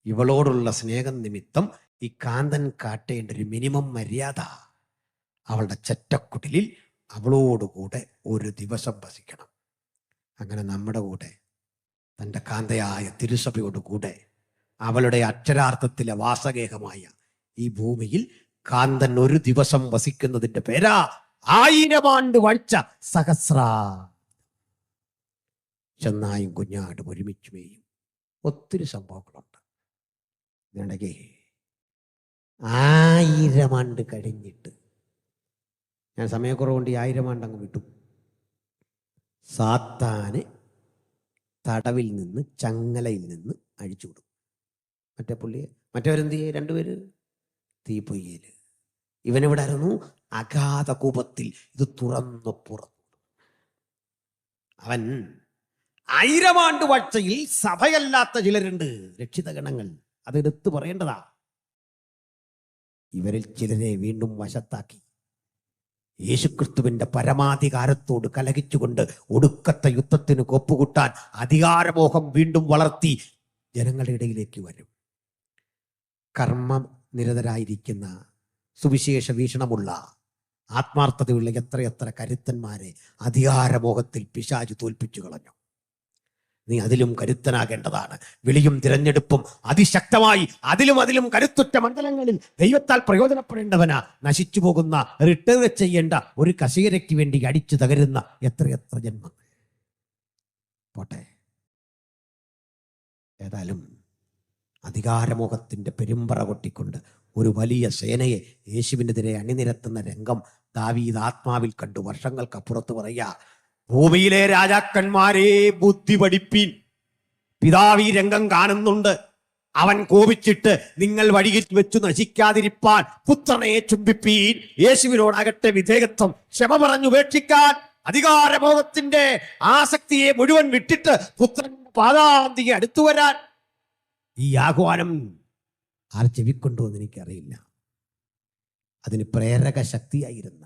ഇവളോടുള്ള സ്നേഹം നിമിത്തം ഈ കാന്തൻ കാട്ടേണ്ട ഒരു മിനിമം മര്യാദ, അവളുടെ ചെറ്റക്കുടിലിൽ അവളോടുകൂടെ ഒരു ദിവസം വസിക്കണം. അങ്ങനെ നമ്മുടെ കൂടെ തൻ്റെ കാന്തയായ തിരുസഭയോട് കൂടെ അവളുടെ അക്ഷരാർത്ഥത്തിലെ വാസഗേഹമായ ഈ ഭൂമിയിൽ കാന്തൻ ഒരു ദിവസം വസിക്കുന്നതിൻ്റെ പേരാ 1000 ആണ്ട് വാഴ്ച സഹസ്ര. ചെന്നായും കുഞ്ഞാടും ഒരുമിച്ച് മേയും. ഒത്തിരി സംഭവങ്ങളുണ്ട്. ഇതിനിടയ്ക്ക് 1000 ആണ്ട് കഴിഞ്ഞിട്ട്, ഞാൻ സമയക്കുറവുകൊണ്ട് ഈ 1000 ആണ്ട് അങ്ങ് വിട്ടു. സാത്താന് തടവിൽ നിന്ന്, ചങ്ങലയിൽ നിന്ന് അഴിച്ചുവിടും. മറ്റേ പുള്ളിയെ, മറ്റവരെന്ത് ചെയ്യേ? 2 പേര് തീപ്പൊയ്യയില്. ഇവനെവിടെ ആയിരുന്നു? അഗാധ കൂപത്തിൽ. ഇത് തുറന്നു പുറത്തു. അവൻ 1000 ആണ്ട് വാഴ്ചയിൽ സഭയല്ലാത്ത ചിലരുണ്ട്, രക്ഷിത ഗണങ്ങൾ. അതെടുത്ത് പറയേണ്ടതാ. ഇവരിൽ ചിലരെ വീണ്ടും വശത്താക്കി യേശുക്രിസ്തുവിന്റെ പരമാധികാരത്തോട് കലഹിച്ചുകൊണ്ട് ഒടുക്കത്തെ യുദ്ധത്തിന് കൊപ്പുകൂട്ടാൻ അധികാരമോഹം വീണ്ടും വളർത്തി ജനങ്ങളുടെ ഇടയിലേക്ക് വരും. കർമ്മ നിരതരായിരിക്കുന്ന, സുവിശേഷ വീക്ഷണമുള്ള, ആത്മാർത്ഥതയുള്ള എത്രയെത്ര കരുത്തന്മാരെ അധികാരമോഹത്തിൽ പിശാച് തോൽപ്പിച്ചു കളഞ്ഞു. നീ അതിലും കരുത്തനാകേണ്ടതാണ്. വിളിയും തിരഞ്ഞെടുപ്പും അതിശക്തമായി അതിലും കരുത്തുറ്റ മണ്ഡലങ്ങളിൽ ദൈവത്താൽ പ്രയോജനപ്പെടേണ്ടവനാ. നശിച്ചു പോകുന്ന, റിട്ടയർ ചെയ്യേണ്ട ഒരു കസേരയ്ക്ക് വേണ്ടി അടിച്ചു തകരുന്ന എത്രയെത്ര ജന്മങ്ങൾ. പോട്ടെ. ഏതായാലും അധികാരമോഹത്തിന്റെ പെരുമ്പറ കൊട്ടിക്കൊണ്ട് ഒരു വലിയ സേനയെ യേശുവിനെതിരെ അണിനിരത്തുന്ന രംഗം ദാവീദ് ആത്മാവിൽ കണ്ടു. വർഷങ്ങൾക്കപ്പുറത്ത് പറയാ, ഭൂമിയിലെ രാജാക്കന്മാരെ ബുദ്ധി പഠിപ്പീൻ. പിതാവ് ഈ രംഗം കാണുന്നുണ്ട്. അവൻ കോപിച്ചിട്ട് നിങ്ങൾ വഴിയിൽ വെച്ചു നശിക്കാതിരിപ്പാൻ പുത്രനെ ചുംബിപ്പീൻ. യേശുവിനോടാകട്ടെ വിധേയത്വം, ക്ഷമ പറഞ്ഞുപേക്ഷിക്കാൻ അധികാരമോഹത്തിന്റെ ആസക്തിയെ മുഴുവൻ വിട്ടിട്ട് പുത്രന്റെ പാദാന്തിയെ അടുത്തു വരാൻ. ഈ ആഹ്വാനം ആർ ചെവിക്കൊണ്ടുവെന്ന് എനിക്കറിയില്ല. അതിന് പ്രേരക ശക്തിയായിരുന്ന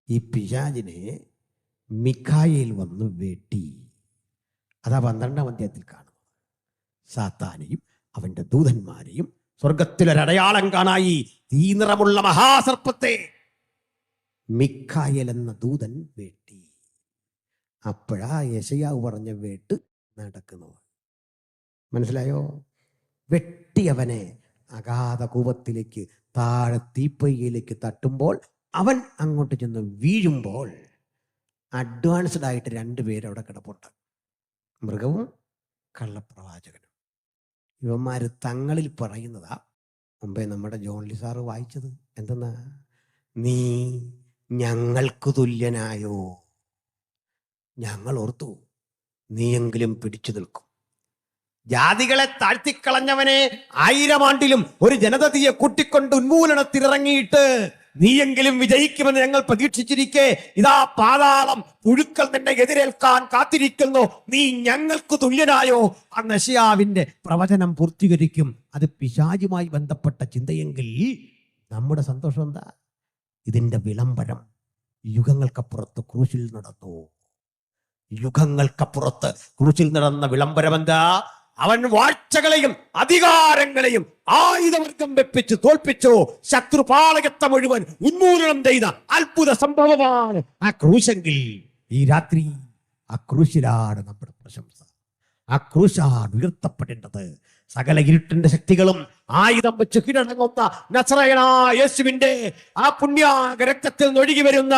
ഈ പിശാചിനെ മിഖായേൽ വന്ന് വെട്ടി. അതാ 12-ാം അധ്യായത്തിൽ കാണുന്നത്. സാത്താനെയും അവന്റെ ദൂതന്മാരെയും സ്വർഗത്തിലൊരടയാളം കാണായി തീനിറമുള്ള മഹാസർപ്പത്തെ മിഖായേൽ എന്ന ദൂതൻ വെട്ടി. അപ്പോഴാ യെശയ്യാവ് പറഞ്ഞ വേട്ട് നടക്കുന്നത്. മനസ്സിലായോ? വെട്ടിയവനെ അഗാധ കൂപത്തിലേക്ക്, താഴെ തീപ്പൊയ്യയിലേക്ക് തട്ടുമ്പോൾ അവൻ അങ്ങോട്ട് ചെന്ന് വീഴുമ്പോൾ അഡ്വാൻസ്ഡ് ആയിട്ട് 2 പേര് അവിടെ കിടപ്പുണ്ട്. മൃഗവും കള്ളപ്രവാചകനും. ഇവന്മാര് തങ്ങളിൽ പറയുന്നതാ. മുമ്പേ നമ്മുടെ ജോൺലി സാറ് വായിച്ചത് എന്തെന്നാ? നീ ഞങ്ങൾക്ക് തുല്യനായോ? ഞങ്ങൾ ഓർത്തു നീയെങ്കിലും പിടിച്ചു നിൽക്കും. ജാതികളെ താഴ്ത്തിക്കളഞ്ഞവനെ 1000 ആണ്ടിലും ഒരു ജനതയെ കൂട്ടിക്കൊണ്ട് ഉന്മൂലനത്തിനിറങ്ങിയിട്ട് നീയെങ്കിലും വിജയിക്കുമെന്ന് ഞങ്ങൾ പ്രതീക്ഷിച്ചിരിക്കെ ഇതാ പാതാളം, പുഴുക്കൾ നിന്നെ എതിരേൽക്കാൻ കാത്തിരിക്കുന്നു. നീ ഞങ്ങൾക്ക് തുല്യനായോ? ആ യെശയ്യാവിന്റെ പ്രവചനം പൂർത്തീകരിക്കും. അത് പിശാചുമായി ബന്ധപ്പെട്ട ചിന്തയെങ്കിൽ നമ്മുടെ സന്തോഷം എന്താ? ഇതിന്റെ വിളംബരം യുഗങ്ങൾക്കപ്പുറത്ത് ക്രൂശിൽ നടന്നു. യുഗങ്ങൾക്കപ്പുറത്ത് ക്രൂശിൽ നടന്ന വിളംബരം എന്താ? അവൻ വാഴ്ചകളെയും അധികാരങ്ങളെയും ആയുധവർഗം വെപ്പിച്ച് തോൽപ്പിച്ചു. ശത്രുപാളകത്തെ മുഴുവൻ ഉന്മൂലനം ചെയ്ത അത്ഭുത സംഭവമാണ് ആ ക്രൂശെങ്കിൽ. ഈ രാത്രി ആ ക്രൂശിലാണ് നമ്മുടെ പ്രശംസ. ആ ക്രൂശാണ് ഉയർത്തപ്പെടേണ്ടത്. സകല ഇരുട്ടിന്റെ ശക്തികളും ആയുധം വെച്ച് കീഴടങ്ങുന്ന നസറേയനായ യേശുവിന്റെ ആ പുണ്യാക രക്തത്തിൽ ഒഴുകി വരുന്ന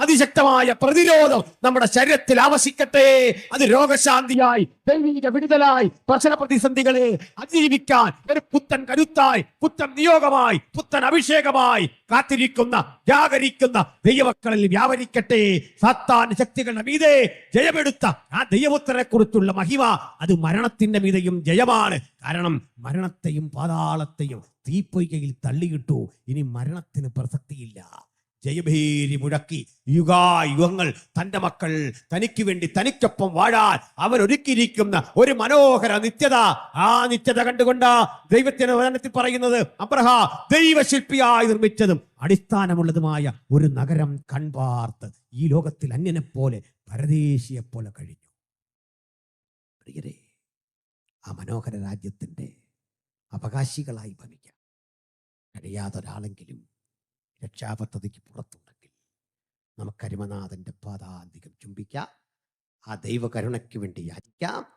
അതിശക്തമായ പ്രതിരോധം നമ്മുടെ ശരീരത്തിൽ ആവശിക്കട്ടെ. അത് രോഗശാന്തിയായി, ദൈവിക വിടുതലായി, പ്രശ്ന പ്രതിസന്ധികളെ അതിജീവിക്കാൻ ഒരു പുത്തൻ കരുത്തായി, പുത്തൻ നിയോഗമായി, പുത്തൻ അഭിഷേകമായി കാത്തിരിക്കുന്ന, ജാഗരിക്കുന്ന ദൈവമക്കളിൽ വ്യാപരിക്കട്ടെ. സാത്താൻ ശക്തികളുടെ മീതെ ജയമെടുത്ത ആ ദൈവപുത്രനെ കുറിച്ചുള്ള മഹിമ അത് മരണത്തിന്റെ മീതെയും ജയമാണ്. കാരണം മരണത്തെയും പാതാളത്തെയും തീപ്പൊയ്കയിൽ തള്ളിയിട്ടു. ഇനി മരണത്തിന് പ്രസക്തിയില്ല. ജയഭേരി മുഴക്കി യുഗായുഗങ്ങൾ തന്റെ മക്കൾ തനിക്ക് വേണ്ടി തനിക്കൊപ്പം വാഴാൻ അവൻ ഒരുക്കിയിരിക്കുന്ന ഒരു മനോഹര നിത്യത. ആ നിത്യത കണ്ടുകൊണ്ട് ദൈവത്തിന്റെ വചനത്തിൽ പറയുന്നത്, അബ്രഹാം ദൈവശില്പിയായി നിർമ്മിച്ചതും അടിസ്ഥാനമുള്ളതുമായ ഒരു നഗരം കൺപാർത്ത് ഈ ലോകത്തിൽ അന്യനെ പോലെ പരദേശിയെ പോലെ കഴിഞ്ഞു. പ്രിയരേ, ആ മനോഹര രാജ്യത്തിന്റെ അവകാശികളായി ഭവിക്കാം. കഴിയാതൊരാളെങ്കിലും രക്ഷാപദ്ധതിക്ക് പുറത്തുണ്ടെങ്കിൽ നമുക്ക് അരിമനാഥന്റെ പാദാന്തികം ചുംബിക്കാം. ആ ദൈവ കരുണയ്ക്ക് വേണ്ടി യാചിക്കാം.